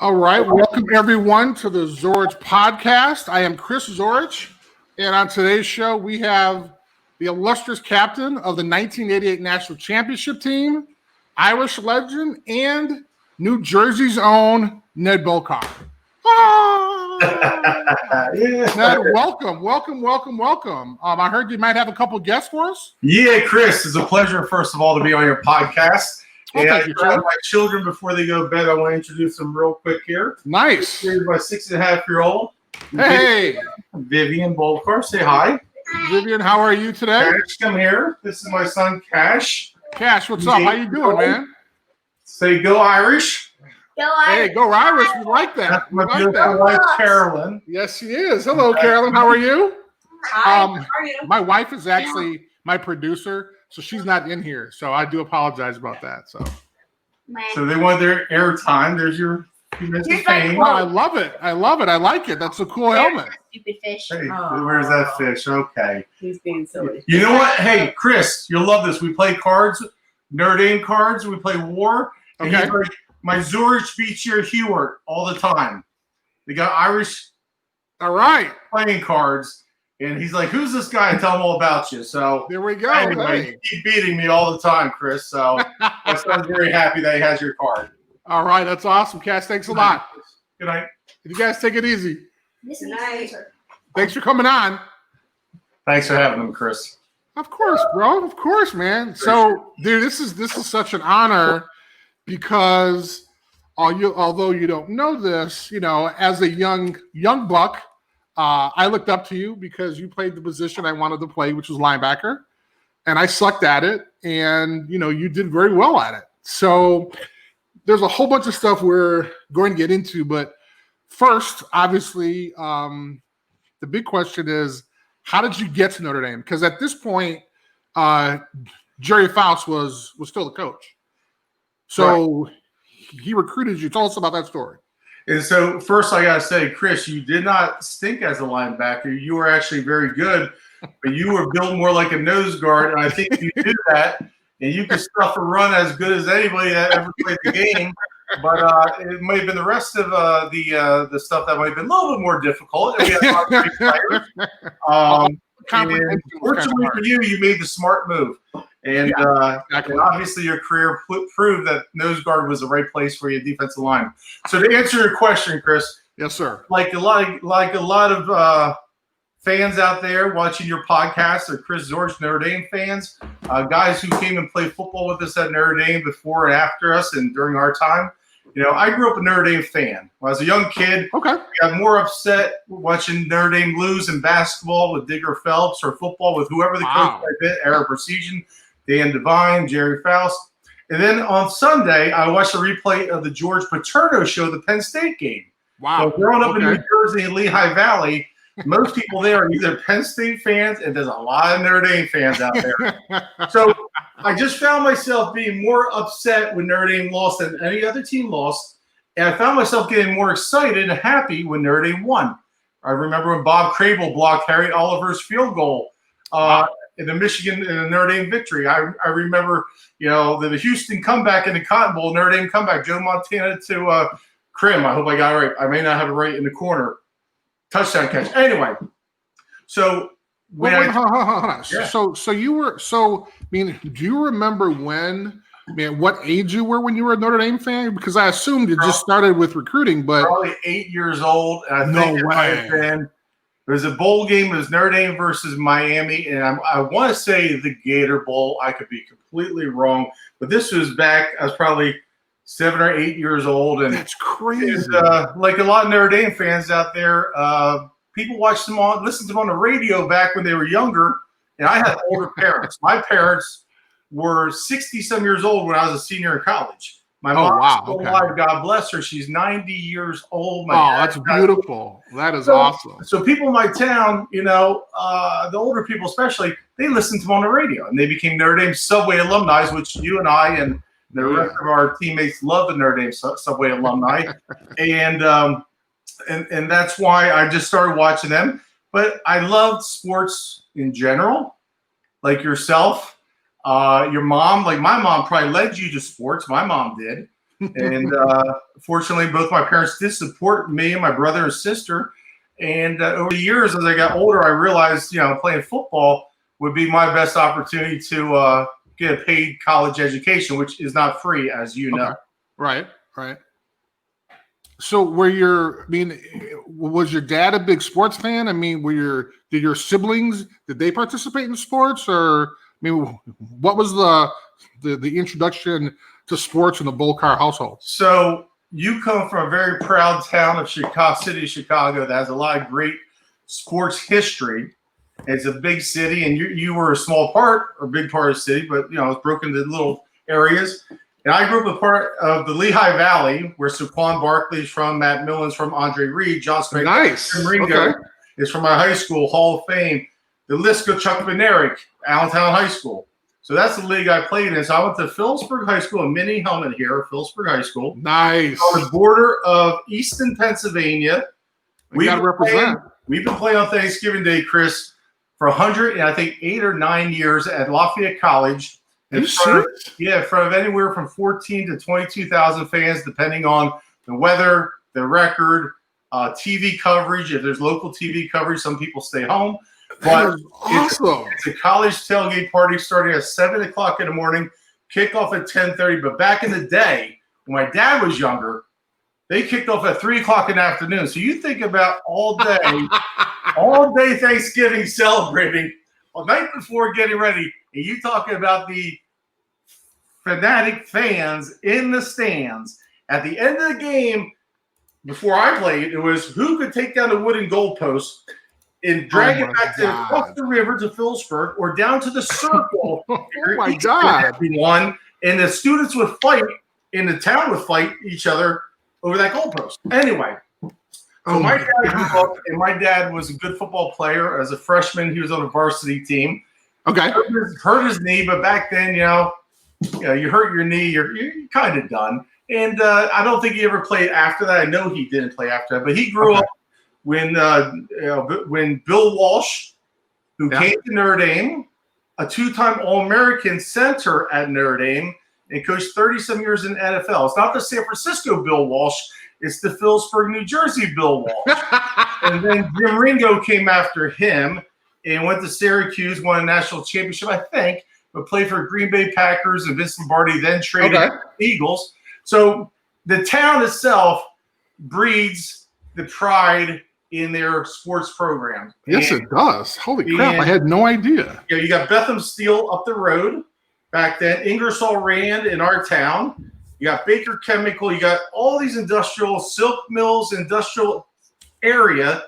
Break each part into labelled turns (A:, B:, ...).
A: All right, welcome everyone to the Zorich podcast. I am Chris Zorich, and on today's show we have the illustrious captain of the 1988 National Championship team, Irish legend, and New Jersey's own Ned Bolcar. Yeah. Ned, welcome. I heard you might have a couple guests for us.
B: Yeah, Chris, it's a pleasure, first of all, to be on your podcast. And I grab my children before they go to bed. I want to introduce them real quick here.
A: Nice.
B: Here's my 6.5-year-old.
A: Hey.
B: Vivian Bolcar. Say hi.
A: Vivian, how are you today?
B: Cash, come here. This is my son, Cash.
A: Cash, what's up? How you doing, man?
B: Say go Irish.
C: Go Irish.
A: Hey, go Irish. We like that.
B: That's my beautiful wife, Carolyn.
A: Yes, she is. Hello, Carolyn. How are you?
C: Hi, how are you?
A: My wife is actually my producer, so she's not in here. So I do apologize about that.
B: So they want their airtime. There's your few minutes of fame.
A: No, I love it. I like it. That's a cool helmet.
C: Stupid fish.
B: Hey, where's that fish? Okay.
D: He's being silly.
B: You know what? Hey, Chris, you'll love this. We play cards, Notre Dame cards. We play war. And
A: Okay.
B: he's like, my Zorich beats your Hewart all the time. They got Irish
A: All right.
B: playing cards. And he's like, who's this guy? And tell him all about you. So
A: There we go.
B: anyway,
A: Hey.
B: you keep beating me all the time, Chris. So my son's very happy that he has your card.
A: All right. That's awesome, Cass. Thanks a lot.
B: Good night.
A: You guys take it easy.
C: This is
D: Nice.
A: Thanks for coming on.
B: Thanks for having him, Chris.
A: Of course, bro. Of course, man. So, dude, this is such an honor because although you don't know this, as a young buck, I looked up to you because you played the position I wanted to play, which was linebacker, and I sucked at it, and you did very well at it. So there's a whole bunch of stuff we're going to get into, but first, obviously, the big question is, how did you get to Notre Dame? Because at this point, Gerry Faust was still the coach, so right. He recruited you. Tell us about that story.
B: And so first I got to say, Chris, you did not stink as a linebacker. You were actually very good, but you were built more like a nose guard. And I think you did that, and you could stuff a run as good as anybody that ever played the game. But it might have been the rest of the stuff that might have been a little bit more difficult. And we had a lot of great players. And fortunately for you, you made the smart move. And,
A: Exactly.
B: and obviously your career proved that nose guard was the right place for you, defensive line. So to answer your question, Chris,
A: Yes, sir.
B: like a lot of fans out there watching your podcast, are Chris Zorich Notre Dame fans, guys who came and played football with us at Notre Dame before and after us and during our time. I grew up a Notre Dame fan. When I was a young kid,
A: Okay.
B: I got more upset watching Notre Dame lose in basketball with Digger Phelps or football with whoever the coach might be, Eric Precision, Dan Devine, Gerry Faust. And then on Sunday, I watched a replay of the George Paterno show, the Penn State game.
A: Wow.
B: So growing up in New Jersey and Lehigh Valley, most people there are either Penn State fans, and there's a lot of Notre Dame fans out there. So I just found myself being more upset when Notre Dame lost than any other team lost, and I found myself getting more excited and happy when Notre Dame won. I remember when Bob Crable blocked Harry Oliver's field goal in the Michigan in the Notre Dame victory. I remember, the Houston comeback in the Cotton Bowl, Notre Dame comeback, Joe Montana to Krim. I hope I got it right. I may not have it right in the corner. Touchdown catch. Anyway, so when
A: hold on.
B: Yeah.
A: So you were do you remember what age you were when you were a Notre Dame fan? Because I assumed you just started with recruiting, but
B: probably 8 years old. And I think there was a bowl game. It was Notre Dame versus Miami, and I want to say the Gator Bowl. I could be completely wrong, but this was back. I was probably 7 or 8 years old, and
A: that's crazy.
B: Like a lot of Notre Dame fans out there, people watched them listened to them on the radio back when they were younger, and I had older parents. My parents were 60-some years old when I was a senior in college. My
A: Oh,
B: mom's
A: wow,
B: still
A: okay.
B: alive. God bless her. She's 90 years old.
A: That's beautiful. That is awesome.
B: So people in my town, the older people especially, they listened to them on the radio, and they became Notre Dame Subway alumni, which you and I and the rest of our teammates love the Notre Dame Subway alumni, and that's why I just started watching them. But I loved sports in general, like yourself. Your mom, like my mom, probably led you to sports. My mom did. And fortunately, both my parents did support me and my brother and sister. And over the years, as I got older, I realized, playing football would be my best opportunity to get a paid college education, which is not free, as you know.
A: Right. So was your dad a big sports fan? I mean, did your siblings, did they participate in sports? Or, what was the introduction to sports in the Bolcar household?
B: So you come from a very proud town of City, Chicago, that has a lot of great sports history. It's a big city, and you were a small part or big part of the city, but it's broken into little areas. And I grew up a part of the Lehigh Valley, where Saquon Barkley's from, Matt Millen's from, Andre Reed, John Straight,
A: nice.
B: Ringo is from my high school, Hall of Fame. The list goes Chuck Benerick, Allentown High School. So that's the league I played in. So I went to Phillipsburg High School, a mini helmet here, Phillipsburg High School.
A: Nice.
B: On the border of Easton, Pennsylvania.
A: We got to represent.
B: We've been playing on Thanksgiving Day, Chris, for 8 or 9 years at Lafayette College.
A: Are you serious?
B: In front of anywhere from 14 to 22,000 fans, depending on the weather, the record, TV coverage. If there's local TV coverage, some people stay home. But
A: awesome.
B: It's a college tailgate party starting at 7 o'clock in the morning, kickoff at 10:30. But back in the day, when my dad was younger, they kicked off at 3 o'clock in the afternoon. So you think about all day Thanksgiving celebrating, the night before getting ready, and you talking about the fanatic fans in the stands. At the end of the game, before I played, it was who could take down the wooden goalpost and drag it back across the river to Phillipsburg or down to the circle.
A: Oh my God.
B: Everyone, and the students would fight, and the town would fight each other over that goalpost. Anyway, so my dad grew up, and my dad was a good football player. As a freshman, he was on a varsity team.
A: Okay.
B: Hurt his knee, but back then, you hurt your knee, you're kind of done. And I don't think he ever played after that. I know he didn't play after that, but he grew up when Bill Walsh, who came to Notre Dame, a two-time All-American center at Notre Dame, and coached 30-some years in the NFL. It's not the San Francisco Bill Walsh. It's the Phillipsburg, New Jersey Bill Walsh. And then Jim Ringo came after him and went to Syracuse, won a national championship, I think, but played for Green Bay Packers, and Vince Lombardi then traded to the Eagles. So the town itself breeds the pride in their sports program.
A: Yes, it does. Holy crap, I had no idea.
B: Yeah, you got Bethlehem Steel up the road back then, Ingersoll Rand in our town. You got Baker Chemical. You got all these industrial silk mills, industrial area.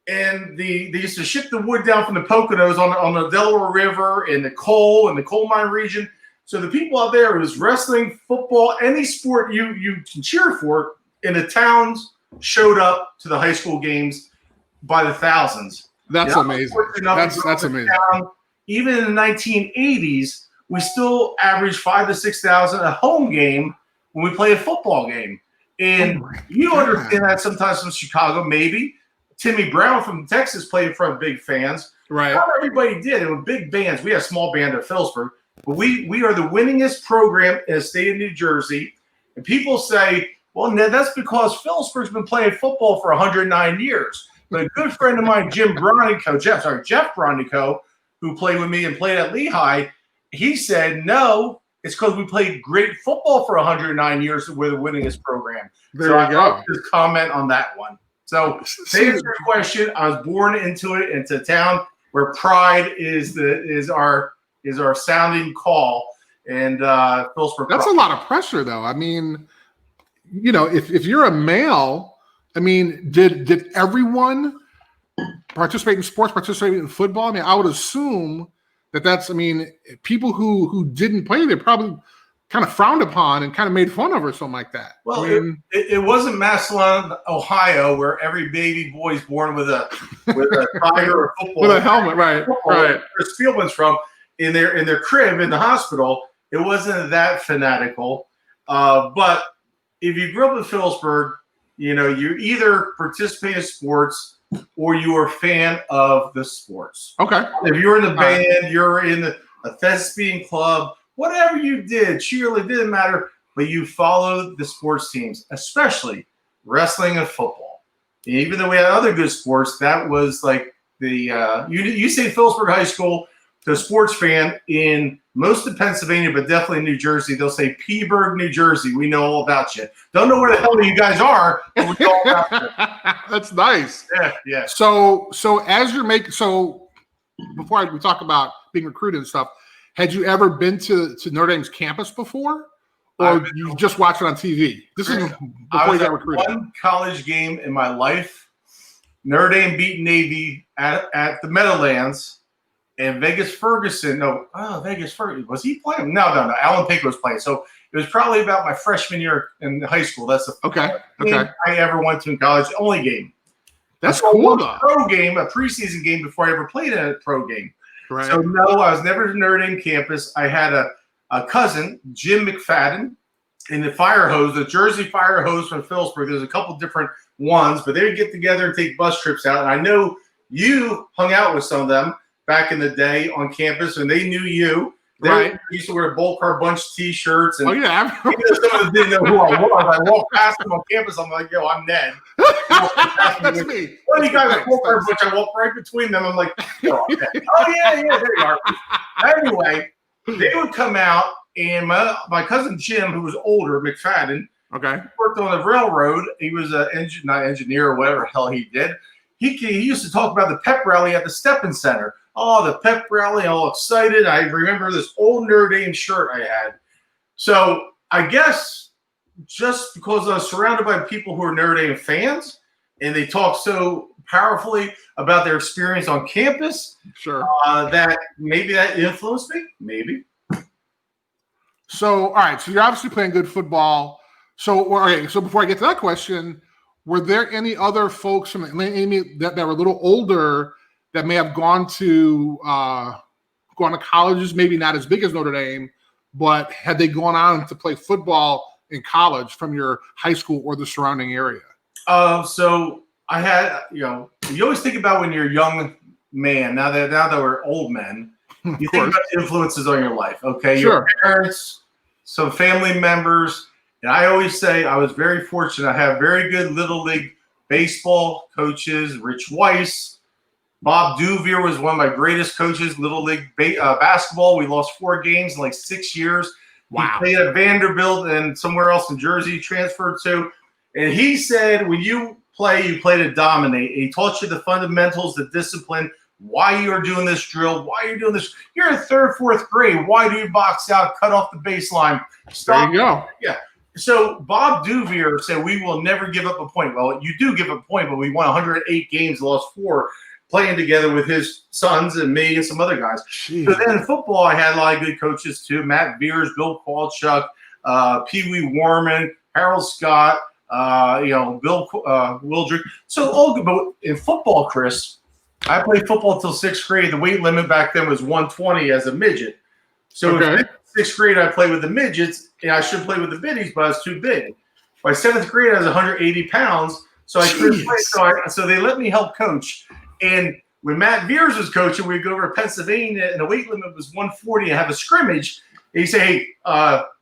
B: And they used to ship the wood down from the Poconos on the Delaware River and the coal mine region. So the people out there, it was wrestling, football, any sport you can cheer for, and the towns showed up to the high school games by the thousands.
A: That's amazing. That's amazing.
B: Even in the 1980s, we still averaged 5,000 to 6,000 a home game when we play a football game. And you understand that sometimes from Chicago, maybe. Timmy Brown from Texas played in front of big fans.
A: Right.
B: Not everybody did. And with big bands, we had a small band at Phillipsburg, but we are the winningest program in the state of New Jersey. And people say, well, Ned, that's because Phillipsburg's been playing football for 109 years. But a good friend of mine, Jeff Bronico, who played with me and played at Lehigh, he said, no, it's because we played great football for 109 years. We're the winningest program.
A: There you go.
B: Just comment on that one. So to answer your question, I was born into a town where pride is our sounding call. And Phillipsburg.
A: That's a lot of pressure, though. I mean, if you're a male, I mean, did everyone participate in sports, participate in football? I mean, I would assume that's, I mean, people who didn't play, they probably kind of frowned upon and kind of made fun of or something like that.
B: Well,
A: I mean,
B: it wasn't Massillon, Ohio, where every baby boy is born with a tiger or football
A: with a helmet, right?
B: Where Chris Spielman's from in their crib in the hospital. It wasn't that fanatical, but if you grew up in Phillipsburg, you either participate in sports or you are a fan of the sports.
A: Okay.
B: If you're in the band, you're in a thespian club, whatever you did, cheerleading, didn't matter, but you followed the sports teams, especially wrestling and football. And even though we had other good sports, that was like you say Phillipsburg High School to a sports fan in most of Pennsylvania, but definitely New Jersey. They'll say Peaburg, New Jersey. We know all about you. Don't know where the hell you guys are, but we know all about you.
A: That's nice.
B: Yeah.
A: So as you're before we talk about being recruited and stuff, had you ever been to Notre Dame's campus before, or you just watch it on TV? This is before you got recruited.
B: One college game in my life. Notre Dame beat Navy at the Meadowlands, and Vegas Ferguson. Vegas Ferguson, was he playing? No. Alan Pick was playing. So it was probably about my freshman year in high school. That's the game I ever went to in college. The only game.
A: That's cool, though.
B: Pro game, a preseason game before I ever played a pro game.
A: Right.
B: So no, I was never to Notre Dame campus. I had a cousin, Jim McFadden, in the fire hose, the Jersey fire hose from Phillipsburg. There's a couple different ones, but they would get together and take bus trips out. And I know you hung out with some of them back in the day on campus, and they knew you. They used to wear Bolcar Bunch T-shirts. And even though some of them didn't know who I was, I walked past them on campus. I'm like, yo, I'm Ned.
A: That's me.
B: One of you guys at Bolcar Bunch, I walked right between them. I'm like, yo, I'm Ned. Oh, yeah, there you are. Anyway, they would come out, and my cousin Jim, who was older, McFadden, worked on the railroad. He was not engineer or whatever the hell he did. He used to talk about the pep rally at the Steppen Center. Oh, the pep rally, all excited. I remember this old Notre Dame shirt I had. So I guess just because I was surrounded by people who are Notre Dame fans and they talk so powerfully about their experience on campus, that maybe that influenced me. Maybe.
A: So, all right. So you're obviously playing good football. So before I get to that question, were there any other folks from that were a little older that may have gone to colleges, maybe not as big as Notre Dame, but had they gone on to play football in college from your high school or the surrounding area?
B: So I had, you always think about when you're a young man. Now that we're old men, you think about influences on your life. Okay, your parents, some family members, and I always say I was very fortunate. I have very good little league baseball coaches, Rich Weiss. Bob Duvier was one of my greatest coaches, Little League basketball. We lost 4 games in like 6 years. Wow. He played at Vanderbilt and somewhere else in Jersey he transferred to. And he said, when you play to dominate. He taught you the fundamentals, the discipline, why you're doing this drill, why you're doing this. You're in 3rd, 4th grade. Why do you box out, cut off the baseline? Stop.
A: There you go.
B: Yeah. So Bob Duvier said, we will never give up a point. Well, you do give a point, but we won 108 games, lost 4. Playing together with his sons and me and some other guys. Jeez. So then in football, I had a lot of good coaches too. Matt Beers, Bill Qualchuk, Pee Wee Warman, Harold Scott, Bill Wildrick. So all good. But in football, Chris, I played football until 6th grade. The weight limit back then was 120 as a midget. So in 6th grade, I played with the midgets, and I should play with the biddies, but I was too big. By 7th grade, I was 180 pounds, so I couldn't play. So they let me help coach. And when Matt Beers was coaching, we'd go over to Pennsylvania, and the weight limit was 140 and have a scrimmage. And he'd say, hey,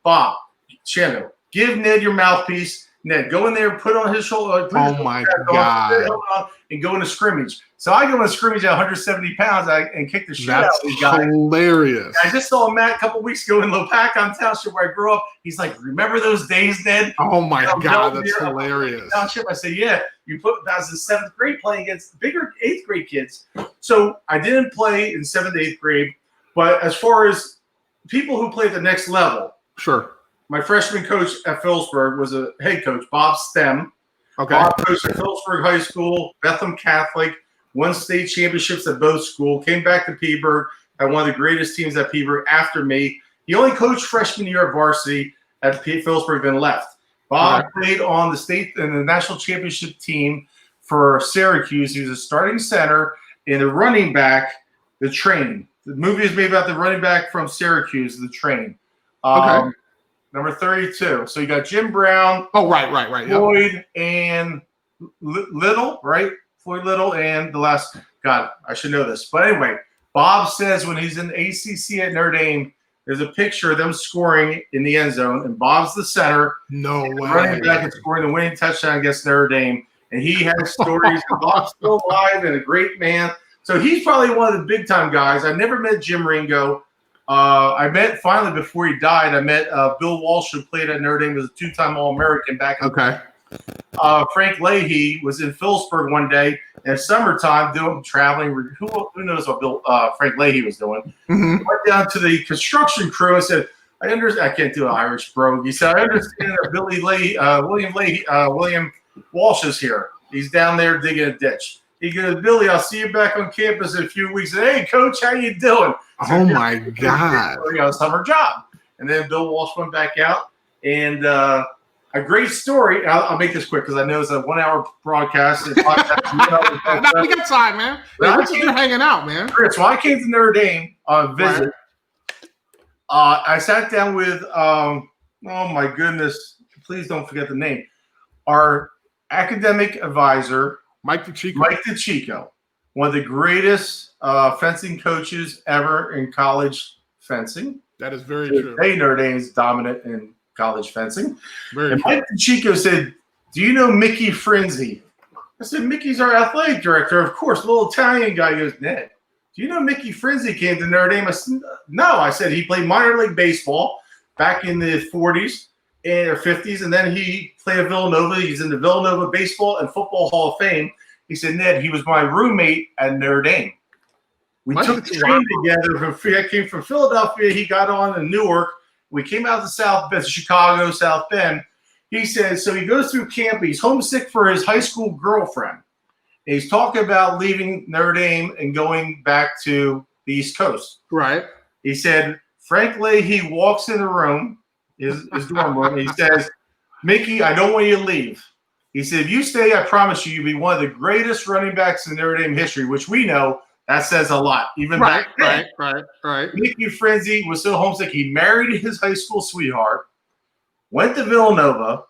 B: Bob, Chando, give Ned your mouthpiece. Ned, go in there, put on his shoulder.
A: Oh, my God.
B: And go in a scrimmage. So I go in a scrimmage at 170 pounds and kick the shit out of these guys.
A: Hilarious.
B: I just saw Matt a couple weeks ago in Lopakon Township where I grew up. He's like, remember those days, Ned?
A: Oh, my God, that's hilarious.
B: Township. I say, yeah. I was in 7th grade playing against bigger 8th grade kids. So I didn't play in 7th, 8th grade. But as far as people who play at the next level, my freshman coach at Phillipsburg was a head coach, Bob Stem. Bob coached at Phillipsburg High School, Bethlehem Catholic, won state championships at both schools, came back to Peaburg, had one of the greatest teams at Peaburg after me. He only coached freshman year at varsity at Phillipsburg, then left. Bob played on the state and the national championship team for Syracuse. He was a starting center and a running back, The Train. The movie is made about the running back from Syracuse, The Train. Number 32. So you got Jim Brown.
A: Oh, right.
B: Floyd and Little, right? Floyd Little and the last – God, I should know this. But anyway, Bob says when he's in ACC at Notre Dame, there's a picture of them scoring in the end zone, and Bob's the center.
A: No way.
B: Running back and scoring the winning touchdown against Notre Dame. And he has stories. Bob's still alive and a great man. So he's probably one of the big-time guys. I never met Jim Ringo. I met, finally, before he died, I met Bill Walsh, who played at Notre Dame, was a two-time All-American back in the day. Frank Leahy was in Phillipsburg one day in summertime doing traveling. Who knows what Frank Leahy was doing? Went down to the construction crew and said, I understand. I can't do an Irish brogue. He said, I understand that William Walsh is here. He's down there digging a ditch. He goes, Billy, I'll see you back on campus in a few weeks. Hey, Coach, how you doing?
A: Oh, my God.
B: Summer job. And then Bill Walsh went back out. And a great story. I'll make this quick because I know it's a 1 hour broadcast. And podcast.
A: No, we got time, man. You're hanging out, man.
B: Chris, when I came to Notre Dame on a visit, I sat down with, oh, my goodness, please don't forget the name, our academic advisor, Mike DeChico, one of the greatest fencing coaches ever in college fencing.
A: That is very true.
B: Today, Notre Dame is dominant in college fencing.
A: Very
B: and
A: true.
B: Mike DeChico said, do you know Mickey Frenzy? I said, Mickey's our athletic director. Of course, little Italian guy goes, Ned, do you know Mickey Frenzy came to Notre Dame? I said, no. I said, he played minor league baseball back in the 40s or 50s, and then he played at Villanova. He's in the Villanova Baseball and Football Hall of Fame. He said, Ned, he was my roommate at Notre Dame. We took the train together. I came from Philadelphia. He got on in Newark. We came out to South Bend, Chicago, South Bend. He says, so he goes through camp. He's homesick for his high school girlfriend. And he's talking about leaving Notre Dame and going back to the East Coast.
A: Right.
B: He said, Frank Leahy walks in the room, his dorm room, and he says, Mickey, I don't want you to leave. He said, if you stay, I promise you'll be one of the greatest running backs in Notre Dame history, which we know that says a lot. Even back then.
A: Right.
B: Mickey Frenzy was so homesick, he married his high school sweetheart, went to Villanova,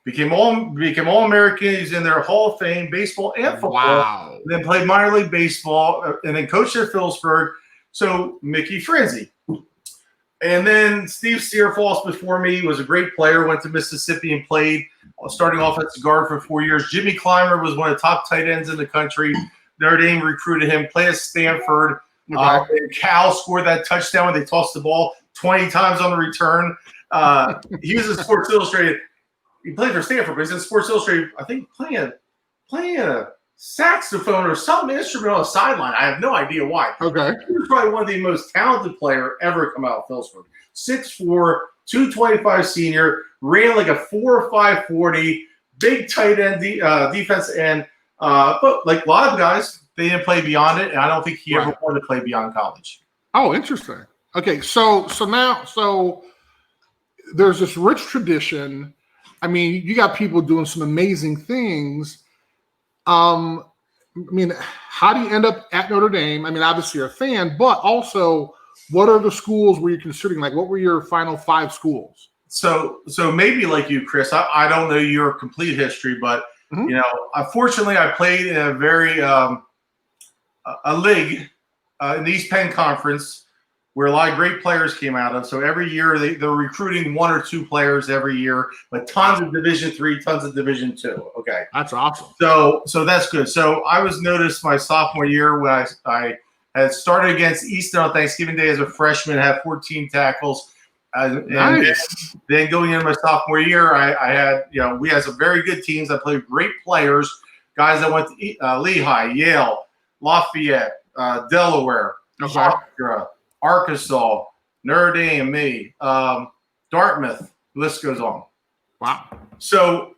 B: became All-American. He's in their Hall of Fame, baseball and football.
A: Wow.
B: And then played minor league baseball and then coached at Phillipsburg. So Mickey Frenzy. And then Steve Faust before me was a great player, went to Mississippi and played starting offensive guard for 4 years. Jimmy Clymer was one of the top tight ends in the country. Notre Dame recruited him, played at Stanford. Cal scored that touchdown when they tossed the ball 20 times on the return. He was in Sports Illustrated. He played for Stanford, but he's in Sports Illustrated, I think, playing a saxophone or some instrument on the sideline. I have no idea why.
A: Okay.
B: He was probably one of the most talented player ever come out of Phillipsburg. 6'4", 225 senior, ran like a 4.5 40, big tight end defense end. But like a lot of guys, they didn't play beyond it, and I don't think he ever wanted to play beyond college.
A: Oh, interesting. Okay, so there's this rich tradition. I mean, you got people doing some amazing things. I mean, how do you end up at Notre Dame? I mean, obviously you're a fan, but also what are the schools were you considering? Like, what were your final 5 schools?
B: So maybe like you, Chris, I don't know your complete history, but you know, unfortunately, I played in a very a league in the East Penn Conference where a lot of great players came out of. So every year they're recruiting 1 or 2 players every year, but tons of Division III, tons of Division II. Okay,
A: that's awesome.
B: So that's good. So I was noticed my sophomore year when I had started against Easton on Thanksgiving Day as a freshman, had 14 tackles.
A: Nice.
B: Then going into my sophomore year, I had, you know, we had some very good teams. I played great players, guys that went to Lehigh, Yale, Lafayette, Delaware, Georgia, Arkansas, Notre Dame, me, Dartmouth. The list goes on.
A: Wow.
B: So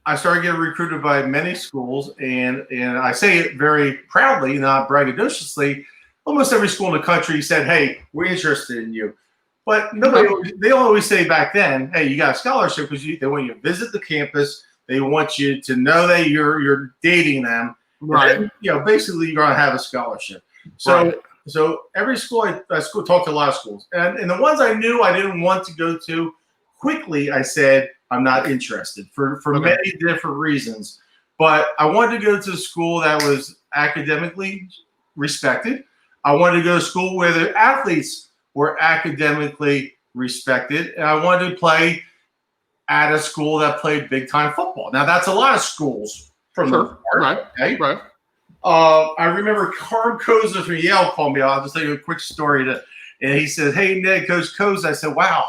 B: I started getting recruited by many schools, and I say it very proudly, not braggadociously. Almost every school in the country said, "Hey, we're interested in you." But nobody, they always say back then, hey, you got a scholarship because they want you to visit the campus. They want you to know that you're dating them.
A: Right.
B: Then, basically you're going to have a scholarship. So every school, I talked to a lot of schools. And the ones I knew I didn't want to go to, quickly I said, I'm not interested for many different reasons. But I wanted to go to a school that was academically respected. I wanted to go to school where the athletes were academically respected. And I wanted to play at a school that played big-time football. Now, that's a lot of schools from the part,
A: right,
B: okay?
A: Right.
B: I remember Carm Koza from Yale called me. I'll just tell you a quick story. And he said, hey, Ned, Coach Koza. I said, wow,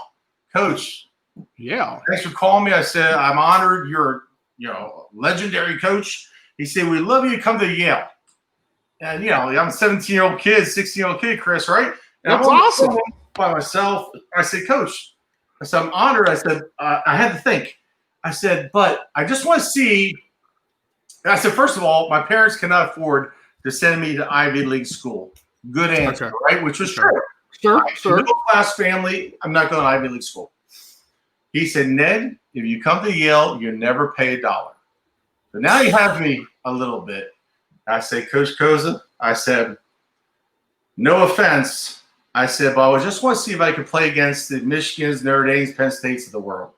B: Coach.
A: Yeah.
B: Thanks for calling me. I said, I'm honored. You're a legendary coach. He said, we'd love you to come to Yale. And, I'm a 17-year-old kid, 16-year-old kid, Chris, right? And
A: That's awesome.
B: By myself. I said, Coach, I said, I'm honored. I said, I had to think. I said, but I just want to see. I said, first of all, my parents cannot afford to send me to Ivy League school. Good answer, right? Which was true.
A: Sure.
B: Middle-class family, I'm not going to Ivy League school. He said, Ned, if you come to Yale, you never pay $1. So now you have me a little bit. I said, Coach Koza, I said, no offense. I said, but I just want to see if I could play against the Michigans, Notre Dames, Penn States of the world.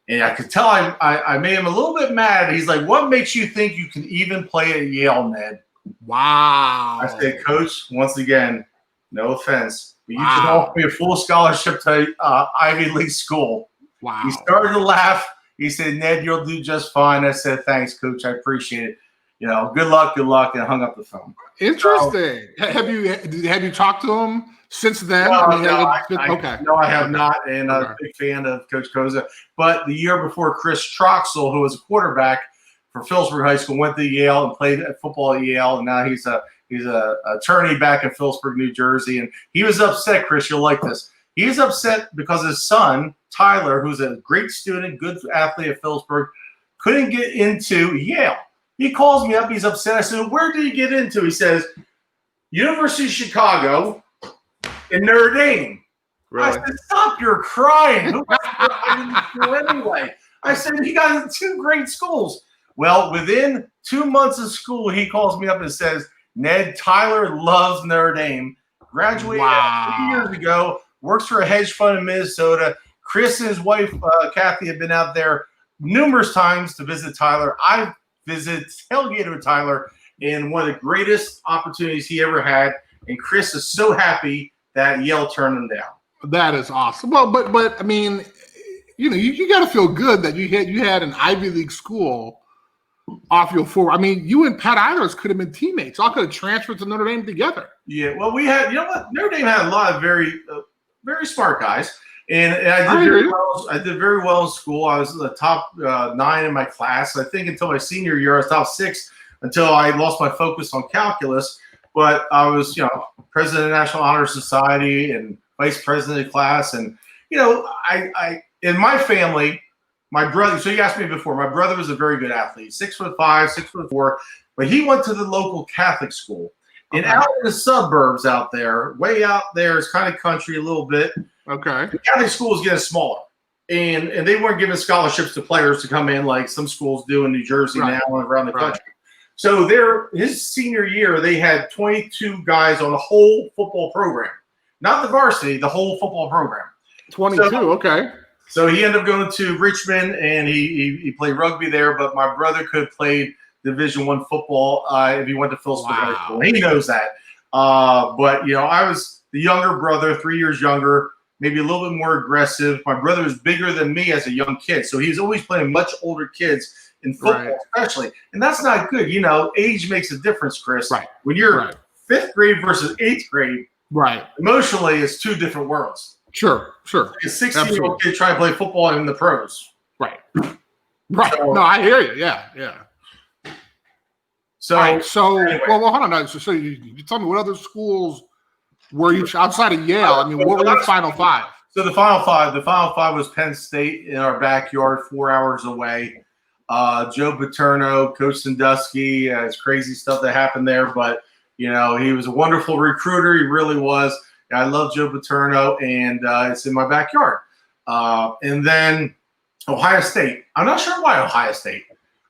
B: And I could tell I made him a little bit mad. He's like, what makes you think you can even play at Yale, Ned?
A: Wow.
B: I said, Coach, once again, no offense, but you can offer me a full scholarship to Ivy League school.
A: Wow.
B: He started to laugh. He said, Ned, you'll do just fine. I said, thanks, Coach. I appreciate it. Good luck, and hung up the phone.
A: Interesting. So, have you talked to him since then?
B: No, I have not, and I'm a big fan of Coach Koza. But the year before, Chris Troxel, who was a quarterback for Phillipsburg High School, went to Yale and played football at Yale, and now he's a attorney back in Phillipsburg, New Jersey. And he was upset, Chris. You'll like this. He was upset because his son, Tyler, who's a great student, good athlete at Phillipsburg, couldn't get into Yale. He calls me up. He's upset. I said, where did he get into? He says, University of Chicago and Notre Dame. Really? I said, stop your crying. Who I didn't do anyway. I said, he got into 2 great schools. Well, within 2 months of school, he calls me up and says, Ned, Tyler loves Notre Dame. Graduated 3 years ago, works for a hedge fund in Minnesota. Chris and his wife, Kathy, have been out there numerous times to visit Tyler. I've tailgated with Tyler in one of the greatest opportunities he ever had. And Chris is so happy that Yale turned him down.
A: That is awesome. Well, but I mean, you got to feel good that you had an Ivy League school off your forward. I mean, you and Pat Eilers could have been teammates. Y'all could have transferred to Notre Dame together.
B: Yeah, well, we had, Notre Dame had a lot of very, very smart guys. And I did very well in school. I was the top 9 in my class. I think until my senior year, I was top 6 until I lost my focus on calculus. But I was, president of the National Honor Society and vice president of class. And, I in my family, my brother, so you asked me before, my brother was a very good athlete, 6'5", 6'4", but he went to the local Catholic school. And out in the suburbs out there, way out there, it's kind of country a little bit.
A: Okay.
B: The Catholic school is getting smaller. And they weren't giving scholarships to players to come in like some schools do in New Jersey now and around the country. So his senior year, they had 22 guys on the whole football program. Not the varsity, the whole football program.
A: 22, okay.
B: So he ended up going to Richmond, and he played rugby there, but my brother could have played Division I football if he went to Phillipsburg High School. He knows that. But, I was the younger brother, 3 years younger, maybe a little bit more aggressive. My brother was bigger than me as a young kid, so he's always playing much older kids in football, especially. And that's not good. Age makes a difference, Chris.
A: Right.
B: When you're 5th grade versus 8th grade, emotionally, it's 2 different worlds.
A: Sure.
B: Like a 16-year-old kid trying to play football in the pros.
A: Right. So, no, I hear you. Yeah. So anyway. Well, hold on. So you tell me, what other schools were you outside of Yale? I mean, what were your Final 5?
B: So the Final 5 was Penn State in our backyard, 4 hours away. Joe Paterno, Coach Sandusky, it's crazy stuff that happened there, but he was a wonderful recruiter. He really was. I love Joe Paterno, and it's in my backyard. And then Ohio State. I'm not sure why Ohio State.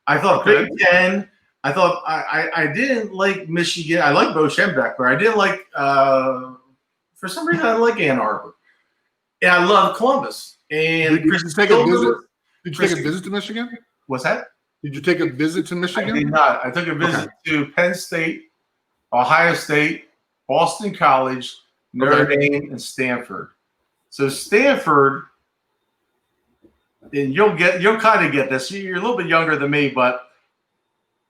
B: I thought Big Ten. I thought I didn't like Michigan. I like Bo Schembechler, but I didn't like for some reason I didn't like Ann Arbor. And I love Columbus. And
A: did you take a visit? Did you take a visit to Michigan?
B: What's that?
A: Did you take a visit to Michigan?
B: I did not. I took a visit to Penn State, Ohio State, Boston College, Notre Dame, and Stanford. So Stanford, and you'll kind of get this. You're a little bit younger than me, but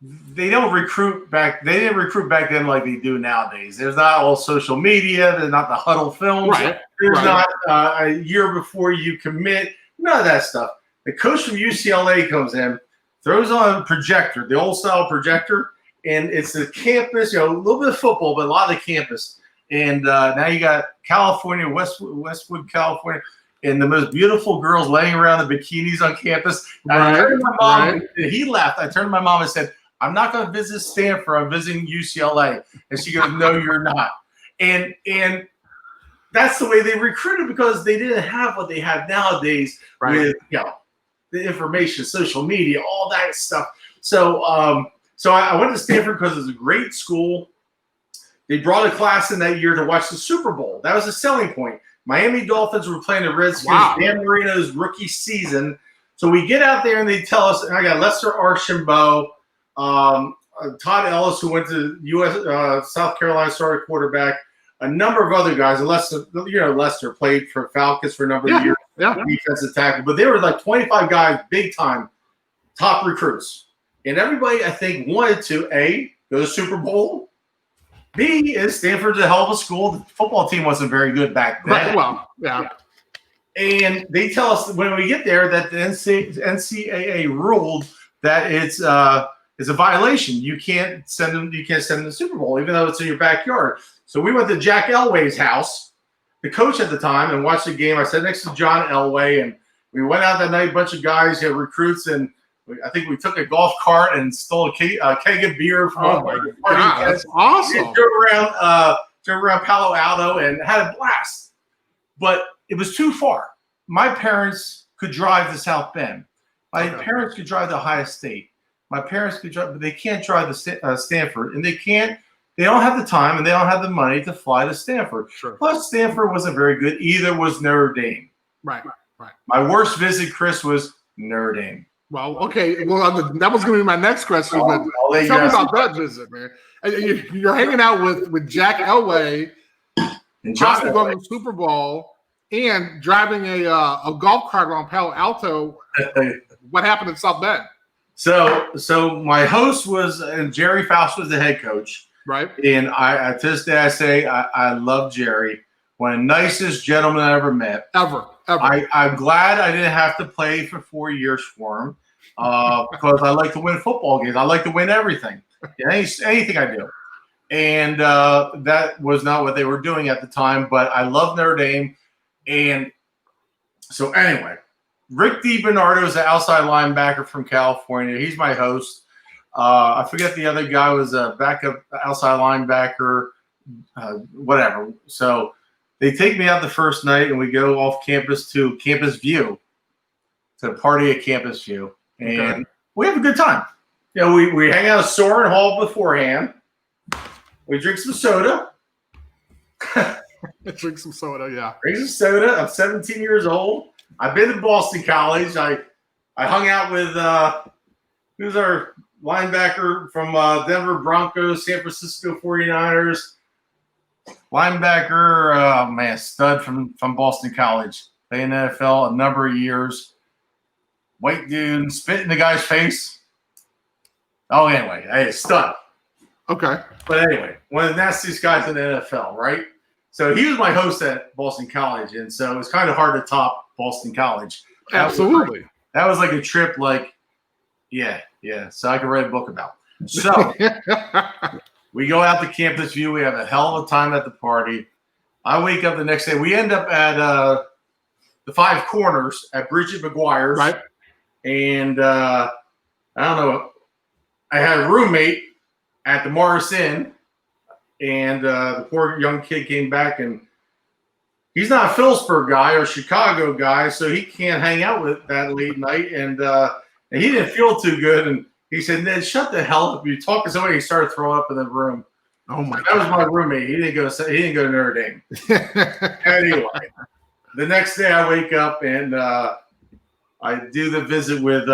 B: they don't recruit back. They didn't recruit back then like they do nowadays. There's not all social media. There's not the huddle films.
A: Right.
B: There's not a year before you commit. None of that stuff. The coach from UCLA comes in, throws on a projector, the old style projector, and it's the campus. A little bit of football, but a lot of the campus. And now you got California, Westwood, California, and the most beautiful girls laying around in bikinis on campus. And I turned to my mom, and he laughed. I turned to my mom and said, I'm not going to visit Stanford. I'm visiting UCLA. And she goes, no, you're not. And that's the way they recruited because they didn't have what they have nowadays with the information, social media, all that stuff. So I went to Stanford because it was a great school. They brought a class in that year to watch the Super Bowl. That was a selling point. Miami Dolphins were playing the Redskins. Dan Marino's rookie season. So we get out there and they tell us, and I got Lester Archambault, Todd Ellis, who went to South Carolina, started quarterback, a number of other guys. And Lester played for Falcons for a number of years, defensive tackle. But there were like 25 guys, big time, top recruits. And everybody, I think, wanted to, A, go to the Super Bowl. B, is Stanford's a hell of a school. The football team wasn't very good back then. And they tell us when we get there that the NCAA ruled that it's a violation. You can't send them to the Super Bowl, even though it's in your backyard. So we went to Jack Elway's house, the coach at the time, and watched the game. I sat next to John Elway, and we went out that night, a bunch of guys, recruits, and I think we took a golf cart and stole a keg of beer from party.
A: That's awesome.
B: Drove around Palo Alto and had a blast. But it was too far. My parents could drive to South Bend. My parents could drive to Ohio State. My parents could drive, but they can't drive to Stanford, and they don't have the time and they don't have the money to fly to Stanford.
A: Sure.
B: Plus, Stanford wasn't very good. Either was Notre Dame.
A: Right.
B: My worst visit, Chris, was Notre Dame.
A: Well, okay. Well, that was going to be my next question. But tell me about that visit, man. You're hanging out with Jack Elway, possibly going to the Super Bowl, and driving a golf cart around Palo Alto. What happened in South Bend?
B: So my host was, and Gerry Faust was the head coach.
A: Right.
B: And to this day, I say I love Gerry. One of the nicest gentlemen I ever met. Ever. I'm glad I didn't have to play for 4 years for him because I like to win football games. I like to win everything, anything I do. And that was not what they were doing at the time, but I love Notre Dame. And so anyway, Rick DiBernardo is an outside linebacker from California. He's my host. I forget the other guy was a backup outside linebacker, whatever. So they take me out the first night, and we go off campus to Campus View, to party at Campus View, and we have a good time. We hang out at Soren Hall beforehand. We drink some soda.
A: Drink some soda, yeah.
B: Drink some soda. I'm 17 years old. I've been to Boston College. I hung out with who's our linebacker from Denver Broncos, San Francisco 49ers. Linebacker, stud from Boston College. Played in the NFL a number of years. White dude, spit in the guy's face. Oh, anyway, hey, stud.
A: Okay.
B: But anyway, one of the nastiest guys in the NFL, right? So he was my host at Boston College, and so it was kind of hard to top Boston College.
A: Absolutely.
B: That was like a trip, so I could write a book about. So we go out to Campus View. We have a hell of a time at the party. I wake up the next day. We end up at the Five Corners at Bridget McGuire's.
A: Right.
B: And I don't know. I had a roommate at the Morris Inn, and the poor young kid came back and he's not a Phillipsburg guy or Chicago guy, so he can't hang out with that late night. And he didn't feel too good. And he said, Ned, shut the hell up. You talk to somebody, he started throwing up in the room.
A: Oh my!
B: That was my roommate. He didn't go to Notre Dame. Anyway, the next day I wake up and I do the visit with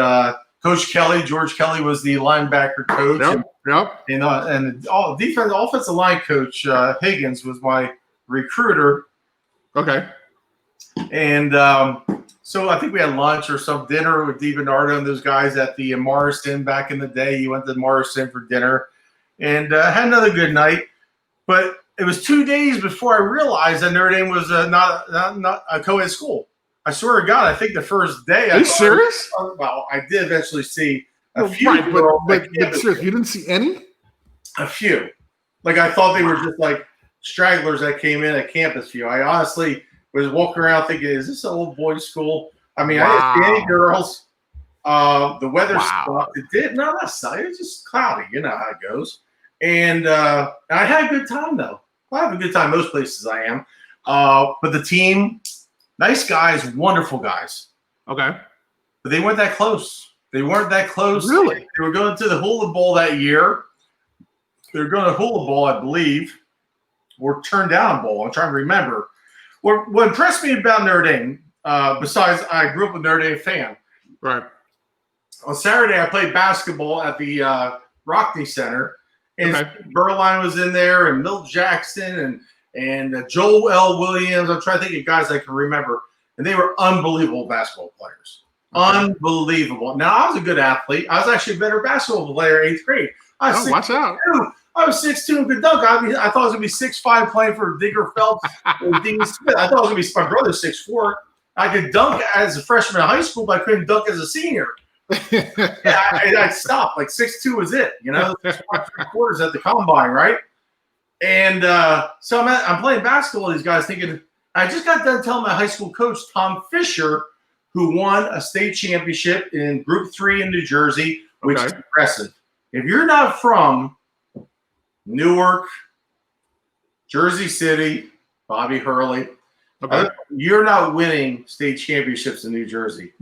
B: Coach Kelly. George Kelly was the linebacker coach.
A: Yep.
B: And the offensive line coach Higgins was my recruiter.
A: Okay.
B: And so I think we had lunch or some dinner with DiBernardo and those guys at the Morrison back in the day. He went to Morrison for dinner and had another good night. But it was 2 days before I realized that Notre Dame was not a co-ed school. I swear to God, I think the first day.
A: Are you serious?
B: Well, I did eventually see a few.
A: Right, but seriously, you didn't see any?
B: A few. Like I thought they were just like stragglers that came in at campus view. I honestly was walking around thinking, is this an old boys' school? I mean, I didn't see any girls. The weather sucked. It did. No, that's not. It was just cloudy. You know how it goes. And I had a good time, though. I have a good time most places I am. But the team, nice guys, wonderful guys.
A: Okay.
B: But they weren't that close. They weren't that close.
A: Really?
B: They were going to the Hula Bowl that year. They were going to Hula Bowl, I believe, or turned down a bowl. I'm trying to remember. What impressed me about Notre Dame, besides I grew up a Notre Dame fan.
A: Right.
B: On Saturday, I played basketball at the Rockney Center. And Berline was in there, and Milt Jackson, and Joel L. Williams. I'm trying to think of guys I can remember. And they were unbelievable basketball players. Unbelievable. Now, I was a good athlete. I was actually a better basketball player in 8th grade.
A: Watch out.
B: I was 6'2" and could dunk. I thought I was going to be 6'5" playing for Digger Phelps or Dean Smith. I thought I was going to be my brother 6'4". I could dunk as a freshman in high school, but I couldn't dunk as a senior. I'd stop. Like 6'2" was it, you know, 3/4 at the combine, right? And so I'm playing basketball with these guys thinking, I just got done telling my high school coach, Tom Fisher, who won a state championship in Group 3 in New Jersey, which is impressive. If you're not from Newark, Jersey City, Bobby Hurley, you're not winning state championships in New Jersey.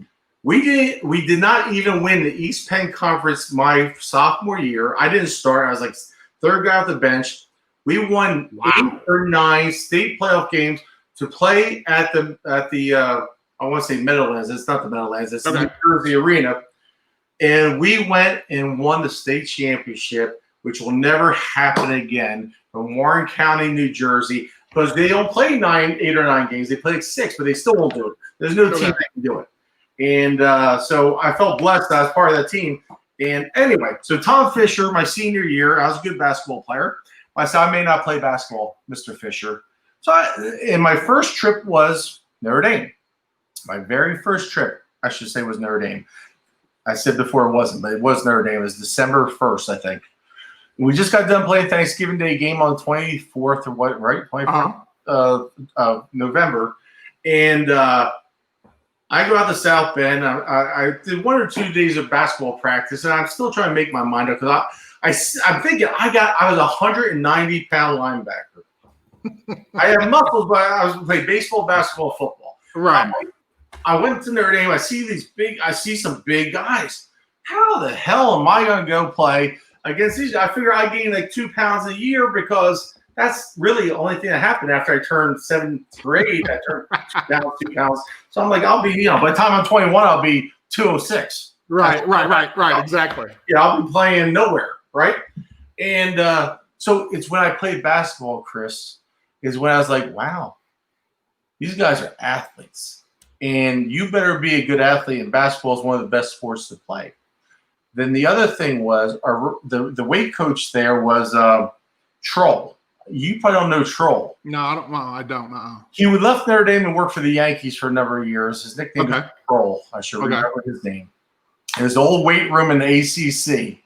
B: We did not even win the East Penn Conference my sophomore year. I didn't start. I was like third guy off the bench. We won 8 or 9 state playoff games to play at the I want to say Meadowlands. It's not the Meadowlands. It's the New Jersey Arena. And we went and won the state championship, which will never happen again, from Warren County, New Jersey, because they don't play 8 or 9 games. They play like 6, but they still won't do it. There's no team that can do it. And so I felt blessed that I was part of that team. And anyway, so Tom Fisher, my senior year, I was a good basketball player. I said, I may not play basketball, Mr. Fisher. So and my first trip was Notre Dame. My very first trip, I should say, was Notre Dame. I said before it wasn't, but it was Notre Dame. It was December 1st, I think. We just got done playing Thanksgiving Day game on the 24th or what, right? 24th of November. And I go out to South Bend. I did 1 or 2 days of basketball practice, and I'm still trying to make my mind up because I'm thinking I was a 190-pound linebacker. I have muscles, but I was playing baseball, basketball, football.
A: Right.
B: I went to Notre Dame. I see some big guys. How the hell am I going to go play against these? I figure I gained like 2 pounds a year because that's really the only thing that happened after I turned 7th grade. I turned down 2 pounds. So I'm like, I'll be, by the time I'm 21, I'll be 206.
A: Right. Exactly.
B: Yeah, I'll be playing nowhere, right? And so it's when I played basketball, Chris, is when I was like, wow, these guys are athletes. And you better be a good athlete, and basketball is one of the best sports to play. Then the other thing was the weight coach there was Troll. You probably don't know Troll.
A: No, I don't.
B: He left Notre Dame and worked for the Yankees for a number of years. His nickname was Troll. I should remember his name. His old weight room in the ACC.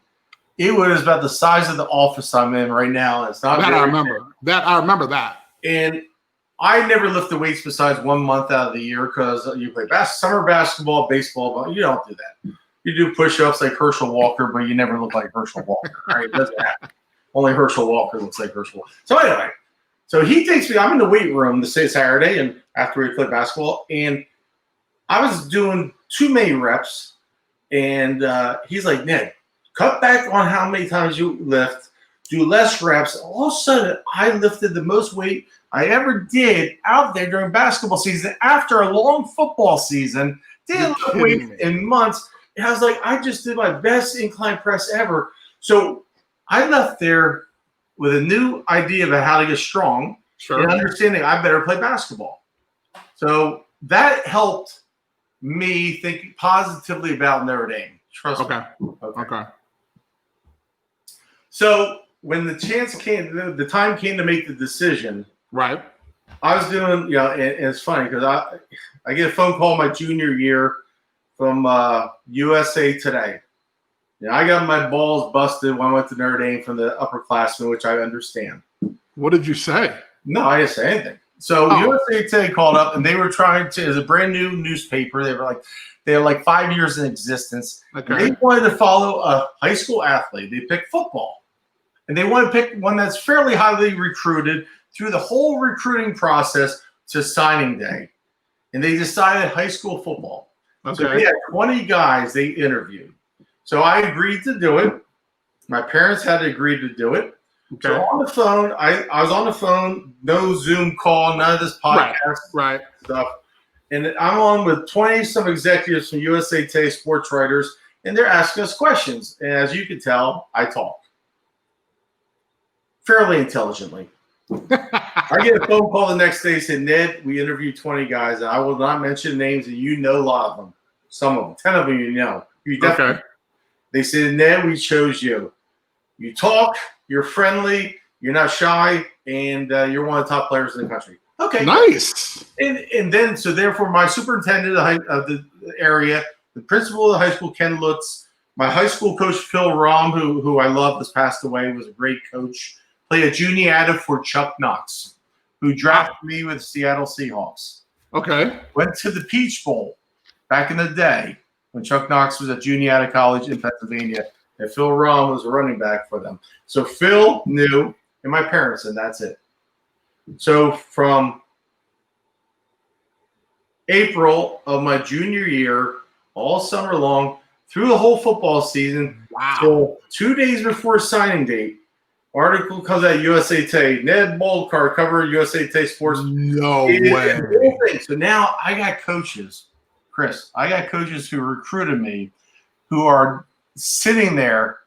B: It was about the size of the office I'm in right now. It's not.
A: I remember that.
B: And I never lifted weights besides 1 month out of the year because you play summer basketball, baseball, but you don't do that. You do push-ups like Herschel Walker, but you never look like Herschel Walker. Right? It doesn't happen. Only Herschel Walker looks like Herschel Walker. So anyway, So he takes me. I'm in the weight room this Saturday, and after we played basketball, and I was doing too many reps, and he's like, Ned, cut back on how many times you lift, do less reps. All of a sudden, I lifted the most weight I ever did out there during basketball season after a long football season. Didn't lift weight in months. And I was like, I just did my best incline press ever. So I left there with a new idea about how to get strong and understanding I better play basketball. So that helped me think positively about Notre Dame. Trust me.
A: Okay.
B: So when the chance came, the time came to make the decision.
A: Right.
B: I was doing, and it's funny because I get a phone call my junior year from USA Today. I got my balls busted when I went to Notre Dame from the upperclassmen, which I understand.
A: What did you say?
B: No, I didn't say anything. So USA Today called up, and they were trying to. It's a brand new newspaper. They were like 5 years in existence.
A: Okay.
B: They wanted to follow a high school athlete. They picked football, and they want to pick one that's fairly highly recruited through the whole recruiting process to signing day. And they decided high school football.
A: Okay.
B: So they had 20 guys they interviewed. So I agreed to do it. My parents had to agree to do it.
A: Okay.
B: So on the phone, I was on the phone, no Zoom call, none of this podcast stuff. And I'm on with 20-some executives from USA Today sports writers, and they're asking us questions. And as you can tell, I talk fairly intelligently. I get a phone call the next day saying, Ned, we interviewed 20 guys, and I will not mention names, and you know a lot of them. Some of them, 10 of them you know. You definitely.
A: Okay.
B: They said, Ned, we chose you. You talk, you're friendly, you're not shy, and you're one of the top players in the country. Okay.
A: Nice.
B: And then, so therefore, my superintendent of the area, the principal of the high school, Ken Lutz, my high school coach, Phil Rom, who I love, has passed away, was a great coach, played a juniata for Chuck Knox, who drafted me with Seattle Seahawks.
A: Okay.
B: Went to the Peach Bowl back in the day when Chuck Knox was at Juniata College in Pennsylvania, and Phil Rom was a running back for them. So Phil knew, and my parents, and that's it. So from April of my junior year, all summer long, through the whole football season, till 2 days before signing date, article comes out USA Today. Ned Bolcar covered USA Today Sports.
A: No way.
B: So now I got coaches, Chris. I got coaches who recruited me, who are sitting there,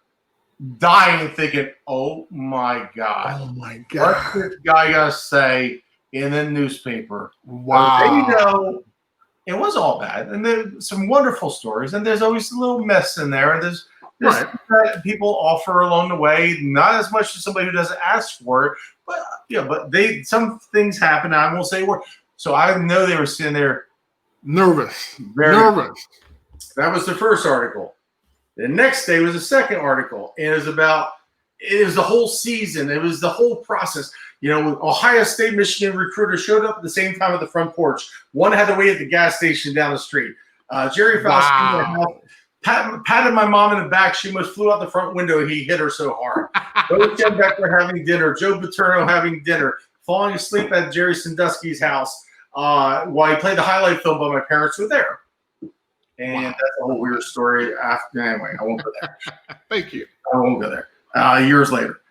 B: dying, thinking, "Oh my God!
A: Oh my God!
B: What's this guy gonna say in the newspaper?"
A: Wow.
B: They know it was all bad, and there's some wonderful stories, and there's always a little mess in there, and there's that people offer along the way, not as much as somebody who doesn't ask for it, but some things happen. I won't say where. So I know they were sitting there
A: nervous.
B: That was the first article. The next day was the second article, and it was the whole season. It was the whole process. Ohio State, Michigan recruiters showed up at the same time at the front porch. One had to wait at the gas station down the street. Gerry Faust came to the house, patted my mom in the back. She almost flew out the front window. He hit her so hard. Both Jen Beckler having dinner. Joe Paterno having dinner. Falling asleep at Jerry Sandusky's house while he played the highlight film, but my parents were there. And that's a whole weird story. Anyway, I won't go there.
A: Thank you.
B: I won't go there. Years later,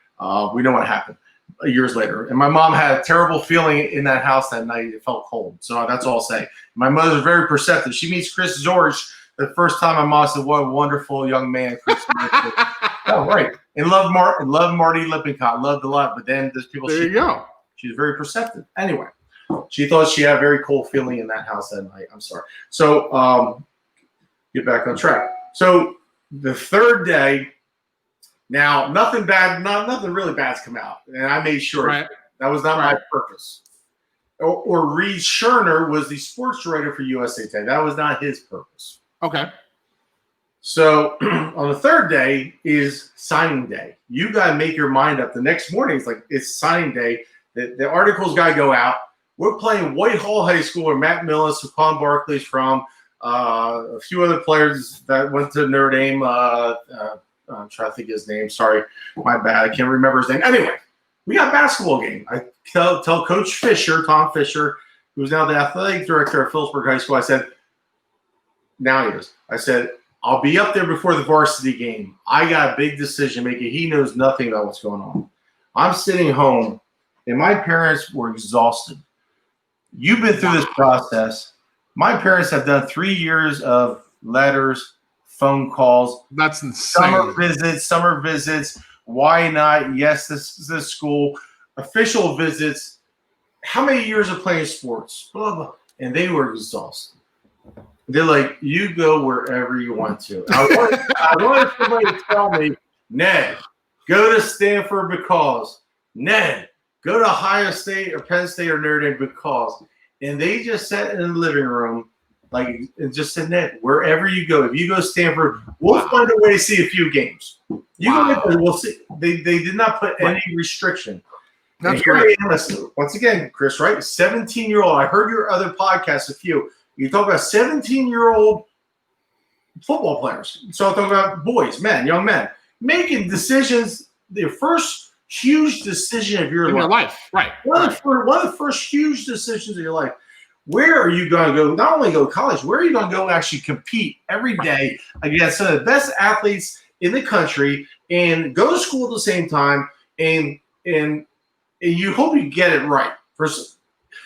B: we know what happened. Years later, and my mom had a terrible feeling in that house that night. It felt cold. So that's all I'll say. My mother's very perceptive. She meets Chris Zorich the first time. My mom said, "What a wonderful young man, Chris." Oh, right. And love Marty Lippincott. Loved a lot. But then there's people.
A: There you go.
B: She's very perceptive. Anyway, she thought she had a very cold feeling in that house that night. I'm sorry. So get back on track. So the third day. Now, nothing really bad's come out, and I made sure that was not my purpose. Or Reed Scherner was the sports writer for USA Today. That was not his purpose.
A: Okay.
B: So on the third day is signing day. You got to make your mind up. The next morning, it's signing day. The articles got to go out. We're playing Whitehall High School, where Matt Millis, Saquon Barkley's from, a few other players that went to Notre Dame. I'm trying to think of his name. Sorry, my bad. I can't remember his name. Anyway, We got a basketball game. I tell Coach Fisher, Tom Fisher, who's now the athletic director of Phillipsburg High School, I said, now he is. I said, I'll be up there before the varsity game. I got a big decision making. He knows nothing about what's going on. I'm sitting home, and my parents were exhausted. You've been through this process. My parents have done 3 years of letters, phone calls.
A: That's insane.
B: Summer visits. Why not? Yes, this is a school. Official visits. How many years of playing sports? Blah, blah. And they were exhausted. They're like, you go wherever you want to. I wanted somebody to tell me, Ned, go to Stanford because. Ned, go to Ohio State or Penn State or Notre Dame because. And they just sat in the living room and just said, Ned, wherever you go, if you go to Stanford, we'll find a way to see a few games. You go there, we'll see. They did not put any restriction.
A: That's great.
B: Once again, Chris, right? 17-year-old. I heard your other podcasts, a few. You talk about 17-year-old football players. So I talk about boys, men, young men, making decisions, their first huge decision of your life.
A: Right.
B: One of the first huge decisions of your life. Where are you going to go? Not only go to college, where are you going to go actually compete every day against some of the best athletes in the country and go to school at the same time and you hope you get it right.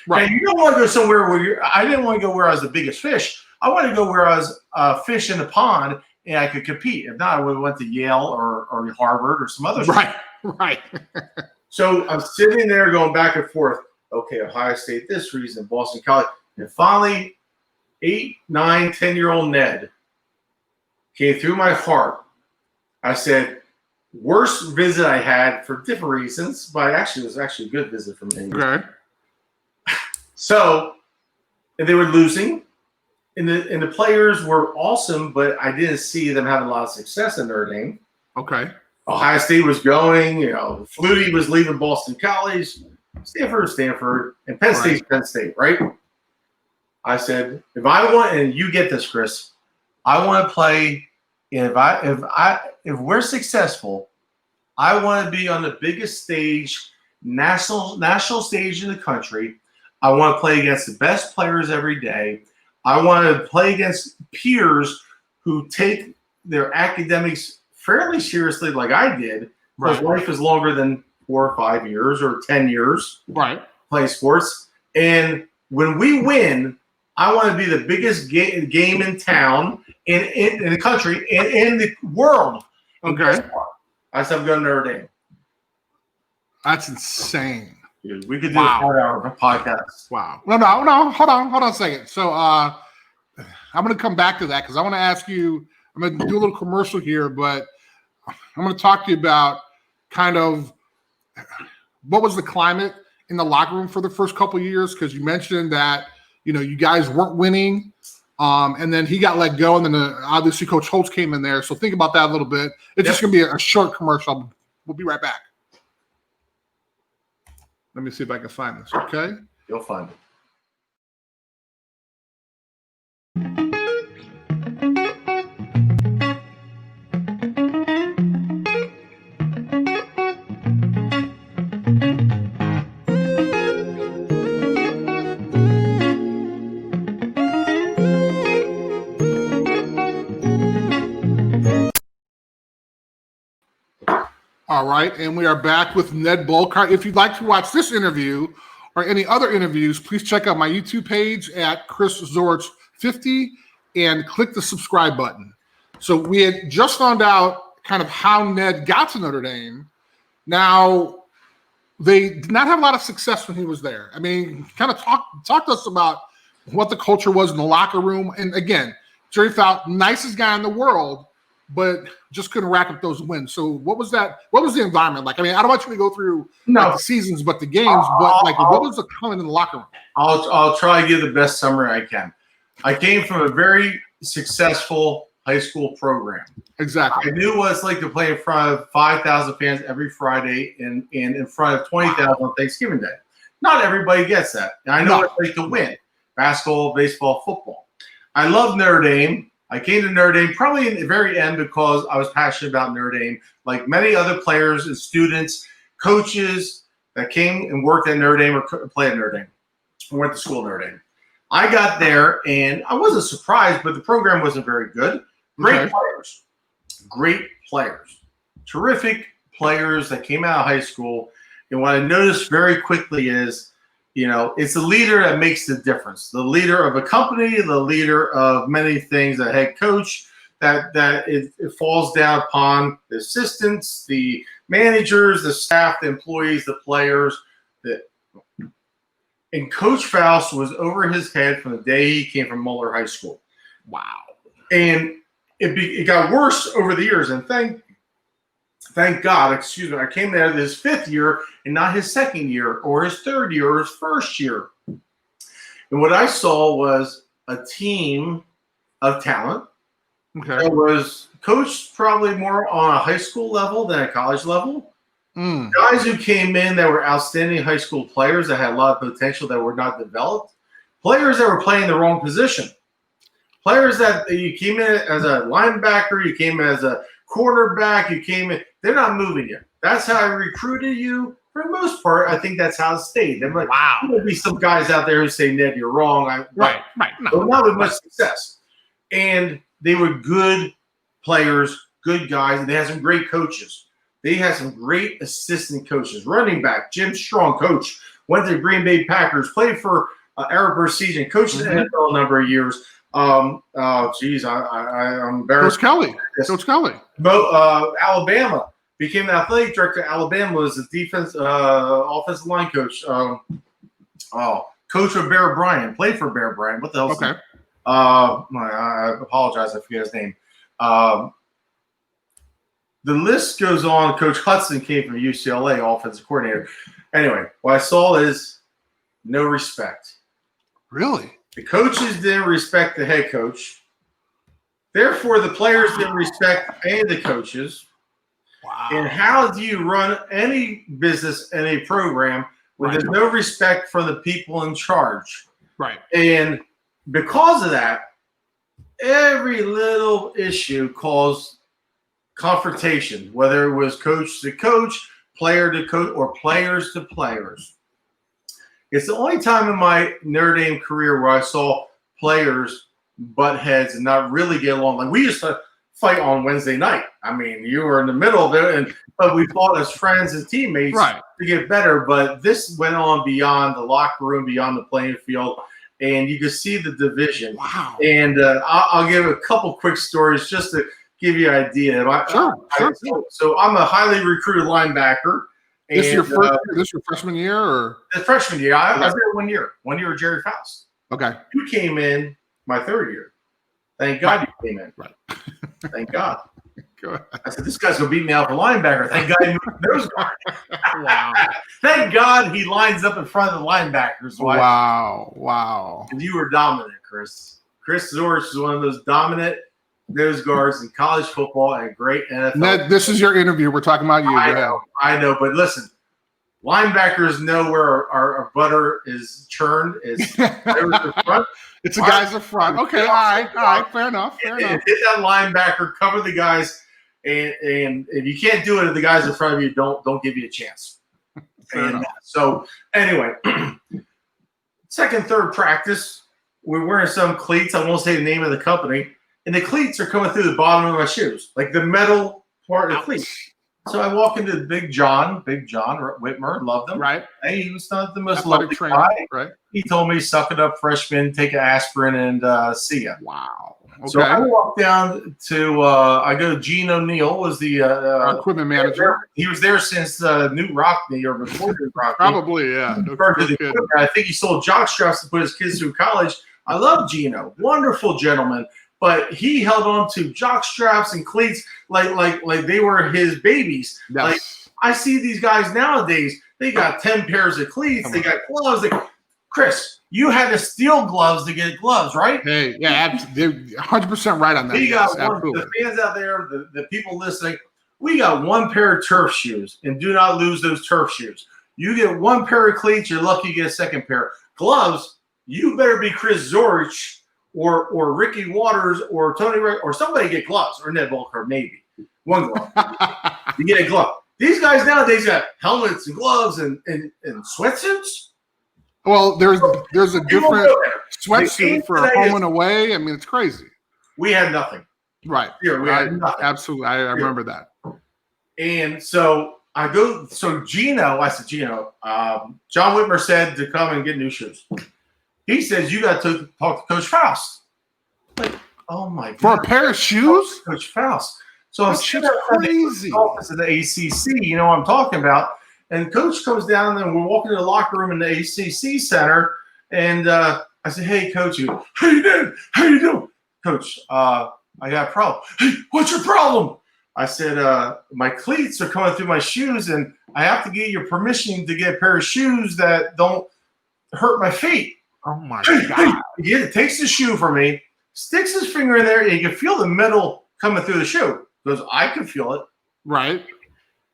A: Right.
B: And you don't want to go somewhere where I didn't want to go where I was the biggest fish. I wanted to go where I was a fish in the pond and I could compete. If not, I would have went to Yale or Harvard or some other
A: Right. Right.
B: So I'm sitting there going back and forth. Okay, Ohio State this reason, Boston College. And finally, 8, 9, 10-year-old Ned came through my heart. I said, worst visit I had for different reasons, but it was actually a good visit for me.
A: Okay.
B: So, and they were losing, and the players were awesome, but I didn't see them having a lot of success in Notre Dame.
A: Okay.
B: Ohio State was going, Flutie was leaving Boston College, Stanford, and Penn State's Penn State, right? I said, if I want, and you get this, Chris, I want to play. If we're successful, I want to be on the biggest stage, national stage in the country. I want to play against the best players every day. I want to play against peers who take their academics fairly seriously, like I did. Because life is longer than 4 or 5 years or 10 years.
A: Right.
B: Playing sports. And when we win, I want to be the biggest game in town, in the country, and in the world.
A: Okay.
B: I said I'm going to Notre Dame.
A: That's insane.
B: Dude, we could do a 4-hour podcast.
A: Wow. No. Hold on a second. So I'm going to come back to that because I want to ask you. I'm going to do a little commercial here, but I'm going to talk to you about kind of what was the climate in the locker room for the first couple of years, because you mentioned that you guys weren't winning, and then he got let go, and then obviously Coach Holtz came in there. So think about that a little bit. It's just going to be a short commercial. We'll be right back. Let me see if I can find this. Okay,
B: you'll find it.
A: All right, and we are back with Ned Bolcar. If you'd like to watch this interview or any other interviews, please check out my YouTube page at Chris Zorich 50 and click the subscribe button. So we had just found out kind of how Ned got to Notre Dame. Now, they did not have a lot of success when he was there. I mean, kind of talk to us about what the culture was in the locker room. And again, Gerry Faust, nicest guy in the world, but just couldn't rack up those wins. So what was that? What was the environment like? I mean, I don't want you to go through the seasons, but the games. But what was the comment in the locker room?
B: I'll try to give the best summary I can. I came from a very successful high school program.
A: Exactly.
B: I knew what it's like to play in front of 5,000 fans every Friday and in front of 20,000 on Thanksgiving Day. Not everybody gets that. And I know what it's like to win basketball, baseball, football. I love Notre Dame. I came to Notre Dame probably in the very end because I was passionate about Notre Dame. Like many other players and students, coaches, that came and worked at Notre Dame or played at Notre Dame. I went to school at Notre Dame. I got there, and I wasn't surprised, but the program wasn't very good. Great players, terrific players that came out of high school. And what I noticed very quickly is, it's the leader that makes the difference. The leader of a company, the leader of many things, the head coach, that it falls down upon the assistants, the managers, the staff, the employees, the players. And Coach Faust was over his head from the day he came from Muller High School.
A: Wow.
B: And it got worse over the years. And thank God, I came there his 5th year and not his 2nd year or his 3rd year or his 1st year. And what I saw was a team of talent that was coached probably more on a high school level than a college level. Guys who came in that were outstanding high school players that had a lot of potential that were not developed. Players that were playing the wrong position. Players that you came in as a linebacker, you came in as a quarterback, you came in. They're not moving you. That's how I recruited you. For the most part, I think that's how it stayed. There might be some guys out there who say, Ned, you're wrong.
A: Right.
B: No. Not with much success. And they were good players, good guys, and they had some great coaches. They had some great assistant coaches. Running back, Jim Strong, coach, went to the Green Bay Packers, played for Eric Bersegian, coached in the NFL a number of years. I'm embarrassed.
A: Coach Kelly.
B: Alabama. Became the athletic director at Alabama, was the offensive line coach. Coach of Bear Bryant, played for Bear Bryant. What the hell?
A: Okay.
B: I apologize, I forget his name. The list goes on. Coach Hudson came from UCLA, offensive coordinator. Anyway, what I saw is no respect.
A: Really?
B: The coaches didn't respect the head coach. Therefore, the players didn't respect any of the coaches.
A: Wow.
B: And how do you run any business and a program when there's no respect for the people in charge?
A: Right.
B: And because of that, every little issue caused confrontation, whether it was coach to coach, player to coach, or players to players. It's the only time in my Notre Dame career where I saw players butt heads and not really get along. Like, we used to fight on Wednesday night. I mean, you were in the middle of it, but we fought as friends and teammates to get better. But this went on beyond the locker room, beyond the playing field, and you could see the division.
A: Wow.
B: And I'll give a couple quick stories just to give you an idea. So I'm a highly recruited linebacker.
A: This is your first year? This is your freshman year, or
B: the freshman year? I was there 1 year. 1 year with Gerry Faust.
A: Okay.
B: You came in my 3rd year. Thank God you came in.
A: Right.
B: Thank God.
A: Good.
B: I said, this guy's gonna beat me out for linebacker. Thank God he moved nose guard.
A: Wow.
B: Thank God he lines up in front of the linebackers.
A: Wow.
B: And you were dominant, Chris. Chris Zorich is one of those dominant nose guards in college football and great NFL.
A: Ned, this is your interview. We're talking about you.
B: I know, but listen, linebackers know where our butter is churned. It's the front.
A: It's the guys up front. Okay, all right. Fair enough.
B: Hit that linebacker, cover the guys, and if you can't do it, if the guys in front of you don't give you a chance.
A: Fair enough.
B: So anyway, second, third practice, we're wearing some cleats. I won't say the name of the company. And the cleats are coming through the bottom of my shoes, like the metal part of the cleat. So I walk into Big John Whitmer, loved him.
A: Right.
B: Hey, he was not the most
A: Athletic
B: lovely
A: trainer,
B: guy.
A: right?
B: He told me, suck it up, freshman, take an aspirin, and see ya.
A: Wow. Okay.
B: So I walk down to, I go to Gene O'Neill, was the
A: equipment manager.
B: He was there since New Rockney or before New Rockney.
A: Probably, yeah.
B: I think he sold jock straps to put his kids through college. I love Gino, wonderful gentleman. But he held on to jock straps and cleats like they were his babies.
A: Yes.
B: Like, I see these guys nowadays, they got 10 pairs of cleats, they got gloves. Chris, you had to steal gloves to get gloves, right?
A: Hey, yeah, they're 100% right on that.
B: We got the fans out there, the people listening, we got one pair of turf shoes, and do not lose those turf shoes. You get one pair of cleats, you're lucky you get a second pair. Gloves, you better be Chris Zorich or Ricky Waters or Tony Ray or somebody get gloves, or Ned Bolcar, maybe. One glove. You get a glove. These guys nowadays got helmets and gloves and sweatsuits.
A: Well, there's a
B: You won't
A: different
B: go there.
A: sweatsuit for
B: today
A: home
B: is-
A: and away. I mean, it's crazy.
B: We had nothing.
A: Right.
B: Here, we had nothing.
A: Absolutely. I remember that.
B: And so Gino, I said, Gino, John Whitmer said to come and get new shoes. He says, you got to talk to Coach Faust. Like, oh my God.
A: For a pair of shoes?
B: Coach Faust. So I'm
A: That's
B: sitting
A: just
B: there in
A: crazy.
B: the office of the ACC, you know what I'm talking about. And Coach comes down and we're walking to the locker room in the ACC center. And I said, hey, Coach, how you doing? How you doing? Coach, I got a problem. Hey, what's your problem? I said, my cleats are coming through my shoes, and I have to get your permission to get a pair of shoes that don't hurt my feet.
A: Oh, my God.
B: He takes the shoe from me, sticks his finger in there, and you can feel the metal coming through the shoe. He goes, I can feel it.
A: Right.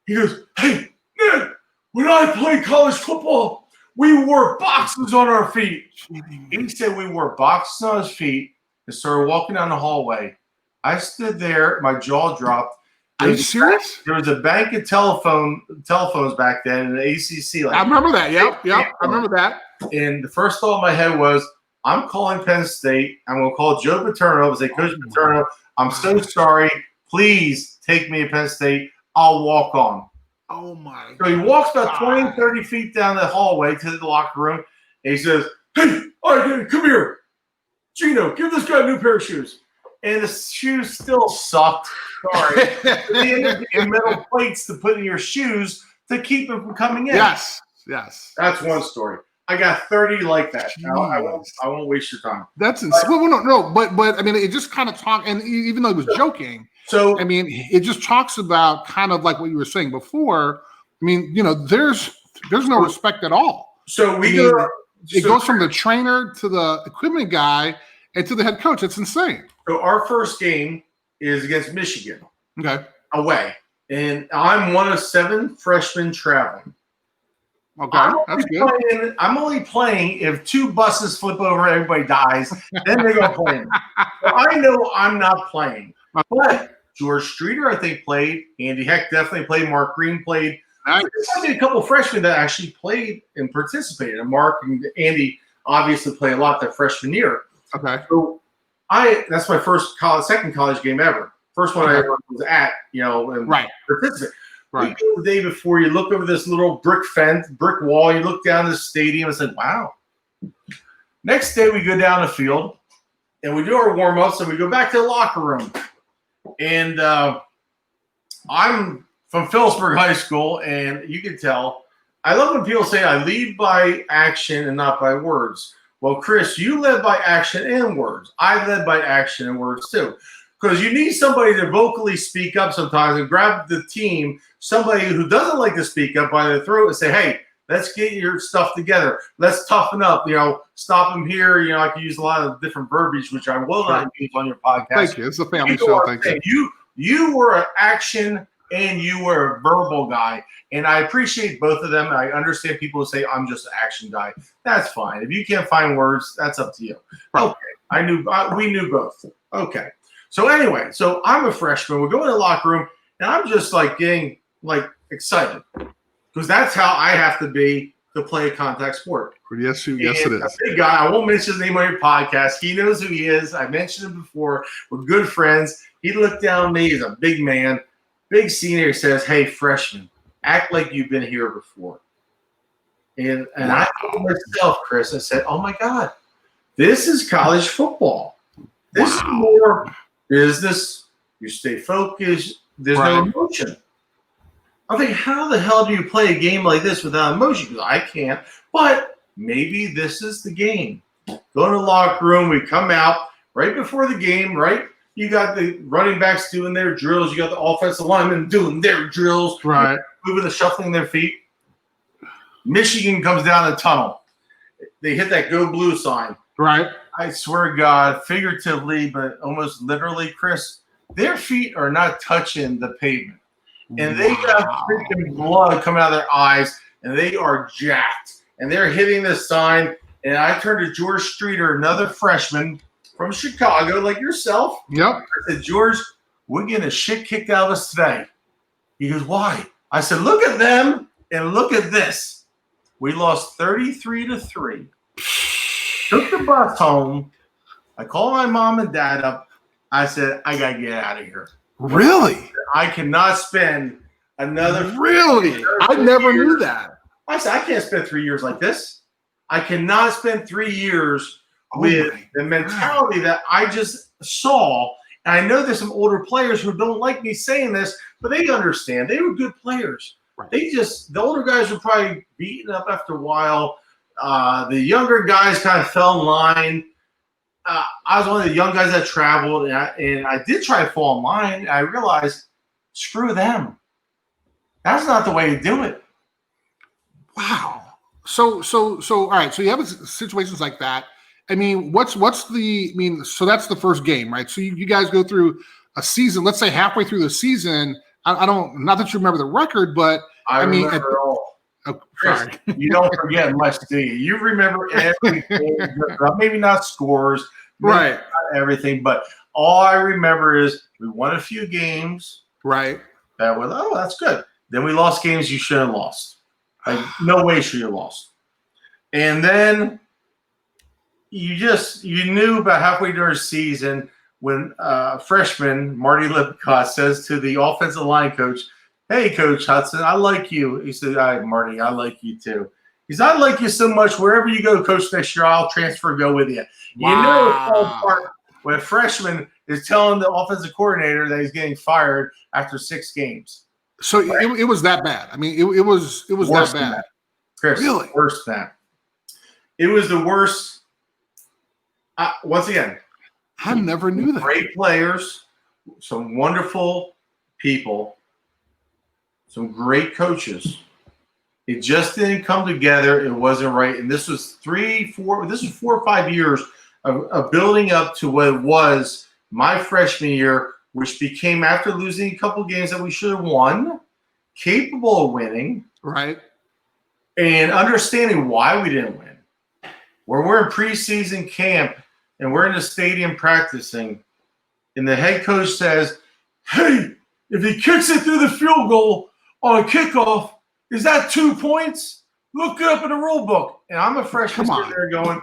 B: He goes, hey, Ned, when I played college football, we wore boxes on our feet. He said we wore boxes on his feet and started walking down the hallway. I stood there, my jaw dropped.
A: Are you serious?
B: There was a bank of telephones back then in the ACC.
A: I remember that. Yep. I remember that.
B: And the first thought in my head was, I'm calling Penn State. I'm going to call Joe Paterno and say, Coach Paterno, I'm so sorry. Please take me to Penn State. I'll walk on.
A: Oh, my
B: So he walks about 20, 30 feet down the hallway to the locker room. And he says, hey, all right, come here. Gino, give this guy a new pair of shoes. And the shoes still sucked. Sorry. They ended up getting metal plates to put in your shoes to keep them from coming in.
A: Yes.
B: That's one story. I got 30 like that. I won't waste your time.
A: That's insane. Well, no, but I mean, it just kind of talk, and even though he was joking,
B: so
A: I mean, it just talks about kind of like what you were saying before. I mean, you know, there's no respect at all.
B: So
A: it goes from the trainer to the equipment guy and to the head coach. It's insane.
B: So our first game is against Michigan.
A: Okay.
B: Away. And I'm one of 7 freshmen traveling.
A: Okay, that's good.
B: I'm only playing if 2 buses flip over, everybody dies. Then they go playing. So I know I'm not playing. But George Streeter, I think, played. Andy Heck definitely played. Mark Green played.
A: Nice.
B: There's a couple of freshmen that actually played and participated. And Mark and Andy obviously played a lot that freshman year.
A: Okay.
B: So that's my second college game ever. First one I ever was at, and participate.
A: Right.
B: We go the day before, you look over this little brick wall, you look down the stadium and said, wow. Next day we go down the field and we do our warm-ups and we go back to the locker room. And I'm from Phillipsburg High School, and you can tell, I love when people say I lead by action and not by words. Well, Chris, you led by action and words. I led by action and words too. Because you need somebody to vocally speak up sometimes and grab the team, somebody who doesn't like to speak up by the throat and say, hey, let's get your stuff together. Let's toughen up, stop them here. I can use a lot of different verbiage, which I will not use on your podcast.
A: Thank you. It's a family show. Thank you.
B: You were an action and you were a verbal guy. And I appreciate both of them. I understand people who say, I'm just an action guy. That's fine. If you can't find words, that's up to you.
A: Right.
B: Okay. We knew both. Okay. So anyway, I'm a freshman. We go in the locker room, and I'm just getting excited because that's how I have to be to play a contact sport.
A: Yes, it is.
B: A big guy. I won't mention his name on your podcast. He knows who he is. I mentioned him before. We're good friends. He looked down at me. He's a big man, big senior. He says, "Hey, freshman, act like you've been here before." And I told myself, Chris, I said, "Oh my God, this is college football. This is more." Business, you stay focused, there's no emotion. I think, how the hell do you play a game like this without emotion? Because I can't, but maybe this is the game. Go in the locker room, we come out right before the game, right? You got the running backs doing their drills, you got the offensive linemen doing their drills, moving and shuffling their feet. Michigan comes down the tunnel. They hit that Go Blue sign.
A: Right.
B: I swear to God, figuratively, but almost literally, Chris, their feet are not touching the pavement. And they got freaking blood coming out of their eyes, and they are jacked. And they're hitting this sign. And I turned to George Streeter, another freshman from Chicago, like yourself.
A: Yep.
B: I said, George, we're getting the shit kicked out of us today. He goes, why? I said, look at them and look at this. We lost 33-3. Took the bus home. I called my mom and dad up. I said, I got to get out of here.
A: Really?
B: I cannot spend another.
A: Really? I never knew that.
B: I said, I can't spend 3 years like this. I cannot spend 3 years with the mentality that I just saw. And I know there's some older players who don't like me saying this, but they understand. They were good players.
A: Right.
B: The older guys were probably beaten up after a while. The younger guys kind of fell in line. I was one of the young guys that traveled, and I did try to fall in line. And I realized, screw them. That's not the way to do it.
A: Wow. So all right. So you have situations like that. I mean, so that's the first game, right? So you guys go through a season, let's say halfway through the season. I don't, not that you remember the record, but
B: I remember it all.
A: Oh,
B: Chris,
A: sorry.
B: you don't forget much, do you? You remember everything. Maybe not scores,
A: Right.
B: not everything, but all I remember is we won a few games.
A: Right.
B: That was, that's good. Then we lost games you should have lost. Like, no way should you have lost. And then you knew about halfway during the season when freshman Marty Lippincott says to the offensive line coach, hey, Coach Hudson, I like you. He said, all right, Marty, I like you too. He said, I like you so much. Wherever you go, Coach, next year, I'll transfer, go with you.
A: Wow.
B: You know it's all part when a freshman is telling the offensive coordinator that he's getting fired after 6 games.
A: So it was that bad. I mean, it was
B: Worse
A: that
B: than
A: bad.
B: that. Chris,
A: Really?
B: Worse than that. It was the worst. Once again,
A: I never knew that.
B: great players, some wonderful people, some great coaches. It just didn't come together. It wasn't right. And this was 4 or 5 years of building up to what it was my freshman year, which became, after losing a couple of games that we should have won, capable of winning.
A: Right.
B: And understanding why we didn't win. When we're in preseason camp and we're in the stadium practicing, and the head coach says, hey, if he kicks it through the field goal on a kickoff, is that 2 points? Look it up in the rule book. And I'm a freshman sitting there going,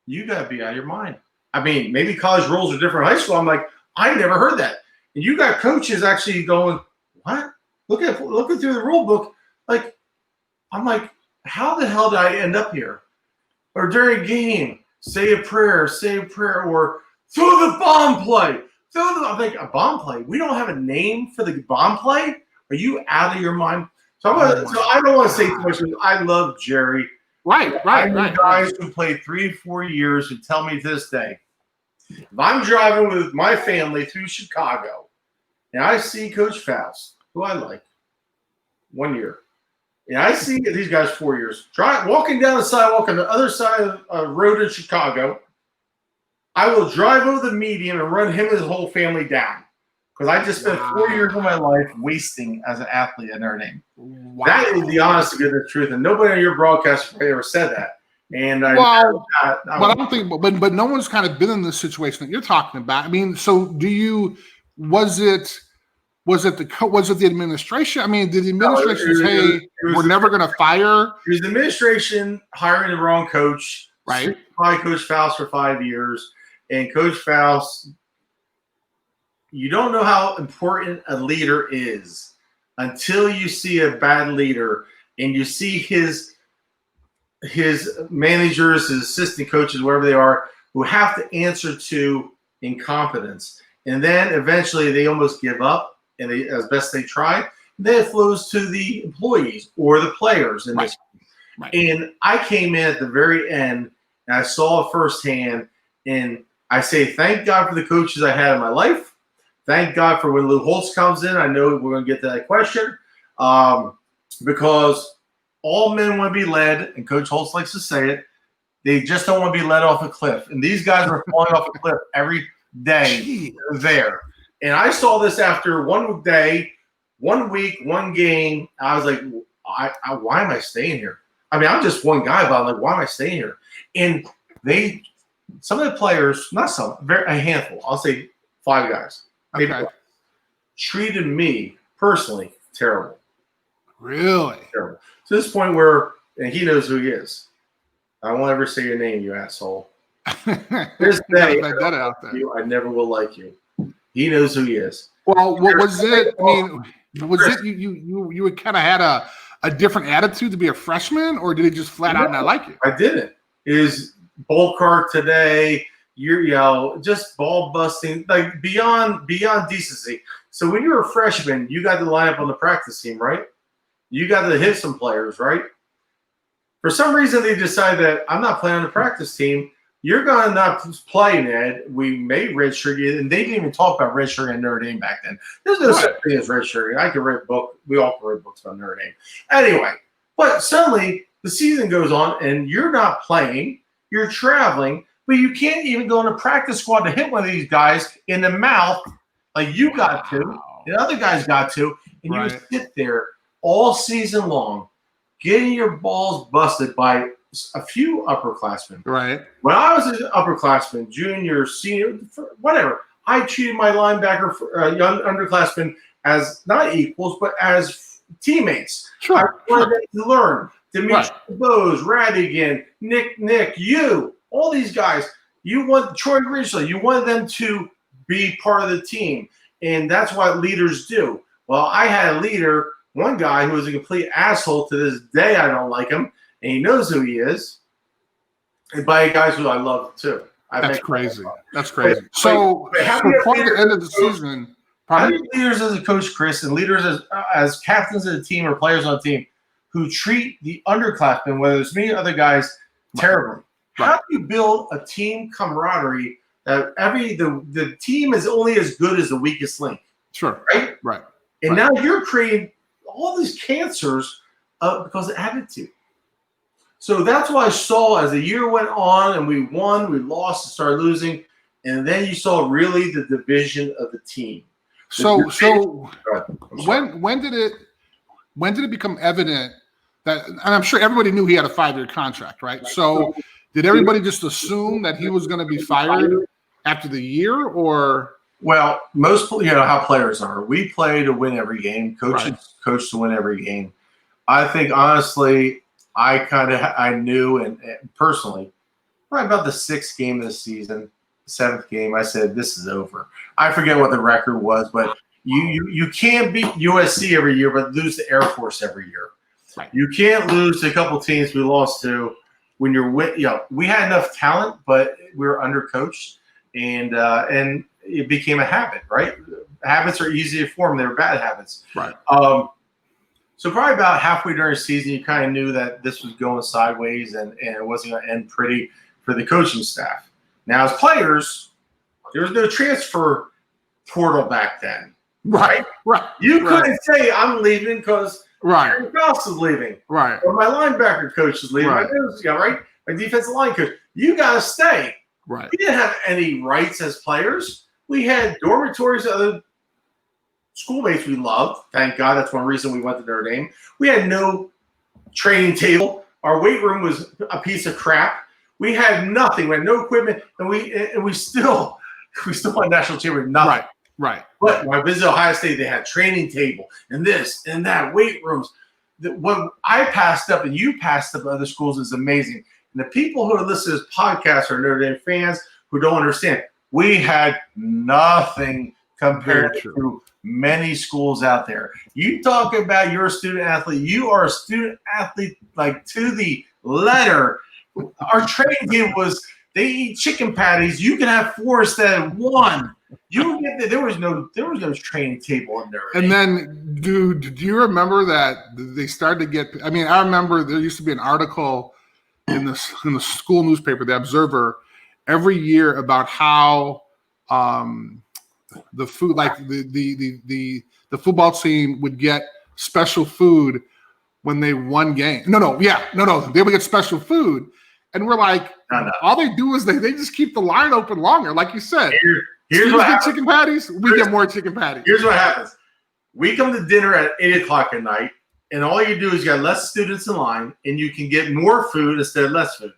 B: you got to be out of your mind. I mean, maybe college rules are different in high school. I'm like, I never heard that. And you got coaches actually going, what? Looking through the rule book. Like, I'm like, how the hell did I end up here? Or during a game, say a prayer, or throw the bomb play. I'm like, a bomb play? We don't have a name for the bomb play? Are you out of your mind? So I don't want to say too much. I love Gerry.
A: Right.
B: Guys who played 3-4 years who tell me to this day, if I'm driving with my family through Chicago and I see Coach Faust, who I like, 1 year, and I see these guys 4 years, walking down the sidewalk on the other side of a road in Chicago, I will drive over the median and run him and his whole family down. Because I just spent 4 years of my life wasting as an athlete at Notre Dame.
A: Wow.
B: That is the honest to goodness truth. And nobody on your broadcast ever said that. And
A: but I don't think, but no one's kind of been in this situation that you're talking about. I mean, so was it the administration? I mean, did the administration say we're never going to fire?
B: It was the administration hiring the wrong coach.
A: Right.
B: By Coach Faust for 5 years. And Coach Faust, you don't know how important a leader is until you see a bad leader and you see his managers, his assistant coaches, wherever they are, who have to answer to incompetence. And then eventually they almost give up, and they, as best they try, then it flows to the employees or the players.
A: Right.
B: And I came in at the very end, and I saw it firsthand, and I say thank God for the coaches I had in my life. Thank God for when Lou Holtz comes in. I know we're going to get to that question because all men want to be led, and Coach Holtz likes to say it. They just don't want to be led off a cliff. And these guys were falling off a cliff every day there. And I saw this after 1 day, 1 week, 1 game. I was like, why am I staying here? I mean, I'm just one guy, but I'm like, why am I staying here? And some of the players, not some, a handful, I'll say 5 guys, maybe, treated me personally terrible.
A: Really?
B: Terrible. To this point where, and he knows who he is. I won't ever say your name, you asshole. This day, I never will like you. He knows who he is.
A: Well, what was it? I mean, was it you kind of had a different attitude to be a freshman, or did he just flat out not like you?
B: I didn't. Is Bolcar today? You're just ball busting, like beyond decency. So when you were a freshman, you got to line up on the practice team, right? You got to hit some players, right? For some reason, they decided that I'm not playing on the practice team. You're going to not play, Ned. We may redshirt you, and they didn't even talk about redshirting in Notre Dame back then. There's no such thing as redshirting. I could read book. We all can read books about Notre Dame. Anyway, but suddenly the season goes on, and you're not playing. You're traveling, but you can't even go in a practice squad to hit one of these guys in the mouth like you got to, and other guys got to, and you sit there all season long getting your balls busted by a few upperclassmen.
A: Right.
B: When I was an upperclassman, junior, senior, whatever, I treated my linebacker, young underclassmen, as not equals, but as teammates.
A: Sure.
B: I wanted them to learn. Demetri Bose, Radigan, Nick, you, all these guys. You want Troy Ridgely. You wanted them to be part of the team, and that's what leaders do. Well, I had a leader, one guy who was a complete asshole to this day. I don't like him, and he knows who he is. And by guys who I love too.
A: That's crazy. That's crazy. So toward the end of the season,
B: how many leaders as a coach, Chris, and leaders as captains of the team or players on the team who treat the underclassmen, whether it's me or other guys, terribly? How do you build a team camaraderie that the team is only as good as the weakest link?
A: Sure. Right.
B: And now you're creating all these cancers because of attitude. So that's why I saw as the year went on and we won, we lost, and started losing, and then you saw really the division of the team.
A: So when did it become evident that, and I'm sure everybody knew he had a 5-year contract, right? So did everybody just assume that he was going to be fired after the year, or?
B: Well, most how players are. We play to win every game. Coaches coach to win every game. I think honestly, I knew and personally, probably about the 6th game of the season, 7th game, I said this is over. I forget what the record was, but you can't beat USC every year, but lose to Air Force every year.
A: Right.
B: You can't lose to a couple teams we lost to when you're with. We had enough talent, but we were undercoached, and it became a habit. Right? Habits are easy to form; they're bad habits.
A: Right.
B: So probably about halfway during the season, you kind of knew that this was going sideways, and it wasn't going to end pretty for the coaching staff. Now, as players, there was no transfer portal back then. Right. You couldn't say I'm leaving because Faust is leaving.
A: Right.
B: Or my linebacker coach is leaving.
A: Right.
B: My defensive line coach. You got to stay.
A: Right.
B: We didn't have any rights as players. We had dormitories, other schoolmates we loved. Thank God. That's one reason we went to Notre Dame. We had no training table. Our weight room was a piece of crap. We had nothing. We had no equipment, and we still won national championship. Nothing.
A: Right.
B: But when I visited Ohio State, they had training table and this and that, weight rooms. What I passed up and you passed up at other schools is amazing. And the people who are listening to this podcast are Notre Dame fans who don't understand. We had nothing compared to many schools out there. You talk about you're a student athlete. You are a student athlete like to the letter. Our training team was they eat chicken patties. You can have 4 instead of 1. You get there was no training table in there.
A: And then, dude, do you remember that they started to get? I mean, I remember there used to be an article in the school newspaper, The Observer, every year about how the food, like the football team, would get special food when they won games. No, they would get special food, and we're like, all they do is they just keep the line open longer, like you said.
B: Here's what happens.
A: Chicken patties, we get more chicken patties.
B: Here's what happens. We come to dinner at 8 o'clock at night, and all you do is you got less students in line, and you can get more food instead of less food.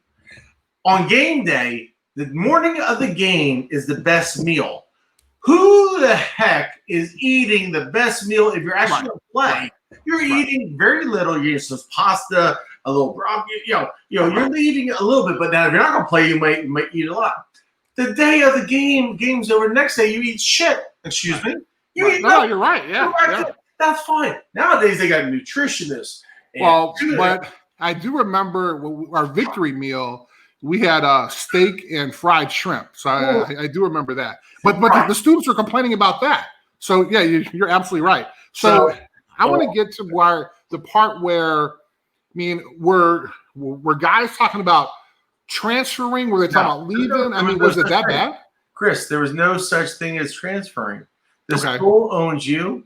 B: On game day, the morning of the game is the best meal. Who the heck is eating the best meal if you're actually going to play? You're eating very little. You eat some pasta, a little broth. You're eating a little bit, but now if you're not going to play, you might eat a lot. The day of the game's over. The next day, you eat shit. Excuse me. You eat
A: no, you're right. Yeah,
B: that's fine. Nowadays, they got nutritionists.
A: But I do remember our victory meal. We had steak and fried shrimp. So I do remember that. But the students were complaining about that. So yeah, you're absolutely right. So I want to get to the part where, were guys talking about transferring? Were they talking about leaving? Was it that bad?
B: Chris, there was no such thing as transferring. The school owns you.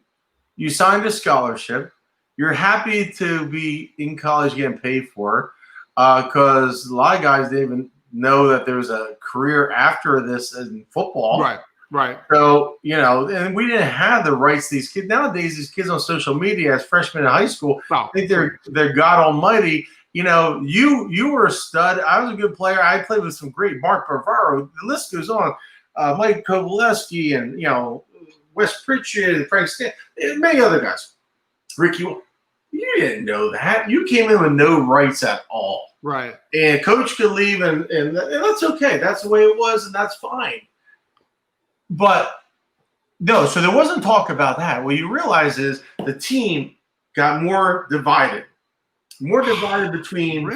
B: You signed a scholarship. You're happy to be in college getting paid for, because a lot of guys didn't even know that there was a career after this in football.
A: Right.
B: So, and we didn't have the rights to these kids. Nowadays, these kids on social media as freshmen in high school, I think they're God almighty. You were a stud. I was a good player. I played with some great Mark Bavaro. The list goes on. Mike Kovalevsky and, Wes Pritchard and Frank Stan, and many other guys. Ricky, you didn't know that. You came in with no rights at all.
A: Right.
B: And coach could leave, and that's okay. That's the way it was, and that's fine. But no, so there wasn't talk about that. What you realize is the team got more divided between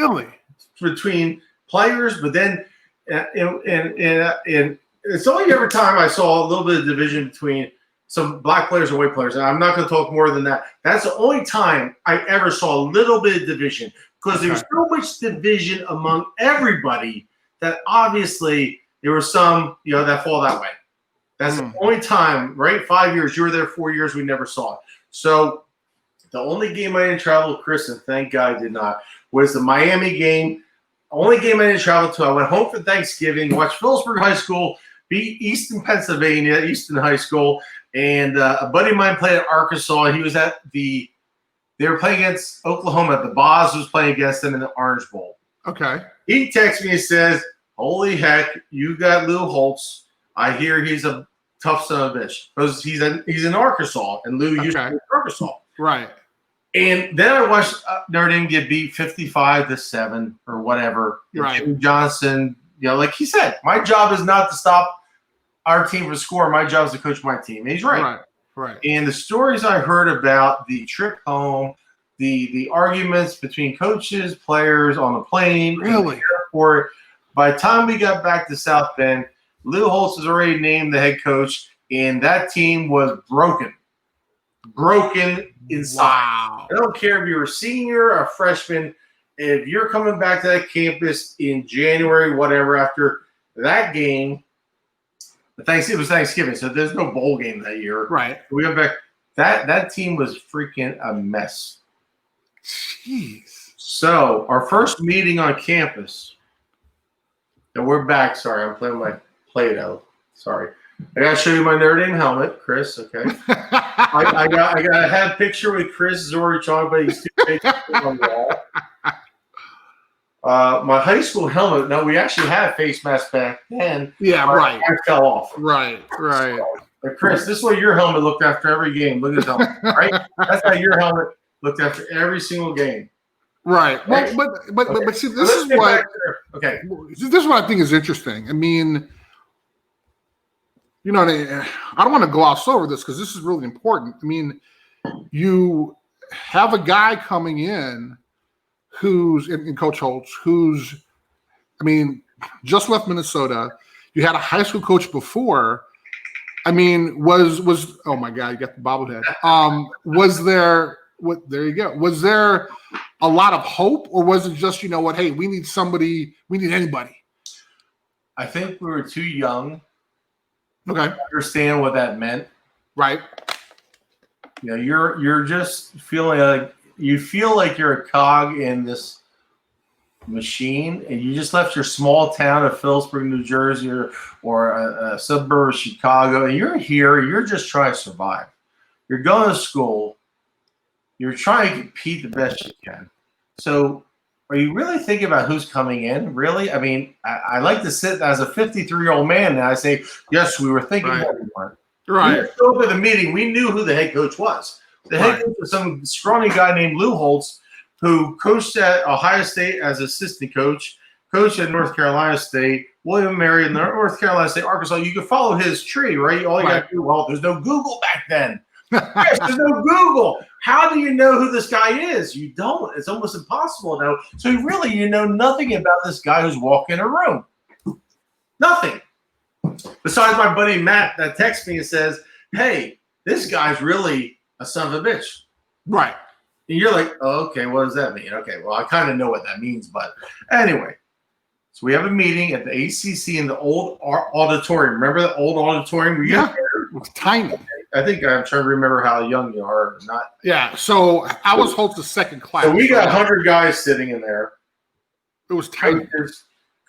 B: players, but then and it's only every time I saw a little bit of division between some black players and white players, and I'm not going to talk more than that. That's the only time I ever saw a little bit of division, because there was so much division among everybody that obviously there were some, that fall that way. That's the only time, right? 5 years, you were there 4 years, we never saw it. So the only game I didn't travel, Chris, and thank God I did not, was the Miami game. Only game I didn't travel to. I went home for Thanksgiving, watched Phillipsburg High School beat Easton High School, and a buddy of mine played at Arkansas. He was they were playing against Oklahoma. The Boz was playing against them in the Orange Bowl.
A: Okay.
B: He texts me and says, "Holy heck, you got Lou Holtz. I hear he's a tough son of a bitch." Because he's in Arkansas, and Lou used to be in Arkansas.
A: Right.
B: And then I watched Notre Dame get beat 55-7 or whatever.
A: Right.
B: Jim Johnson, like he said, my job is not to stop our team from scoring. My job is to coach my team. And he's right.
A: Right. And
B: the stories I heard about the trip home, the arguments between coaches, players on the plane,
A: really,
B: the airport. By the time we got back to South Bend, Lou Holtz was already named the head coach, and that team was broken inside.
A: Wow.
B: I don't care if you're a senior or a freshman. If you're coming back to that campus in January, whatever, after that game, it was Thanksgiving, so there's no bowl game that year.
A: Right.
B: We got back. That team was freaking a mess.
A: Jeez.
B: So our first meeting on campus, and we're back. Sorry, I'm playing my Play-Doh. Sorry. I gotta show you my Notre Dame helmet, Chris. Okay. I got a picture with Chris Zorich on, but he's too big on the wall. My high school helmet. No, we actually had a face mask back then.
A: Yeah, right.
B: I fell off.
A: Right.
B: But Chris, this is what your helmet looked after every game. Look at this helmet, right? That's how your helmet looked after every single game.
A: Right. Well, but see, this is what.
B: Okay.
A: This is what I think is interesting. I mean, I don't want to gloss over this because this is really important. I mean, you have a guy coming in who's in Coach Holtz, who's, just left Minnesota. You had a high school coach before. Was oh my God, you got the bobblehead. There you go. Was there a lot of hope, or was it just, hey, we need somebody, we need anybody?
B: I think we were too young.
A: Okay.
B: To understand what that meant.
A: Right.
B: You're just feeling like you feel like you're a cog in this machine, and you just left your small town of Phillipsburg, New Jersey, or a suburb of Chicago, and you're here. You're just trying to survive. You're going to school. You're trying to compete the best you can. So, are you really thinking about who's coming in? Really? I like to sit as a 53-year-old man, and I say, yes, we were thinking about it.
A: Right.
B: We were still at the meeting. We knew who the head coach was. The head coach was some scrawny guy named Lou Holtz, who coached at Ohio State as assistant coach, coached at North Carolina State, William Mary, North Carolina State, Arkansas. You can follow his tree, right? All you got to do, well, there's no Google back then. Yes, there's no Google. How do you know who this guy is? You don't. It's almost impossible to know. So really, you know nothing about this guy who's walking in a room. Nothing. Besides my buddy Matt that texts me and says, hey, this guy's really a son of a bitch.
A: Right.
B: And you're like, oh, okay, what does that mean? Okay, well, I kind of know what that means. But anyway, so we have a meeting at the ACC in the old auditorium. Remember the old auditorium?
A: Yeah, it was tiny.
B: I think I'm trying to remember how young you are. Not.
A: Yeah, so I was Holtz's second class.
B: So we got 100 guys sitting in there.
A: It was tiny.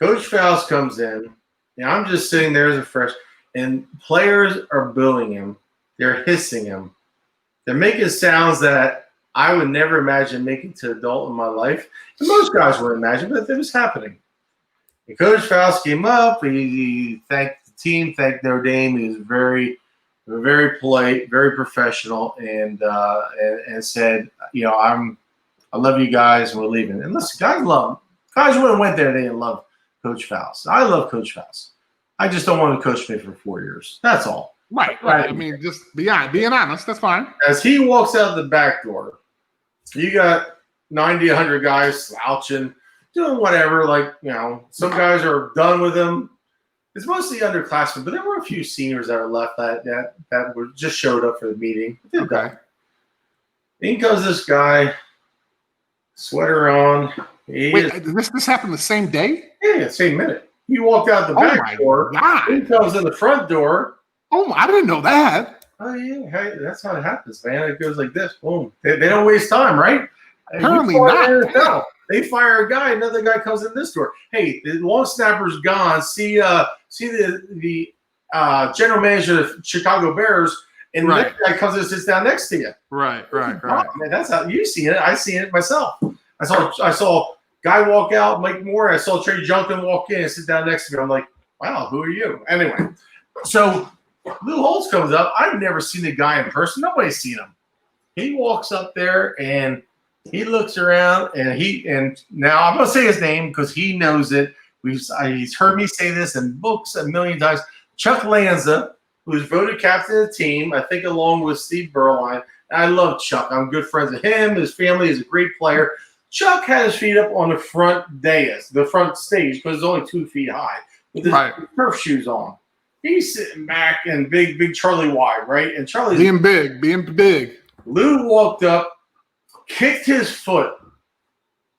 B: Coach Faust comes in, and I'm just sitting there as a fresh, and players are booing him. They're hissing him. They're making sounds that I would never imagine making to adult in my life. And most guys wouldn't imagine, but it was happening. And Coach Faust came up. He thanked the team, thanked Notre Dame. He was very polite, very professional, and said, you know, I love you guys, and we're leaving. And listen, guys wouldn't have went there. They didn't love Coach Faust. I love Coach Faust. I just don't want to coach me for 4 years. That's all.
A: Right. I mean, just being honest. That's fine.
B: As he walks out the back door, you got 90, 100 guys slouching, doing whatever. Like, you know, some guys are done with him. It's mostly underclassmen, but there were a few seniors that were left that were just showed up for the meeting.
A: Okay.
B: In comes this guy, sweater on.
A: Wait, this happened the same day?
B: Yeah, same minute. He walked out the back door.
A: God.
B: He comes in the front door.
A: Oh, I didn't know that.
B: Oh, yeah. Hey, that's how it happens, man. It goes like this. Boom. They don't waste time, right?
A: Apparently not.
B: They fire a guy. Another guy comes in this door. Hey, the long snapper's gone. See the general manager of the Chicago Bears, and the next guy comes in and sits down next to you.
A: Right.
B: Man, that's how you see it. I see it myself. I saw guy walk out, Mike Moore. I saw Trey Junkin walk in and sit down next to me. I'm like, wow, who are you? Anyway, so Lou Holtz comes up. I've never seen the guy in person. Nobody's seen him. He walks up there and he looks around, and now I'm gonna say his name because he knows it. He's heard me say this in books a million times. Chuck Lanza, who's voted captain of the team, I think along with Steve Berline. I love Chuck. I'm good friends with him. His family is a great player. Chuck had his feet up on the front dais, the front stage, because it's only 2 feet high, with his turf shoes on. He's sitting back and big Charlie Wide, right? And Charlie's
A: being big.
B: Lou walked up, kicked his foot,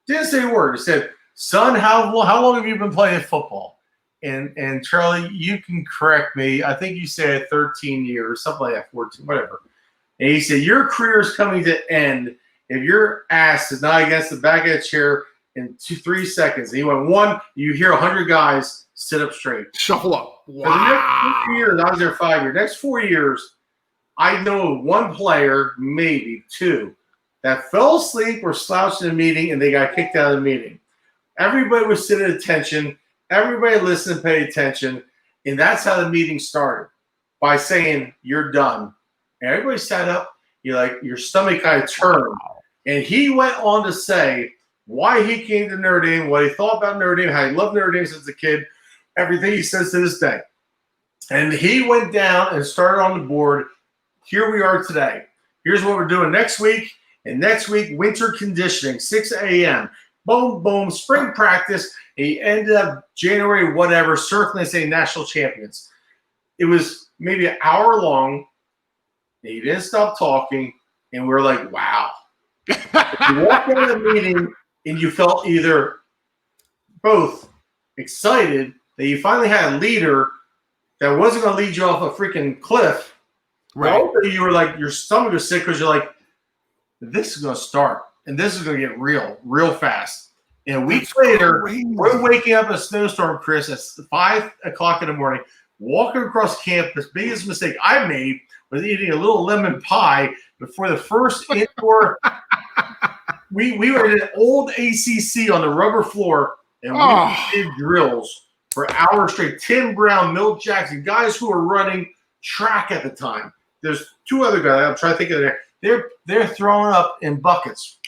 B: didn't say a word. He said, son, how long have you been playing football? And Charlie, you can correct me. I think you said 13 years, something like that, 14, whatever. And he said, your career is coming to end if your ass is not against the back of the chair in 3 seconds. And he went, 1, you hear 100 guys sit up straight.
A: Shuffle up. Wow.
B: The next 4 years, I was there 5 years. Next 4 years, I know 1 player, maybe 2, that fell asleep or slouched in a meeting and they got kicked out of the meeting. Everybody was sitting at attention. Everybody listened and paid attention. And that's how the meeting started, by saying, you're done. And everybody sat up. Your stomach kind of turned. And he went on to say why he came to Notre Dame, what he thought about Notre Dame, how he loved Notre Dame since a kid, everything he says to this day. And he went down and started on the board. Here we are today. Here's what we're doing next week. And next week, winter conditioning, 6 a.m. Boom, boom, spring practice. He ended up January, whatever, circling and saying national champions. It was maybe an hour long. He didn't stop talking. And we're like, wow. You walked out of the meeting and you felt either both excited that you finally had a leader that wasn't going to lead you off a freaking cliff. Right. But also you were like, your stomach was sick because you're like, this is going to start, and this is going to get real fast. And a week later, we're waking up in a snowstorm, Chris, at 5 o'clock in the morning, walking across campus. Biggest mistake I made was eating a little lemon pie before the first indoor. we were in an old ACC on the rubber floor, and we did drills for hours straight. Tim Brown, Milt Jackson, guys who were running track at the time. There's 2 other guys. I'm trying to think of their name. They're throwing up in buckets.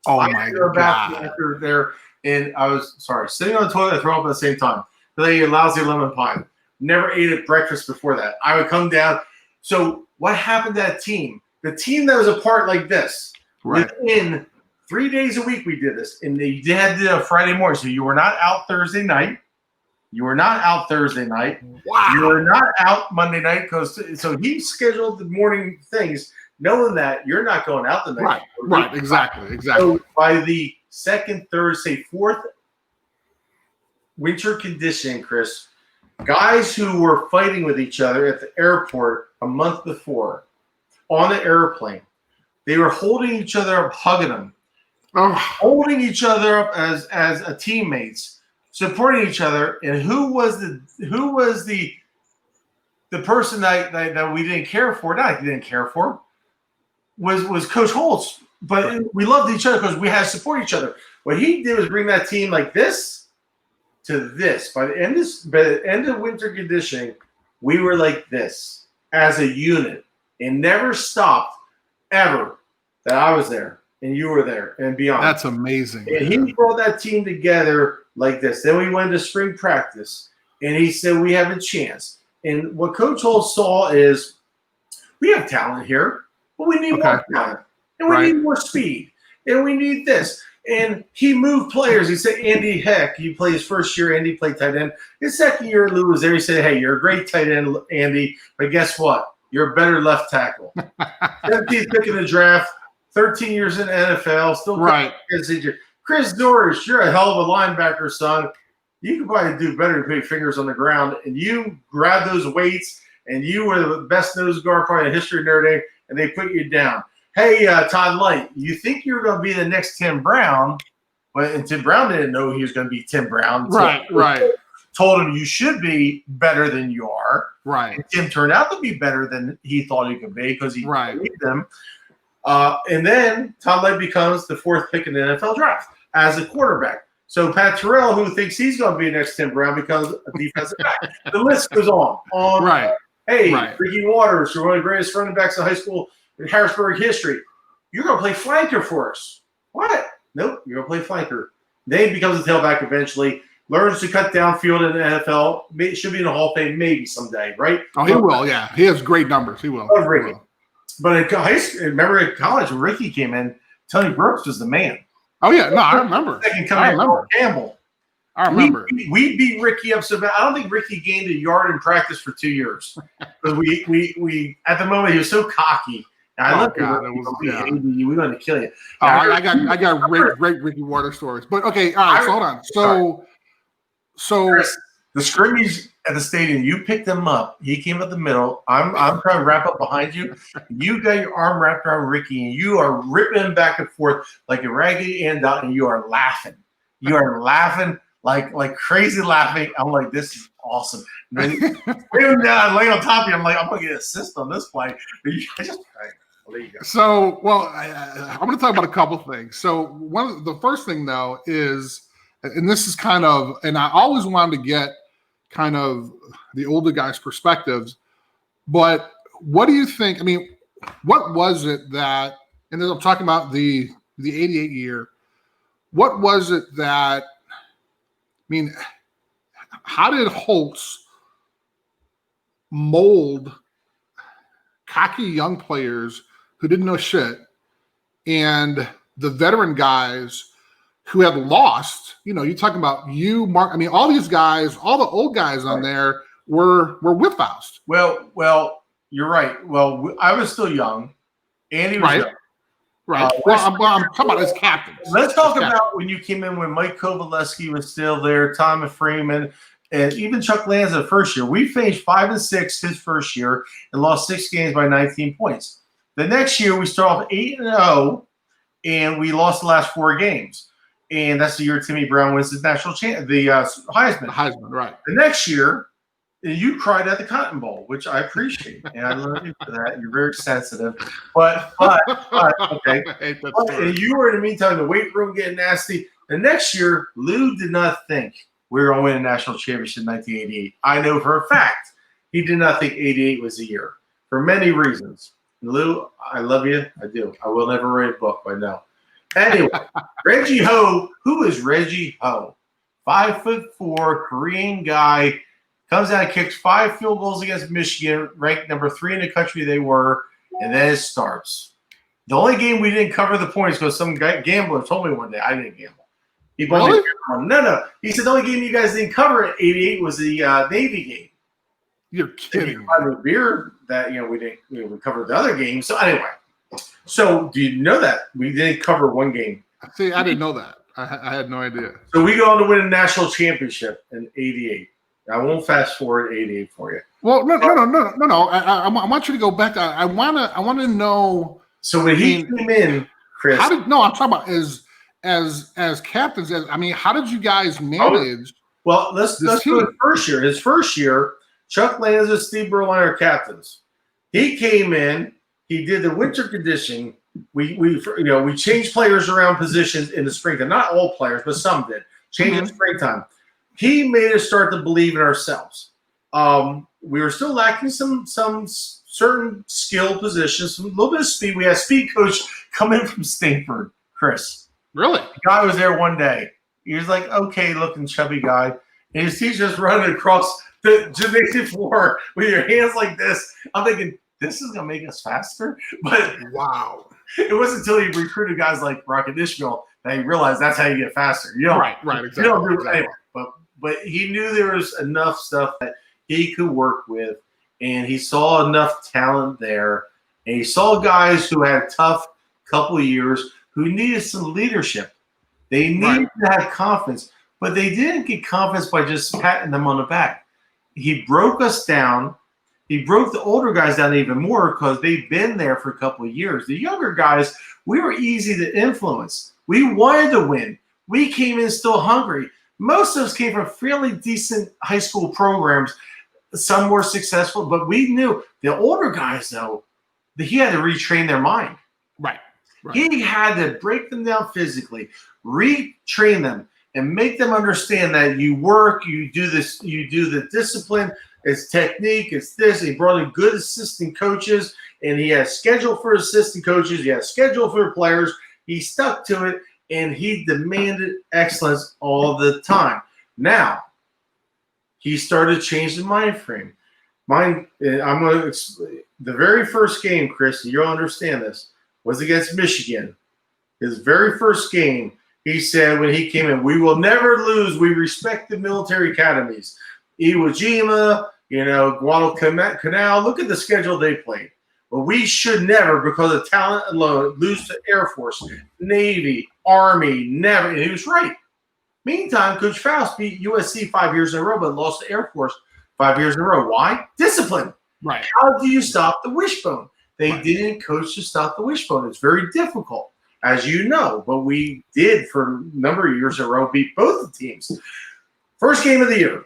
A: Oh
B: I
A: my
B: had to go back
A: God.
B: after there, and I was sitting on the toilet and throwing up at the same time. They ate lousy lemon pie. Never ate at breakfast before that. I would come down. So what happened to that team? The team that was apart like this,
A: Right.
B: within 3 days a week we did this, and they had to do a Friday morning. So you were not out Thursday night. You were not out Thursday night.
A: Wow.
B: You were not out Monday night so he scheduled the morning things, knowing that you're not going out the night.
A: Right. Right. Exactly.
B: So by the second, third, say fourth winter conditioning, Chris, guys who were fighting with each other at the airport a month before on the airplane, they were holding each other up, hugging them, holding each other up as a teammates, supporting each other. And who was the person that we didn't care for? Not didn't care for was Coach Holtz. But we loved each other because we had to support each other. What he did was bring that team like this to this. By the end of winter conditioning, we were like this as a unit. It never stopped ever that I was there and you were there and beyond.
A: That's amazing.
B: And he brought that team together like this. Then we went to spring practice, and he said we have a chance. And what Coach Holtz saw is we have talent here, but we need more talent. And we need more speed. And we need this. And he moved players. He said, Andy Heck, he played his first year. Andy played tight end. His second year, Lou was there. He said, hey, you're a great tight end, Andy. But guess what? You're a better left tackle. 17th pick in the draft, 13 years in the NFL, still Chris Zorich, you're a hell of a linebacker, son. You could probably do better than put fingers on the ground. And you grab those weights, and you were the best nose guard probably in the history of Notre Dame, and they put you down. Hey, Todd Light, you think you're going to be the next Tim Brown, and Tim Brown didn't know he was going to be Tim Brown.
A: Right.
B: Told him you should be better than you are.
A: Right.
B: And Tim turned out to be better than he thought he could be because he believed them. And then Todd Light becomes the fourth pick in the NFL draft as a quarterback. So Pat Terrell, who thinks he's going to be next Tim Brown, becomes a defensive back. The list goes on. Ricky Waters, who one of the greatest running backs in high school in Harrisburg history. You're going to play flanker for us. What? Nope, you're going to play flanker. Then he becomes a tailback eventually. Learns to cut downfield in the NFL. Should be in the Hall of Fame maybe someday, right?
A: Oh, he will, yeah. He has great numbers. He will.
B: But in high school, remember at college when Ricky came in, Tony Brooks was the man.
A: Oh, yeah. No, I remember.
B: I remember. Campbell.
A: I remember.
B: We beat Ricky up so bad. I don't think Ricky gained a yard in practice for 2 years. Because we at the moment, he was so cocky. We're going to kill you.
A: I got great Ricky Waters stories. But, okay, all right, so hold on. So
B: Chris, the scrimmage at the stadium, you picked him up. He came up the middle. I'm trying to wrap up behind you. You got your arm wrapped around Ricky, and you are ripping him back and forth like a Raggedy Ann doll, and you are laughing. You are laughing like crazy laughing. I'm like, this is awesome. And then lay him down, I lay on top of you. I'm like, I'm going to get an assist on this play. There you go.
A: So, I'm going to talk about a couple things. So, the first thing, though, is – and this is kind of, and I always wanted to get kind of the older guys' perspectives, but what do you think? I mean, what was it that, and then I'm talking about the 88 year, what was it that, I mean, how did Holtz mold cocky young players who didn't know shit and the veteran guys who had lost? You're talking about Mark. I mean, all these guys, all the old guys on there were with Faust.
B: Well, you're right. Well, I was still young. Andy was young.
A: Right. I'm talking about his captains.
B: Let's talk about when you came in when Mike Kovaleski was still there, Tom Freeman, and even Chuck Lanza the first year. We finished 5-6 his first year and lost 6 games by 19 points. The next year we start off 8-0, and we lost the last 4 games. And that's the year Timmy Brown wins his national Heisman.
A: Heisman, right.
B: The next year, you cried at the Cotton Bowl, which I appreciate. And I love you for that. You're very sensitive. But okay. And you were, in the meantime, in the weight room getting nasty. The next year, Lou did not think we were going to win a national championship in 1988. I know for a fact he did not think 88 was the year for many reasons. Lou, I love you. I do. I will never write a book, but no. Anyway, Reggie Ho. Who is Reggie Ho? 5'4" Korean guy. Comes out and kicks 5 field goals against Michigan, ranked number 3 in the country they were, and then it starts. The only game we didn't cover the points because some gambler told me one day I didn't gamble. He
A: Really?
B: No. He said the only game you guys didn't cover at 88 was the Navy game.
A: You're kidding.
B: The beer that we didn't. We covered the other games. So anyway, so do you know that we didn't cover one game?
A: See, I didn't know that. I had no idea.
B: So we go on to win a national championship in '88. I won't fast forward 88 for you.
A: Well, no. I want you to go back. I want to know.
B: So when he came in, Chris.
A: I'm talking about as captains. How did you guys manage?
B: Well, let's go to his first year. His first year, Chuck Lanza and Steve Berliner captains. He came in. He did the winter conditioning. We changed players around positions in the springtime. Not all players, but some did. Change in springtime. He made us start to believe in ourselves. We were still lacking some certain skill positions, a little bit of speed. We had a speed coach come in from Stanford, Chris.
A: Really?
B: The guy was there one day. He was like, okay, looking chubby guy. And his teacher's running across the gymnasium floor with your hands like this. I'm thinking, this is going to make us faster? But
A: wow.
B: It wasn't until he recruited guys like Rocket Ishmael that he realized that's how you get faster.
A: Right, exactly.
B: You don't do it anyway. But he knew there was enough stuff that he could work with, and he saw enough talent there, and he saw guys who had a tough couple of years who needed some leadership. They needed to have confidence, but they didn't get confidence by just patting them on the back. He broke us down. He broke the older guys down even more because they've been there for a couple of years. The younger guys, we were easy to influence. We wanted to win. We came in still hungry. Most of us came from fairly decent high school programs. Some were successful, but we knew the older guys, though, that he had to retrain their mind.
A: Right.
B: He had to break them down physically, retrain them, and make them understand that you work, you do this, you do the discipline, it's technique, it's this. He brought in good assistant coaches, and he had a schedule for assistant coaches. He had a schedule for players. He stuck to it. And he demanded excellence all the time. Now, he started changing the mind frame. I'm going to explain. The very first game, Chris, and you'll understand this, was against Michigan. His very first game, he said when he came in, we will never lose. We respect the military academies. Iwo Jima, Guadalcanal. Look at the schedule they played. But we should never, because of talent alone, lose to Air Force, Navy, Army, never. And he was right. Meantime, Coach Faust beat USC 5 years in a row, but lost to Air Force 5 years in a row. Why? Discipline.
A: Right.
B: How do you stop the wishbone? They didn't coach to stop the wishbone. It's very difficult, as you know. But we did, for a number of years in a row, beat both the teams. First game of the year.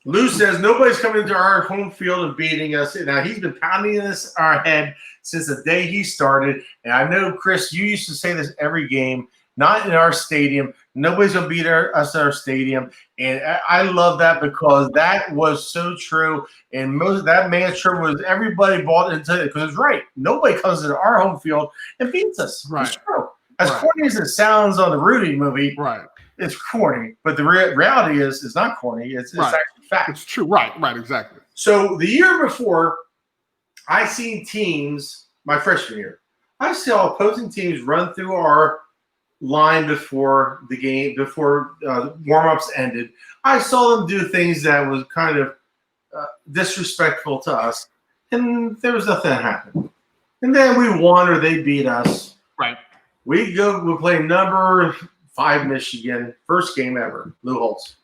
B: Lou says nobody's coming into our home field and beating us. Now, he's been pounding this in our head since the day he started. And I know, Chris, you used to say this every game, not in our stadium. Nobody's going to beat us in our stadium. And I love that because that was so true. And most of that mantra was everybody bought into it because it's right. Nobody comes into our home field and beats us.
A: Right.
B: It's true. As corny as it sounds on the Rudy movie, it's corny. But the reality is it's not corny. It's actually fact.
A: It's true. Right, exactly.
B: So the year before, I seen teams, my freshman year, I saw opposing teams run through our line before the game, before warm-ups ended. I saw them do things that was kind of disrespectful to us, and there was nothing that happened. And then we won or they beat us.
A: Right.
B: We play number 5 Michigan, first game ever, Lou Holtz.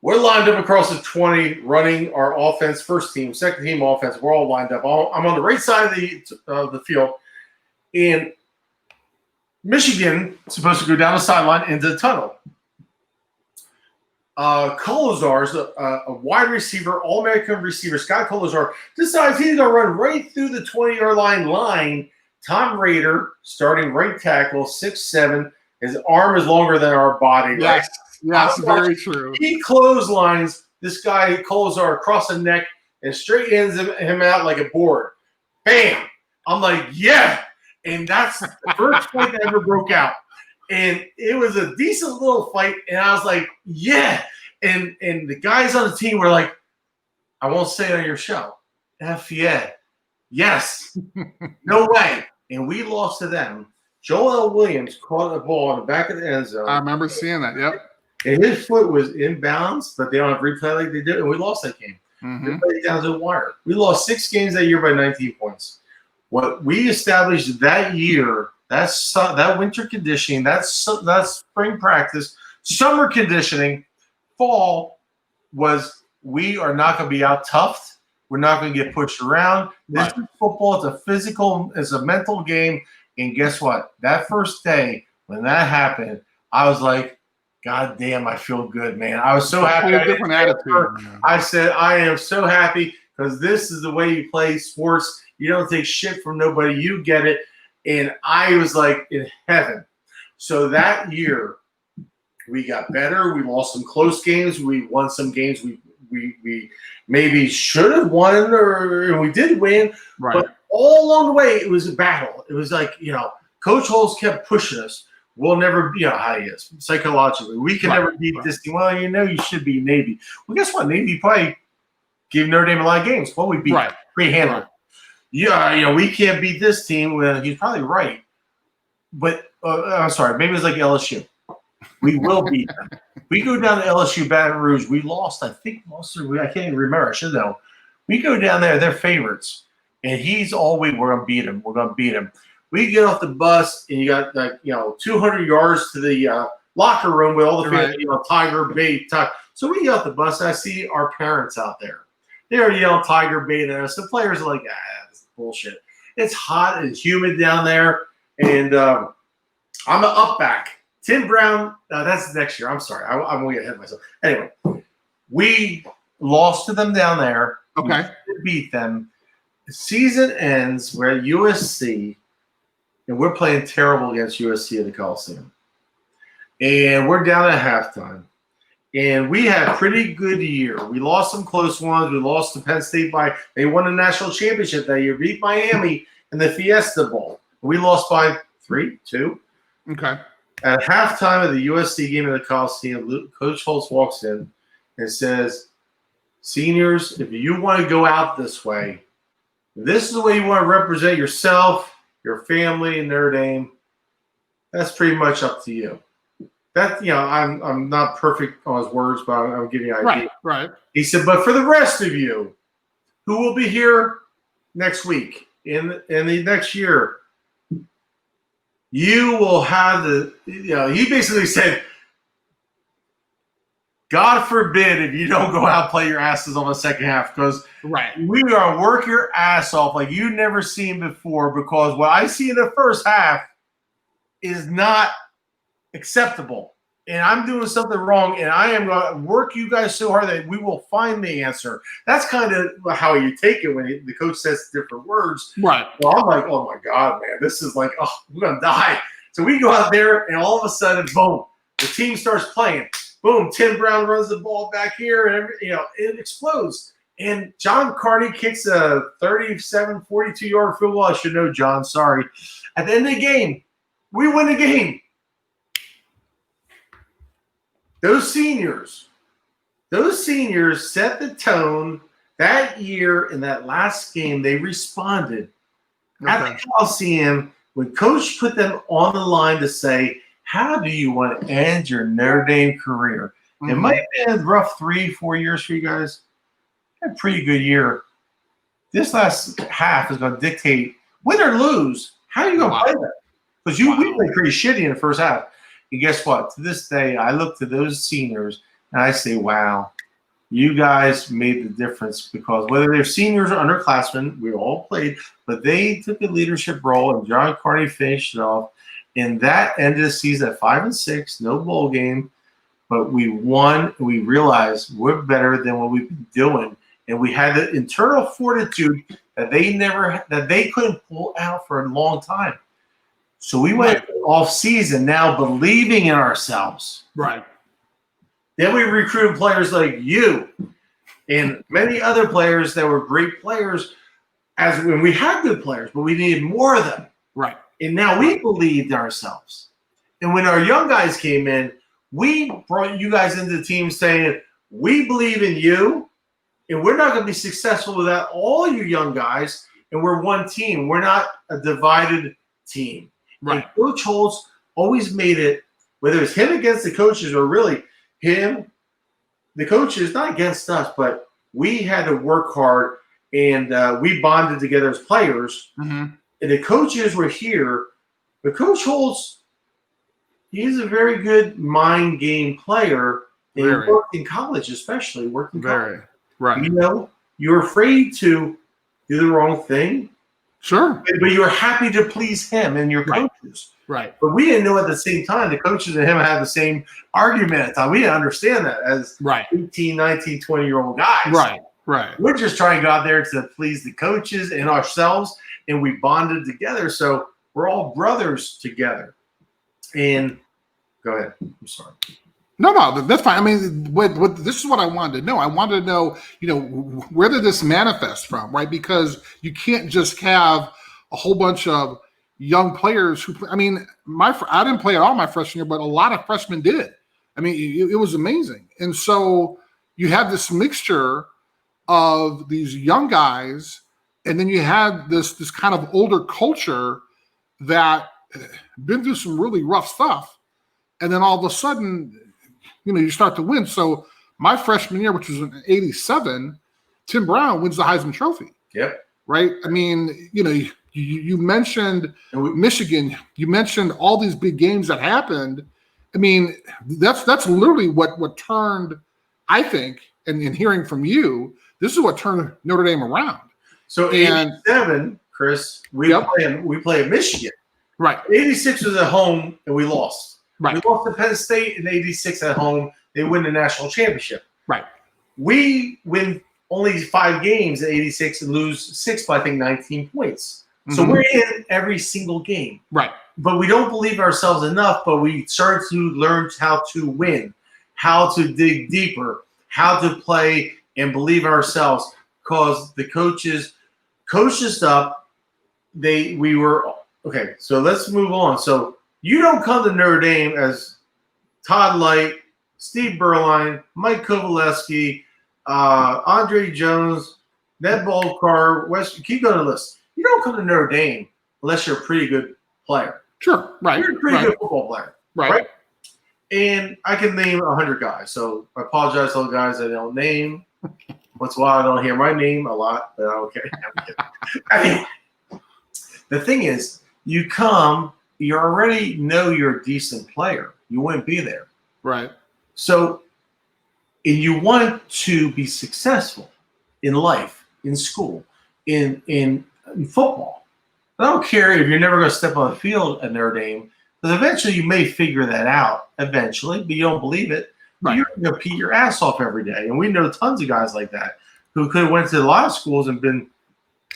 B: We're lined up across the 20, running our offense, first team, second team offense. We're all lined up. I'm on the right side of the field, and Michigan is supposed to go down the sideline into the tunnel. Colazar's a wide receiver, All-American receiver, Scott Colazar, decides he's going to run right through the 20-yard line. Tom Rader, starting right tackle, 6'7". His arm is longer than our body.
A: Yes. Yes, very true.
B: He clotheslines this guy, Colazar, across the neck and straight ends him out like a board. Bam! I'm like, yeah. And that's the first fight that ever broke out. And it was a decent little fight. And I was like, yeah. And the guys on the team were like, I won't say it on your show. F yeah. Yes. No way. And we lost to them. Joel Williams caught a ball in the back of the end zone.
A: I remember seeing that. Yep.
B: And his foot was in bounds, but they don't have replay like they did, and we lost that game. We played it down to the wire. We lost 6 games that year by 19 points. What we established that year, that winter conditioning, that's spring practice, summer conditioning, fall, was we are not going to be out toughed. We're not going to get pushed around. This is football. It's a physical, it's a mental game. And guess what? That first day when that happened, I was like, God damn, I feel good, man. I was so happy.
A: A different attitude.
B: I said, I am so happy because this is the way you play sports. You don't take shit from nobody. You get it. And I was like in heaven. So that year, we got better. We lost some close games. We won some games we maybe should have won, or we did win.
A: Right.
B: But all along the way, it was a battle. It was like, Coach Holtz kept pushing us. We'll never be, how he is psychologically. We can never beat this team. Well, you should be Navy. Well, guess what? Navy probably gave Notre Dame a lot of games. Well, we beat pretty handily. Yeah, we can't beat this team. Well, he's probably right. But I'm sorry, maybe it's like LSU. We will beat them. We go down to LSU Baton Rouge. We lost. I can't even remember. I should know. We go down there. They're favorites, and he's all week. We're gonna beat him. We're gonna beat him. We get off the bus, and you got 200 yards to the locker room with all the fans, Tiger Bait. So we get off the bus, and I see our parents out there. They're yelling Tiger Bait at us. The players are like, this is bullshit. It's hot and humid down there, and I'm an up back. Tim Brown, that's next year. I'm sorry. I'm going to get ahead of myself. Anyway, we lost to them down there.
A: Okay.
B: We beat them. The season ends. We're at USC. And we're playing terrible against USC at the Coliseum. And we're down at halftime. And we had a pretty good year. We lost some close ones. We lost to Penn State they won a national championship that year, beat Miami in the Fiesta Bowl. We lost by 3-2.
A: Okay.
B: At halftime of the USC game at the Coliseum, Coach Holtz walks in and says, seniors, if you want to go out this way, this is the way you want to represent yourself, your family, and Notre Dame, that's pretty much up to you. That I'm not perfect on his words, but I'm giving you an idea.
A: Right.
B: He said, but for the rest of you, who will be here next week in the next year, you will have he basically said, God forbid if you don't go out and play your asses on the second half, because we are going to work your ass off like you've never seen before, because what I see in the first half is not acceptable. And I'm doing something wrong, and I am going to work you guys so hard that we will find the answer. That's kind of how you take it when the coach says different words.
A: Right.
B: Well, I'm like, oh, my God, man, this is like, we're going to die. So we go out there, and all of a sudden, boom, the team starts playing. Boom, Tim Brown runs the ball back here, and it explodes. And John Carney kicks a 37, 42-yard field goal. I should know, John, sorry. At the end of the game, we win the game. Those seniors set the tone that year in that last game. They responded at the Coliseum when Coach put them on the line to say, how do you want to end your Notre Dame career? It might have been a rough 3-4 years for you guys. Had a pretty good year. This last half is going to dictate, win or lose, how are you going to play that? Because we played pretty shitty in the first half. And guess what? To this day, I look to those seniors and I say, wow, you guys made the difference, because whether they're seniors or underclassmen, we all played, but they took a leadership role, and John Carney finished it off. And that ended the season at 5-6, no bowl game, but we won. And we realized we're better than what we've been doing, and we had the internal fortitude that they couldn't pull out for a long time. So we went off season now believing in ourselves.
A: Right.
B: Then we recruited players like you and many other players that were great players. as when we had good players, but we needed more of them.
A: Right.
B: And now we believed ourselves. And when our young guys came in, we brought you guys into the team saying, we believe in you, and we're not going to be successful without all you young guys, and we're one team. We're not a divided team.
A: Right.
B: And Coach Holtz always made it, whether it's him against the coaches or really him, the coaches, not against us, but we had to work hard, and we bonded together as players.
A: Mm-hmm.
B: And the coaches were here. But Coach Holtz, he's a very good mind game player. And he worked in college, especially working in college.
A: Right.
B: You know, you're afraid to do the wrong thing.
A: Sure.
B: But you're happy to please him and your coaches.
A: Right.
B: But we didn't know at the same time the coaches and him had the same argument at the time. We didn't understand that as 18, 19, 20-year-old guys.
A: Right.
B: We're just trying to go out there to please the coaches and ourselves, and we bonded together. So we're all brothers together. And go ahead. I'm sorry.
A: No, that's fine. I mean, what this is what I wanted to know. I wanted to know, where did this manifest from, right? Because you can't just have a whole bunch of young players who. I mean, I didn't play at all my freshman year, but a lot of freshmen did. I mean, it was amazing, and so you had this mixture of these young guys, and then you had this kind of older culture that been through some really rough stuff, and then all of a sudden. You start to win. So my freshman year, which was in '87, Tim Brown wins the Heisman Trophy.
B: Yep.
A: Right. I mean, you mentioned Michigan. You mentioned all these big games that happened. I mean, that's literally what turned. I think, and in hearing from you, this is what turned Notre Dame around.
B: So '87, Chris, we play Michigan.
A: Right.
B: '86 was at home and we lost.
A: Right.
B: We lost to Penn State in '86 at home. They win the national championship.
A: Right.
B: We win only 5 games in '86 and lose 6 by, I think, 19 points. Mm-hmm. So we're in every single game.
A: Right.
B: But we don't believe ourselves enough, but we start to learn how to win, how to dig deeper, how to play and believe ourselves because the coaches coached us up. Okay, so let's move on. So you don't come to Notre Dame as Todd Light, Steve Berline, Mike Kovalevsky, Andre Jones, Ned Bolcar, keep going to the list. You don't come to Notre Dame unless you're a pretty good player.
A: Sure, right.
B: You're a pretty good football player.
A: Right.
B: And I can name 100 guys. So I apologize to all the guys I don't name. Once in a while, I don't hear my name a lot, but okay. Anyway, the thing is, you come – you already know you're a decent player. You wouldn't be there.
A: Right.
B: So, and you want to be successful in life, in school, in football. I don't care if you're never going to step on the field at Notre Dame, because eventually you may figure that out eventually, but you don't believe it. Right. You're going to compete your ass off every day. And we know tons of guys like that who could have went to a lot of schools and been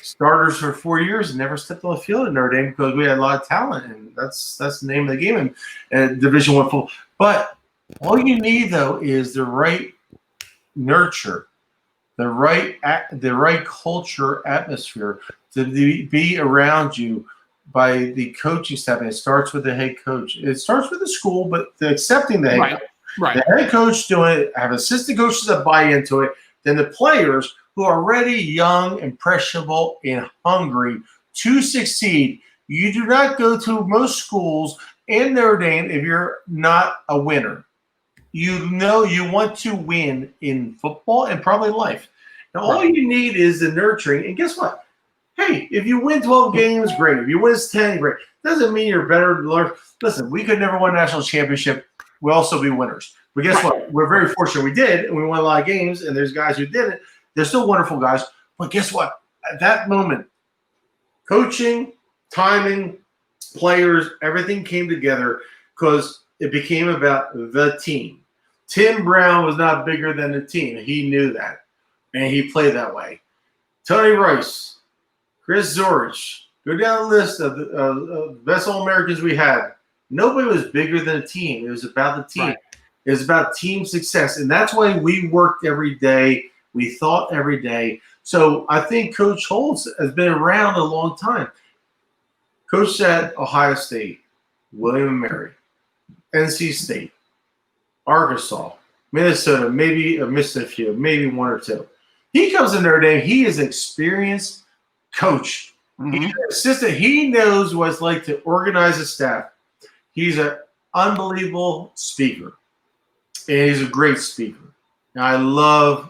B: starters for 4 years and never stepped on the field at Notre Dame because we had a lot of talent, and that's the name of the game in Division I football. But all you need though is the right nurture, the right culture atmosphere to be around you by the coaching staff. And it starts with the head coach. It starts with the school, but accepting the head coach.
A: Right.
B: The head coach doing it. Have assistant coaches that buy into it. Then the players who are already young, impressionable, and hungry to succeed. You do not go to most schools in Notre Dame if you're not a winner. You know you want to win in football and probably life. Now, all you need is the nurturing. And guess what? Hey, if you win 12 games, great. If you win 10, great. Doesn't mean you're better. Listen, we could never win a national championship. We'll also be winners. But guess what? We're very fortunate we did, and we won a lot of games, and there's guys who didn't. They're still wonderful guys. But guess what? At that moment, coaching, timing, players, everything came together because it became about the team. Tim Brown was not bigger than the team. He knew that, and he played that way. Tony Rice, Chris Zorich, go down the list of the best All-Americans we had. Nobody was bigger than a team. It was about the team. Right. It was about team success, and that's why we worked every day. We thought every day So I think Coach Holtz has been around a long time. Coached at Ohio State, William and Mary, NC State, Arkansas, Minnesota, maybe missed a few, maybe one or two. He comes in Notre Dame. He is an experienced coach. He's an assistant. He knows what it's like to organize a staff. He's an unbelievable speaker, and he's a great speaker. And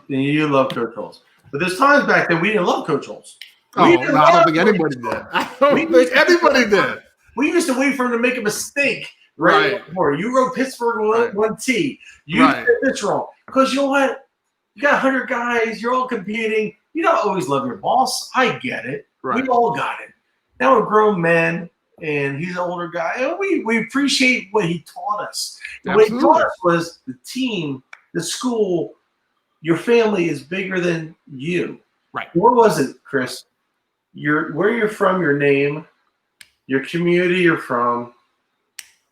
B: you love Coach Holtz. But there's times back then we didn't love Coach Holtz.
A: I don't think anybody did. I don't think anybody did.
B: We used to wait for him to make a mistake right before. You wrote Pittsburgh one T. You did this wrong. Because you know what? You got 100 guys. You're all competing. You don't always love your boss. I get it.
A: Right.
B: We all got it. Now we're grown men, and he's an older guy. And we appreciate what he taught us. And what he taught us was the team, the school, your family is bigger than you.
A: Right.
B: What was it, Chris? Where you're from, your name, your community you're from.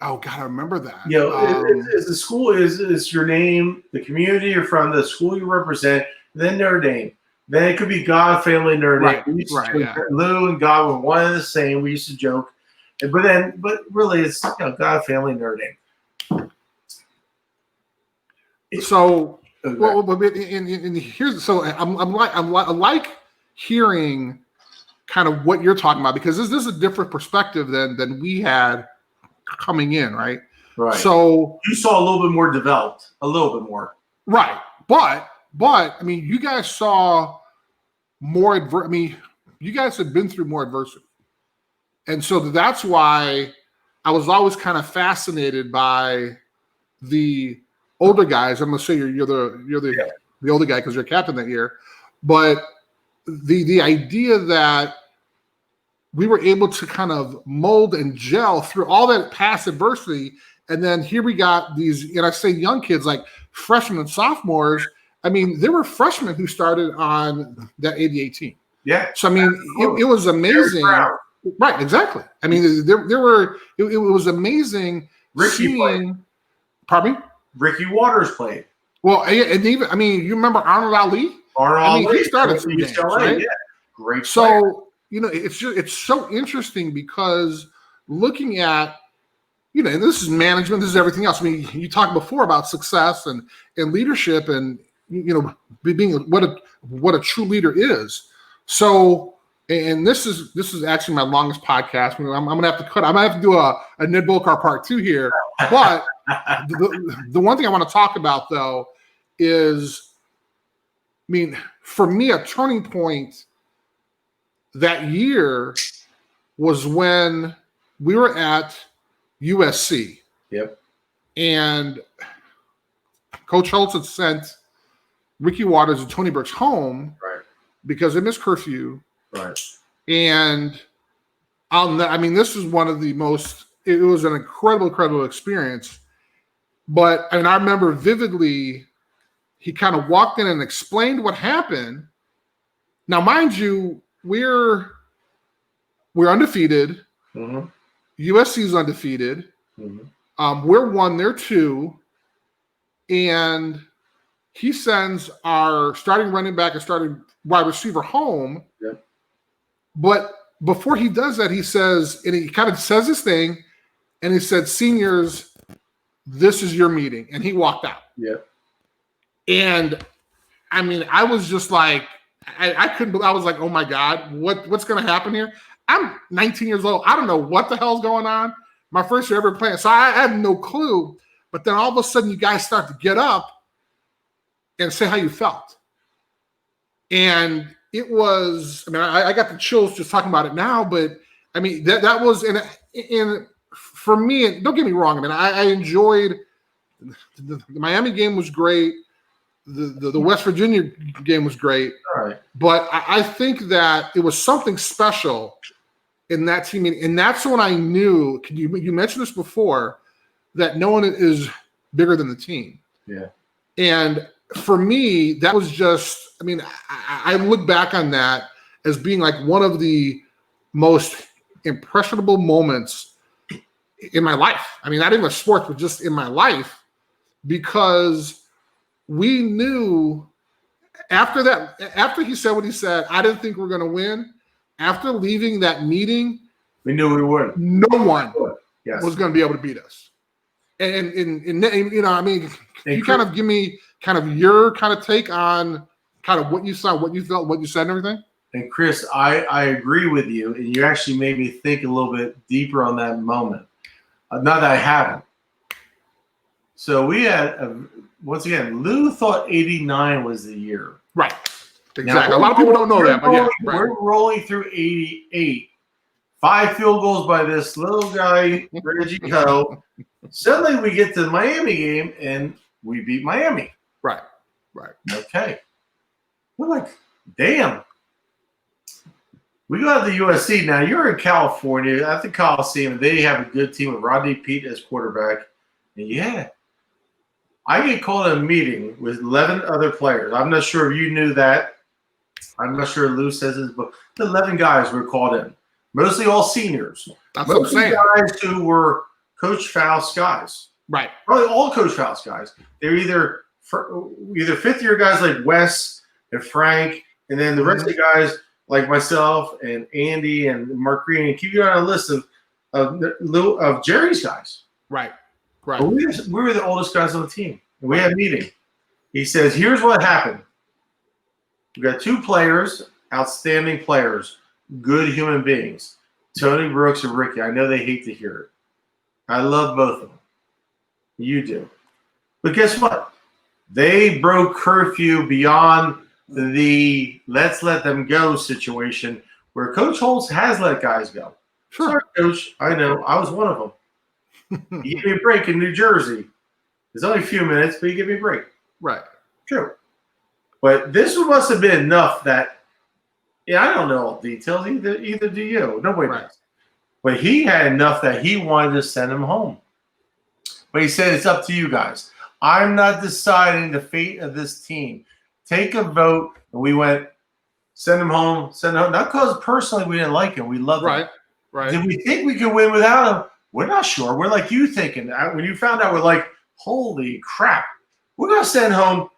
A: Oh God, I remember that.
B: You know, is the school is your name, the community you're from, the school you represent, then Notre Dame. Then it could be God, family, Notre Dame. Lou and God were one and the same. We used to joke, but really, it's God, family, Notre Dame.
A: So, here's I like hearing kind of what you're talking about, because this is a different perspective than we had coming in, right?
B: Right.
A: So
B: you saw a little bit more developed, a little bit more.
A: Right. But I mean, you guys saw more you guys have been through more adversity. And so that's why I was always kind of fascinated by the older guys. I'm gonna say you're the older guy because you're captain that year. But the idea that we were able to kind of mold and gel through all that past adversity. And then here we got these, and I say young kids, like freshmen and sophomores. I mean, there were freshmen who started on that 88 team.
B: Yeah.
A: So, I mean, it was amazing. Right, exactly. I mean, it was amazing seeing. Pardon me?
B: Ricky Waters played.
A: Well, and even, I mean, you remember Arnold Ali? He started some games, right? Yeah.
B: Great player.
A: So, it's so interesting because looking at, and this is management, this is everything else. I mean, you talked before about success and leadership and, being what a true leader is. So, and this is actually my longest podcast. I'm going to have to cut. I'm going to have to do a Ned Bolcar part 2 here. But the one thing I want to talk about, though, is, I mean, for me, a turning point that year was when we were at USC.
B: Yep.
A: And Coach Holtz had sent Ricky Waters and Tony Burks home because they missed curfew.
B: Right.
A: And this was one of the most, it was an incredible experience. But I mean, I remember vividly, he kind of walked in and explained what happened. Now, mind you, we're undefeated.
B: Mm-hmm.
A: USC's undefeated. Mm-hmm. We're 1, they're 2. And he sends our starting running back and starting wide receiver home.
B: Yep.
A: But before he does that, he says, and he kind of says this thing, and he said, "Seniors, this is your meeting." And he walked out.
B: Yep.
A: And I mean, I was just like, I couldn't. I was like, "Oh my God, what's going to happen here?" I'm 19 years old. I don't know what the hell's going on. My first year ever playing, so I had no clue. But then all of a sudden, you guys start to get up and say how you felt. And it was, I mean, I got the chills just talking about it now. But I mean, that was in for me. And don't get me wrong. I mean, I enjoyed the Miami game was great. The West Virginia game was great.
B: All right.
A: But I think that it was something special in that team. And that's when I knew, you mentioned this before, that no one is bigger than the team.
B: Yeah.
A: And for me, that was just, I mean, I look back on that as being like one of the most impressionable moments in my life. I mean, not even sports, but just in my life, because we knew after that, after he said what he said, I didn't think we were going to win. After leaving that meeting,
B: We knew we would.
A: no one
B: Yes.
A: was going to be able to beat us. And you know, I mean,
B: And
A: you kind of give me kind of your kind of take on kind of what you saw, what you felt, what you said, and everything.
B: And Chris, I agree with you, and you actually made me think a little bit deeper on that moment. Not that I haven't. So we had, once again, Lou thought 89 was the year.
A: Right. Exactly.
B: Now,
A: a lot of people don't know that, but yeah.
B: We're rolling through 88. 5 field goals by this little guy, Reggie Coe. Suddenly we get to the Miami game, and we beat Miami.
A: Right.
B: Okay. We're like, damn. We go out to USC. Now, you're in California at the Coliseum. They have a good team with Rodney Peete as quarterback. And yeah, I get called to a meeting with 11 other players. I'm not sure if you knew that. I'm not sure Lou says this, but the 11 guys were called in. Mostly all seniors.
A: That's what I'm
B: Mostly
A: saying.
B: guys who were Coach Faust guys.
A: Right.
B: Probably all Coach Faust guys. They're either fifth-year guys like Wes and Frank, and then the rest of the guys like myself and Andy and Mark Green, and keep you on a list of Gerry's guys.
A: Right.
B: But we were the oldest guys on the team. And we had a meeting. He says, here's what happened. We got 2 players, outstanding players, good human beings, Tony Brooks and Ricky. I know they hate to hear it. I love both of them. You do. But guess what? They broke curfew beyond the let's let them go situation where Coach Holtz has let guys go.
A: Sure.
B: Sorry, Coach. I know. I was one of them. He gave me a break in New Jersey. It's only a few minutes, but he gave me a break.
A: Right.
B: True. But this must have been enough that, I don't know all details. Either do you. Nobody does. But he had enough that he wanted to send him home. But he said, it's up to you guys. I'm not deciding the fate of this team. Take a vote. And we went, send him home, Not because personally we didn't like him. We loved him.
A: Right.
B: Did we think we could win without him? We're not sure. We're like you thinking. When you found out, we're like, holy crap. We're going to send home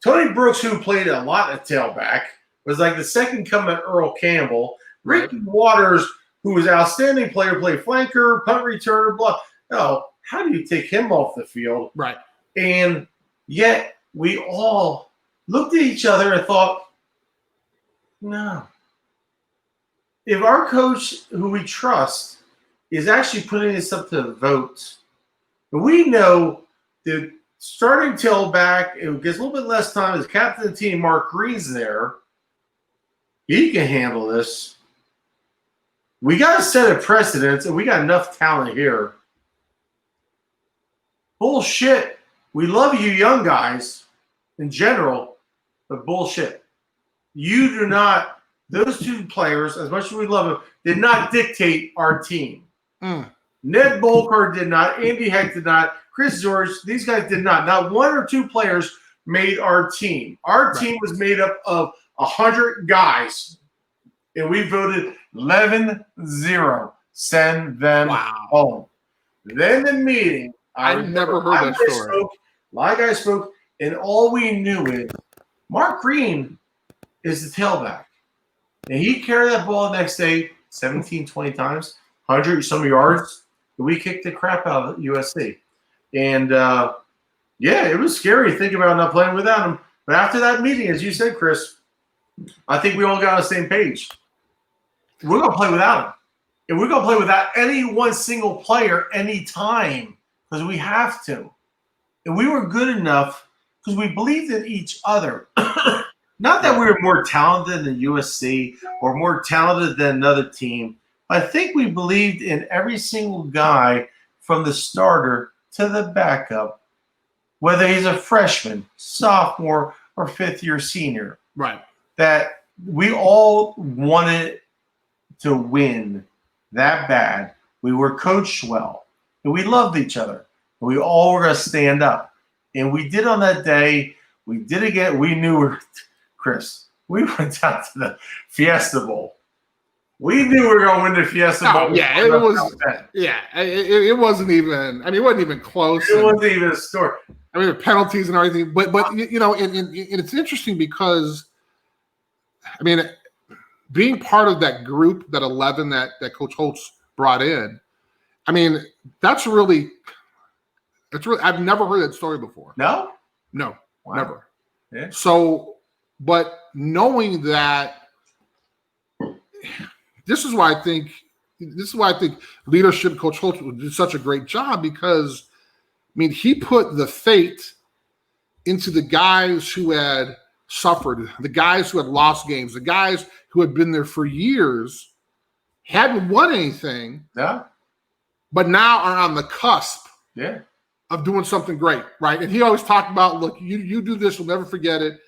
B: Tony Brooks, who played a lot of tailback, was like the second coming of Earl Campbell. Ricky Waters, who was an outstanding player, played flanker, punt returner, blah. Oh, how do you take him off the field?
A: Right.
B: And yet we all looked at each other and thought, no. If our coach, who we trust, is actually putting this up to vote, we know that starting tailback, it gets a little bit less time as captain of the team. Mark Green's there. He can handle this. We got to set a precedent, and we got enough talent here. Bullshit. We love you young guys in general, but bullshit. You do not, those 2 players, as much as we love them, did not dictate our team. Ned Bolcar did not. Andy Heck did not. Chris Zorich, these guys did not. Not 1 or 2 players made our team. Our team was made up of 100 guys, and we voted 11-0. Send them home. Then the meeting.
A: I never heard that story.
B: A lot of guys spoke, and all we knew is Mark Green is the tailback. And he carried that ball the next day 17, 20 times, 100 some yards. And we kicked the crap out of USC. And, it was scary to think about not playing without him. But after that meeting, as you said, Chris, I think we all got on the same page. We're going to play without him. And we're going to play without any one single player anytime because we have to. And we were good enough because we believed in each other. Not that we were more talented than USC or more talented than another team. I think we believed in every single guy from the starter to the backup, whether he's a freshman, sophomore, or 5th-year senior.
A: Right.
B: That we all wanted to win that bad. We were coached well, and we loved each other. And we all were going to stand up. And we did on that day. We did again. We knew, Chris, we went down to the Fiesta Bowl. We knew we were going to win the Fiesta Bowl.
A: Yeah, it was. Yeah, it wasn't even. I mean, it wasn't even close.
B: It wasn't even a story.
A: I mean, the penalties and everything. But you know, and it's interesting because, I mean, being part of that group, that 11 that Coach Holtz brought in, I mean, that's really. I've never heard that story before.
B: No,
A: wow. Never.
B: Yeah.
A: So, but knowing that. This is why I think leadership, Coach Holtz did such a great job because, I mean, he put the faith into the guys who had suffered, the guys who had lost games, the guys who had been there for years, hadn't won anything, but now are on the cusp of doing something great, right? And he always talked about, look, you do this, you'll never forget it.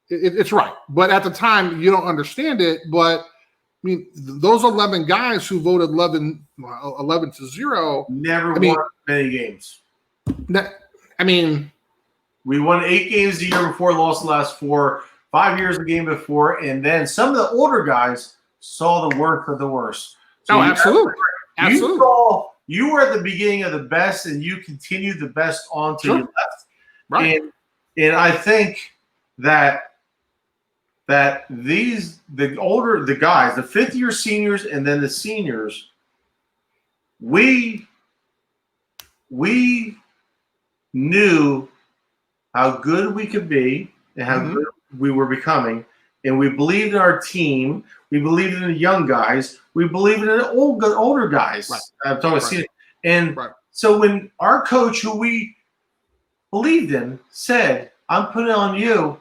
A: It's right. But at the time, you don't understand it, but I mean, those 11 guys who voted 11-0
B: never won many games.
A: I mean,
B: we won 8 games the year before, lost the last 4, 5 years the game before, and then some of the older guys saw the worst of the worst. So
A: absolutely.
B: You were at the beginning of the best, and you continued the best on to your left.
A: Right.
B: And I think that the guys, the fifth-year seniors and then the seniors, we knew how good we could be and how good we were becoming, and we believed in our team. We believed in the young guys. We believed in the older guys.
A: Right.
B: I'm talking about seniors. And so when our coach, who we believed in, said, "I'm putting it on you,"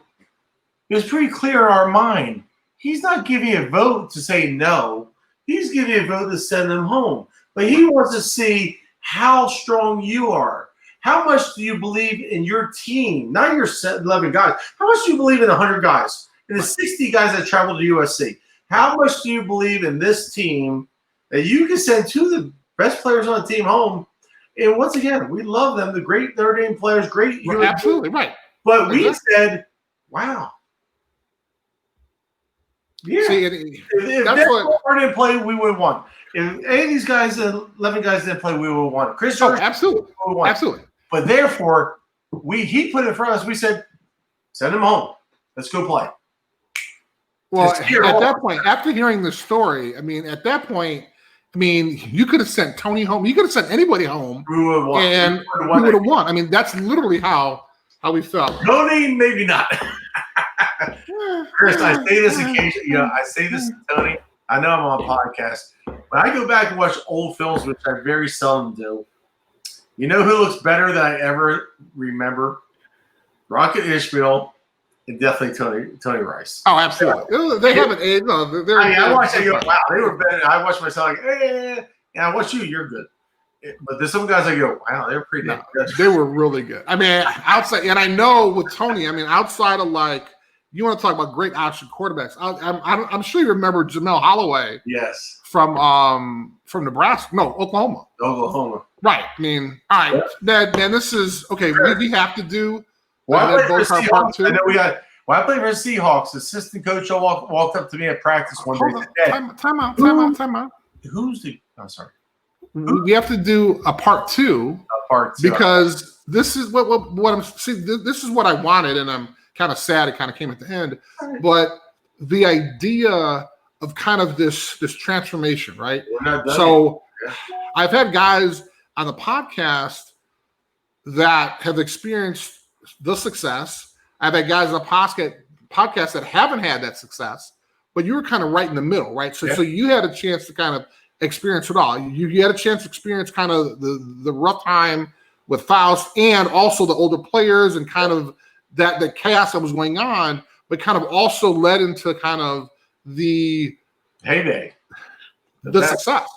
B: it was pretty clear in our mind. He's not giving you a vote to say no. He's giving you a vote to send them home. But he wants to see how strong you are. How much do you believe in your team? Not your 11 guys. How much do you believe in 100 guys? In the 60 guys that traveled to USC? How much do you believe in this team that you can send 2 of the best players on the team home? And once again, we love them. The great Notre Dame players, great.
A: Absolutely, right.
B: But we said, wow. Yeah.
A: See,
B: if that's what didn't play, we would have won. If any of these guys, 11 guys didn't play, we would have won. Chris,
A: absolutely. Absolutely.
B: But therefore, he put it in front of us. We said, send him home. Let's go play.
A: Well, at that point, after hearing the story, I mean, at that point, I mean, you could have sent Tony home. You could have sent anybody home.
B: We would have won.
A: And we would have won. I mean, that's literally how we felt.
B: Tony, maybe not. Chris, I say this occasionally. I say this to Tony. I know I'm on a podcast. When I go back and watch old films, which I very seldom do, you know who looks better than I ever remember? Rocket Ishmael and definitely Tony Rice.
A: Oh, absolutely. They haven't aged. No,
B: I watched it. Wow, they were better. I watched myself like, and I watch you. You're good. But there's some guys I go, wow, they're pretty good.
A: They were really good. I mean, outside, and I know with Tony, I mean, outside of like, you want to talk about great option quarterbacks. I'm sure you remember Jamel Holloway.
B: Yes.
A: From Nebraska. No, Oklahoma. Right. I mean, all right. Yeah. Man, this is okay. Sure. We have to do
B: Ned Bolcar part 2. I know we got. When I played for the Seahawks, assistant coach walked up to me at practice one day.
A: Time out.
B: Who's the? I'm sorry.
A: We have to do a part 2. Because this is what I'm seeing. This is what I wanted, and I'm kind of sad it kind of came at the end. But the idea of kind of this transformation, right? So I've had guys on the podcast that have experienced the success. I've had guys on the podcast that haven't had that success, but you were kind of right in the middle, right? So you had a chance to kind of experience it all. You had a chance to experience kind of the rough time with Faust and also the older players and kind of the chaos that was going on, but kind of also led into kind of the
B: heyday,
A: the success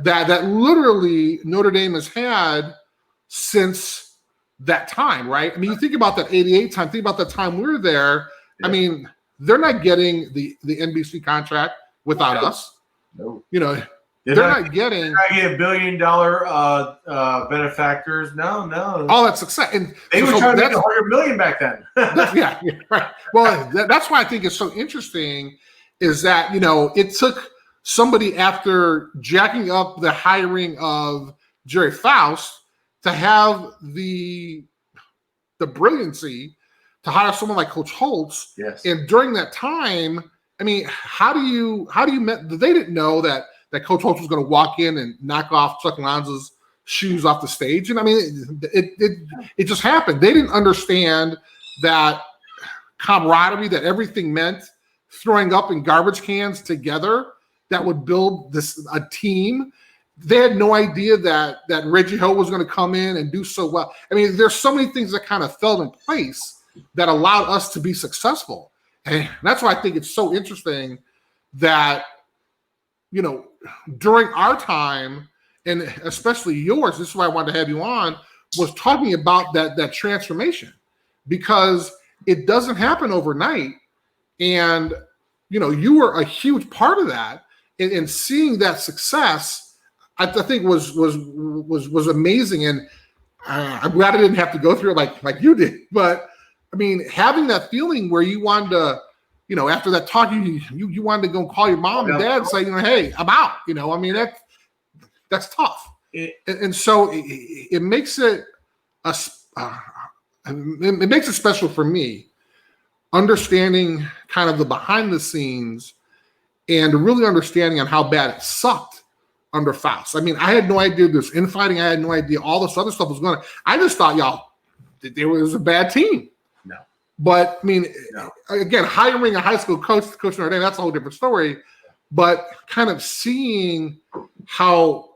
A: that literally Notre Dame has had since that time, right? I mean, you think about that 88 time, think about the time we were there. I mean, they're not getting the NBC contract without us.
B: No.
A: They're not getting
B: $1 billion benefactors. No.
A: All that success. And
B: they were trying to make $100 million back then.
A: right. Well, that's why I think it's so interesting is that, it took somebody after jacking up the hiring of Gerry Faust to have the brilliancy to hire someone like Coach Holtz.
B: Yes.
A: And during that time, I mean, how do you they didn't know that Coach Holtz was going to walk in and knock off Chuck Lanza's shoes off the stage. And I mean, it just happened. They didn't understand that camaraderie, that everything meant throwing up in garbage cans together that would build a team. They had no idea that Reggie Hill was going to come in and do so well. I mean, there's so many things that kind of fell in place that allowed us to be successful. And that's why I think it's so interesting that, you know, during our time, and especially yours, this is why I wanted to have you on, was talking about that transformation, because it doesn't happen overnight. And, you know, you were a huge part of that, and seeing that success, I think was amazing. And I'm glad I didn't have to go through it like you did. But I mean, having that feeling where you wanted to, you know, after that talk, you wanted to go call your mom and dad and say, you know, hey, I'm out. You know, I mean, that's tough. And so it makes it it makes it special for me, understanding kind of the behind the scenes and really understanding on how bad it sucked under Faust. I mean, I had no idea there's infighting. I had no idea all this other stuff was going on. I just thought it was a bad team.
B: No.
A: But I mean, again, hiring a high school coach Notre Dame, that's a whole different story. But kind of seeing how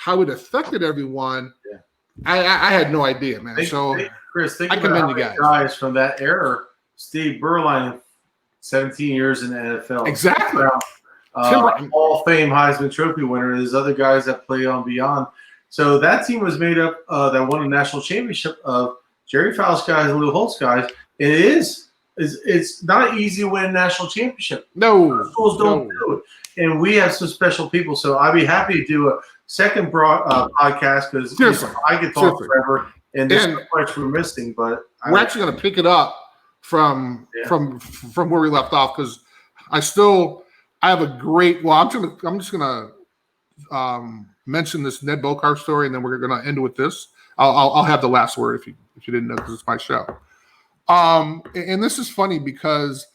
A: it affected everyone, I had no idea, man.
B: Chris, think
A: I
B: about
A: commend
B: how
A: you
B: many guys from that era. Steve Berline, 17 years in the NFL.
A: Exactly.
B: Hall of Fame Heisman Trophy winner. There's other guys that play on beyond. So that team was made up that won a national championship of Gerry Faust guys and Lou Holtz guys. It's not easy to win a national championship.
A: No.
B: Schools don't do it. And we have some special people. So I'd be happy to do a second podcast because I could talk forever. And there's so much we're missing. But
A: we're actually going to pick it up from where we left off, because I have a great. Well, I'm just gonna mention this Ned Bolcar story, and then we're gonna end with this. I'll have the last word if you didn't know, because it's my show. And this is funny because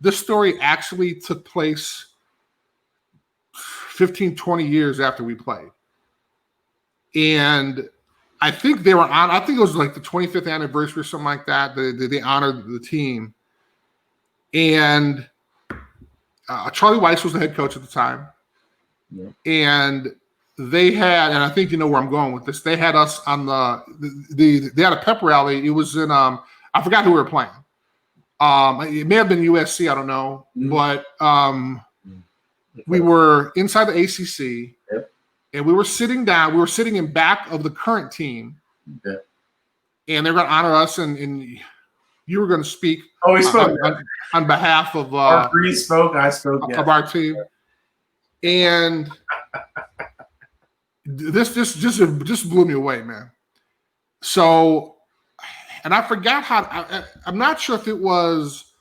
A: this story actually took place 15, 20 years after we played, and I think they were on. I think it was like the 25th anniversary or something like that. They honored the team, and Charlie Weiss was the head coach at the time. Yeah. And they had, and I think you know where I'm going with this. They had us on they had a pep rally. It was in I forgot who we were playing. It may have been USC, I don't know, but we were inside the ACC. Yep. And we were sitting down. We were sitting in back of the current team, and they're going to honor us. And you were going to speak.
B: Oh, we spoke
A: on behalf of.
B: He spoke. I spoke
A: of our team, and this just blew me away, man. So, and I forgot how. I'm not sure if it was.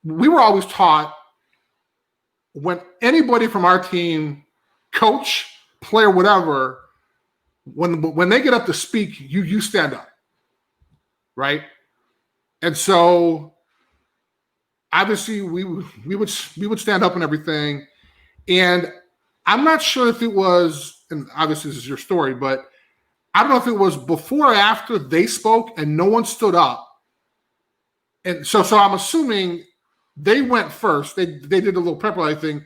A: We were always taught when anybody from our team, coach, player, whatever, when they get up to speak, you stand up, right? And so obviously we would stand up and everything. And I'm not sure if it was, and obviously this is your story, but I don't know if it was before or after they spoke and no one stood up. And so I'm assuming they went first. They did a little pep rally thing.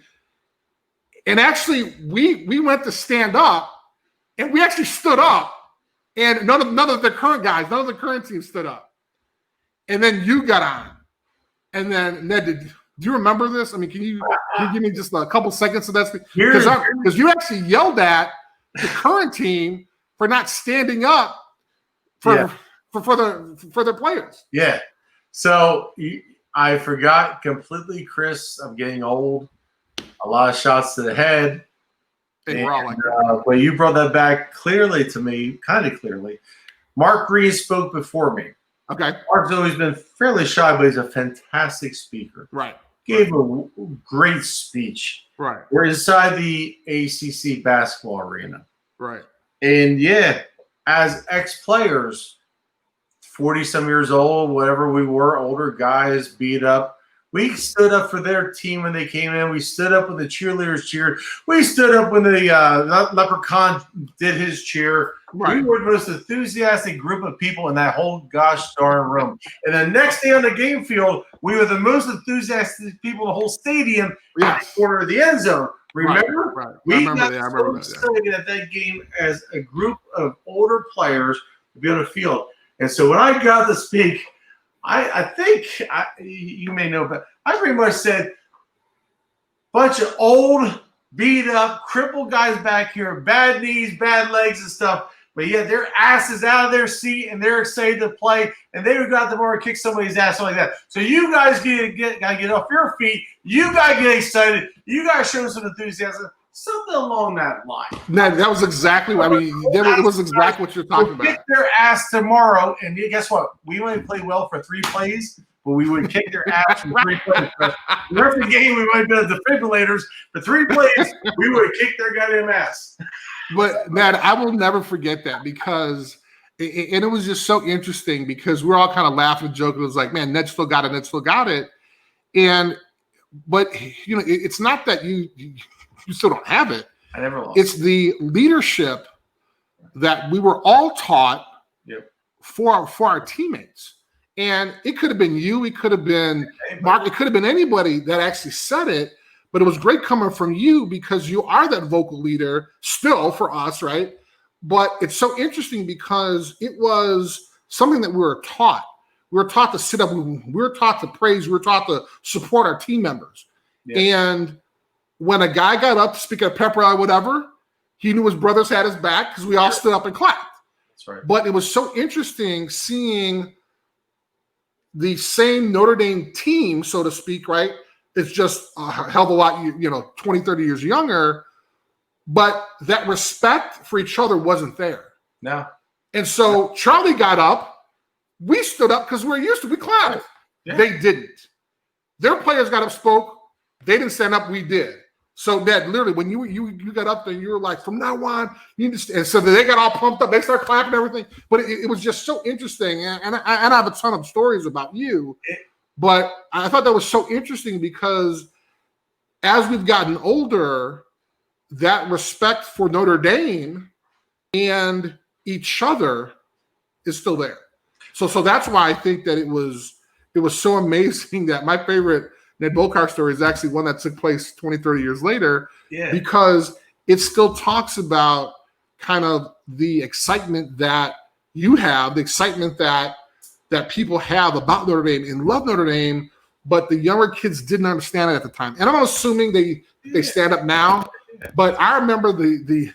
A: And actually, we went to stand up, and we actually stood up, and none of the current guys, none of the current team stood up. And then you got on. And then, Ned, do you remember this? I mean, can you give me just a couple seconds of that? Because you actually yelled at the current team for not standing up for the players.
B: Yeah. So I forgot completely, Chris. I'm getting old. A lot of shots to the head.
A: We're all like that.
B: But you brought that back clearly to me, kind of clearly. Mark Green spoke before me.
A: Okay.
B: Mark's always been fairly shy, but he's a fantastic speaker.
A: Right.
B: gave a great speech.
A: Right.
B: We're inside the ACC basketball arena.
A: Right.
B: And yeah, as ex-players, 40-some years old, whatever we were, older guys, beat up, we stood up for their team when they came in. We stood up when the cheerleaders cheered. We stood up when the leprechaun did his cheer.
A: Right.
B: We were the most enthusiastic group of people in that whole gosh darn room. And the next day on the game field, we were the most enthusiastic people in the whole stadium in the corner of the end zone. Remember?
A: Right.
B: We got so excited at that game as a group of older players to be on the field. And so when I got to speak, I think you may know, but I pretty much said, bunch of old, beat up, crippled guys back here, bad knees, bad legs and stuff. But yet their ass is out of their seat and they're excited to play, and they would go out the bar and kick somebody's ass, something like that. So you guys gotta get off your feet. You gotta get excited. You gotta show some enthusiasm. Something along that line.
A: No, that was exactly what it was exactly what you're talking about.
B: Kick their ass tomorrow, and guess what? We might play well for 3 plays, but we would kick their ass for 3 plays. The rest of the game, we might be the defibrillators. For 3 plays, we would kick their goddamn ass.
A: But Ned, I will never forget that because it was just so interesting because we're all kind of laughing and joking. It was like, man, Ned still got it. Ned still got it. But it's not that you still don't have it.
B: I never lost.
A: It's the leadership that we were all taught for our teammates. And it could have been you. It could have been Mark. It could have been anybody that actually said it. But it was great coming from you because you are that vocal leader still for us, right? But it's so interesting because it was something that we were taught. We were taught to sit up. We were taught to praise. We were taught to support our team members. Yeah. And when a guy got up to speak at pep rally, whatever, he knew his brothers had his back because we all stood up and clapped.
B: That's right.
A: But it was so interesting seeing the same Notre Dame team, so to speak, right? It's just a hell of a lot, 20, 30 years younger. But that respect for each other wasn't there.
B: No.
A: And so Charlie got up. We stood up because we're used to. We clapped. Yeah. They didn't. Their players got up, spoke. They didn't stand up. We did. So that literally, when you got up there, you were like, from now on, you need to. And so they got all pumped up. They started clapping and everything. But it was just so interesting. And I have a ton of stories about you. But I thought that was so interesting because as we've gotten older, that respect for Notre Dame and each other is still there. So that's why I think that it was so amazing that my favorite Ned Bolcar story is actually one that took place 20, 30 years later because it still talks about kind of the excitement that you have, the excitement that people have about Notre Dame and love Notre Dame, but the younger kids didn't understand it at the time. And I'm assuming they stand up now, but I remember the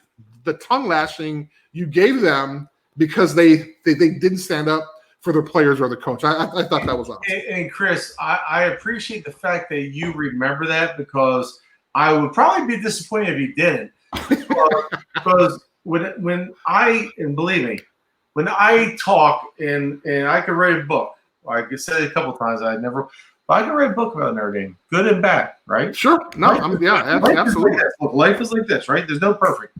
A: tongue lashing you gave them because they didn't stand up for their players or the coach. I thought that was awesome.
B: And Chris, I appreciate the fact that you remember that because I would probably be disappointed if you didn't. Because when and believe me, when I talk and I could write a book, I could say it a couple times, but I can write a book about Notre Dame, good and bad, right?
A: Sure. No, absolutely.
B: Life is like this, right? There's no perfect.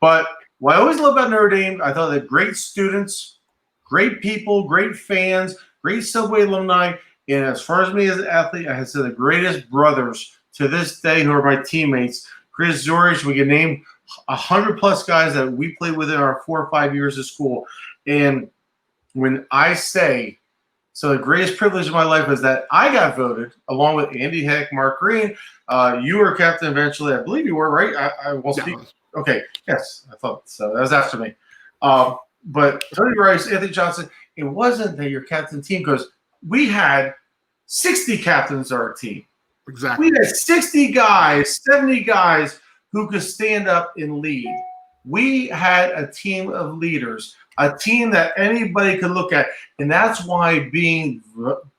B: But what I always love about Notre Dame, I thought they had great students, great people, great fans, great Subway alumni. And as far as me as an athlete, I had some of the greatest brothers to this day who are my teammates. Chris Zorich, we can name 100+ guys that we played with in our 4 or 5 years of school. And when I say, so the greatest privilege of my life was that I got voted along with Andy Heck, Mark Green. You were captain eventually. I believe you were, right? I will speak. Okay. Yes, I thought so. That was after me. But Tony Rice, Anthony Johnson, it wasn't that your captain team because we had 60 captains on our team.
A: Exactly.
B: We had 60 guys, 70 guys who could stand up and lead. We had a team of leaders, a team that anybody could look at. And that's why being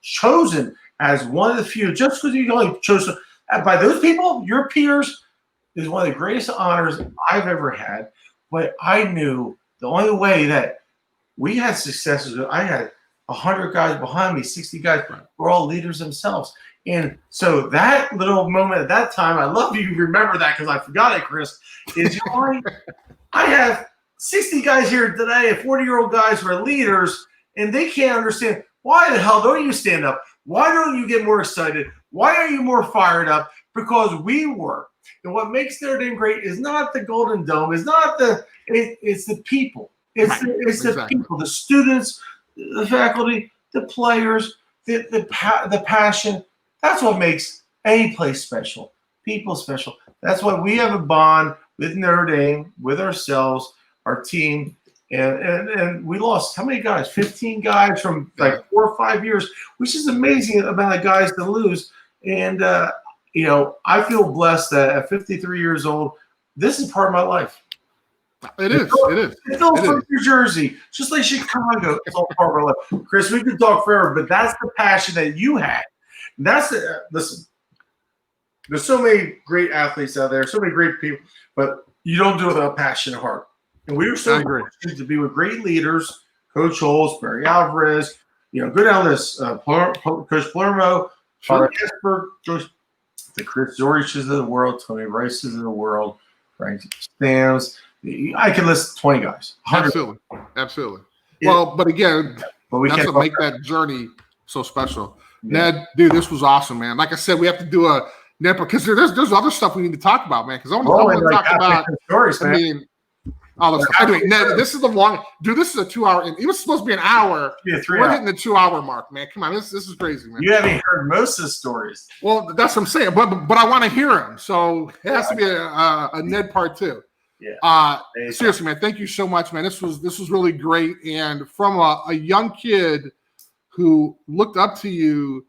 B: chosen as one of the few, just because you only chosen by those people, your peers, is one of the greatest honors I've ever had. But I knew the only way that we had success is I had 100 guys behind me, 60 guys who were all leaders themselves. And so that little moment at that time, I love you remember that because I forgot it, Chris, is I have 60 guys here today, 40-year-old guys who are leaders, and they can't understand why the hell don't you stand up? Why don't you get more excited? Why are you more fired up? Because we were. And what makes Notre Dame great is not the Golden Dome, it's the people. It's the people, the students, the faculty, the players, the passion. That's what makes any place special. People special. That's why we have a bond with Notre Dame, with ourselves, our team, and we lost how many guys? 15 guys from like 4 or 5 years, which is amazing amount of guys to lose. And I feel blessed that at 53 years old, this is part of my life.
A: It is.
B: It's all from New Jersey, just like Chicago. It's all part of our life. Chris, we could talk forever, but that's the passion that you had. Listen, there's so many great athletes out there, so many great people, but you don't do it without passion and heart. And we were so fortunate to be with great leaders, Coach Holtz, Barry Alvarez, go down this, Coach Palermo, Father Esper, the Chris Zoriches of the world, Tony Rice's of the world, Frank Stams. I can list 20 guys.
A: Absolutely. Well, but again,
B: we
A: that's
B: can't
A: what make that journey so special. Yeah. Ned, dude, this was awesome, man. Like I said, we have to do a Ned, because there's other stuff we need to talk about, man. Because I want to talk about
B: stories, man.
A: All this stuff. Anyway, Ned, this is the long dude. This is a 2 hour. It was supposed to be an hour.
B: Yeah, 3
A: We're
B: hours.
A: hitting the 2 hour mark, man. Come on, this is crazy, man.
B: You haven't heard most of the stories.
A: Well, that's what I'm saying. But I want to hear them. So it has to be a Ned part 2.
B: Yeah.
A: Seriously, man. Thank you so much, man. This was really great. And from a young kid who looked up to you,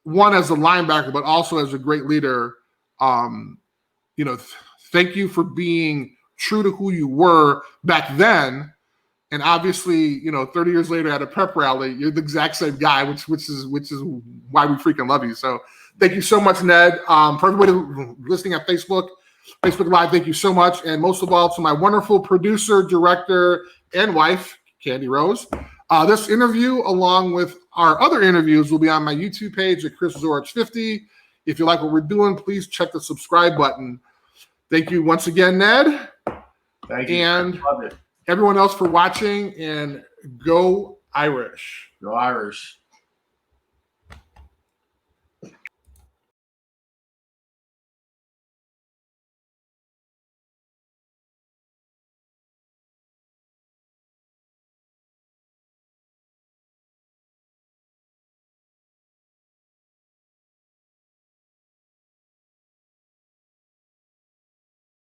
A: one as a linebacker, but also as a great leader. Thank you for being true to who you were back then, and obviously, 30 years later at a prep rally, you're the exact same guy, which is why we freaking love you. So, thank you so much, Ned. For everybody listening at Facebook Live, thank you so much, and most of all to my wonderful producer, director, and wife, Candy Rose. This interview, along with our other interviews, will be on my YouTube page at Chris Zorich 50. If you like what we're doing, please check the subscribe button. Thank you once again, Ned.
B: Thank you.
A: And everyone else for watching, and go Irish.
B: Go Irish.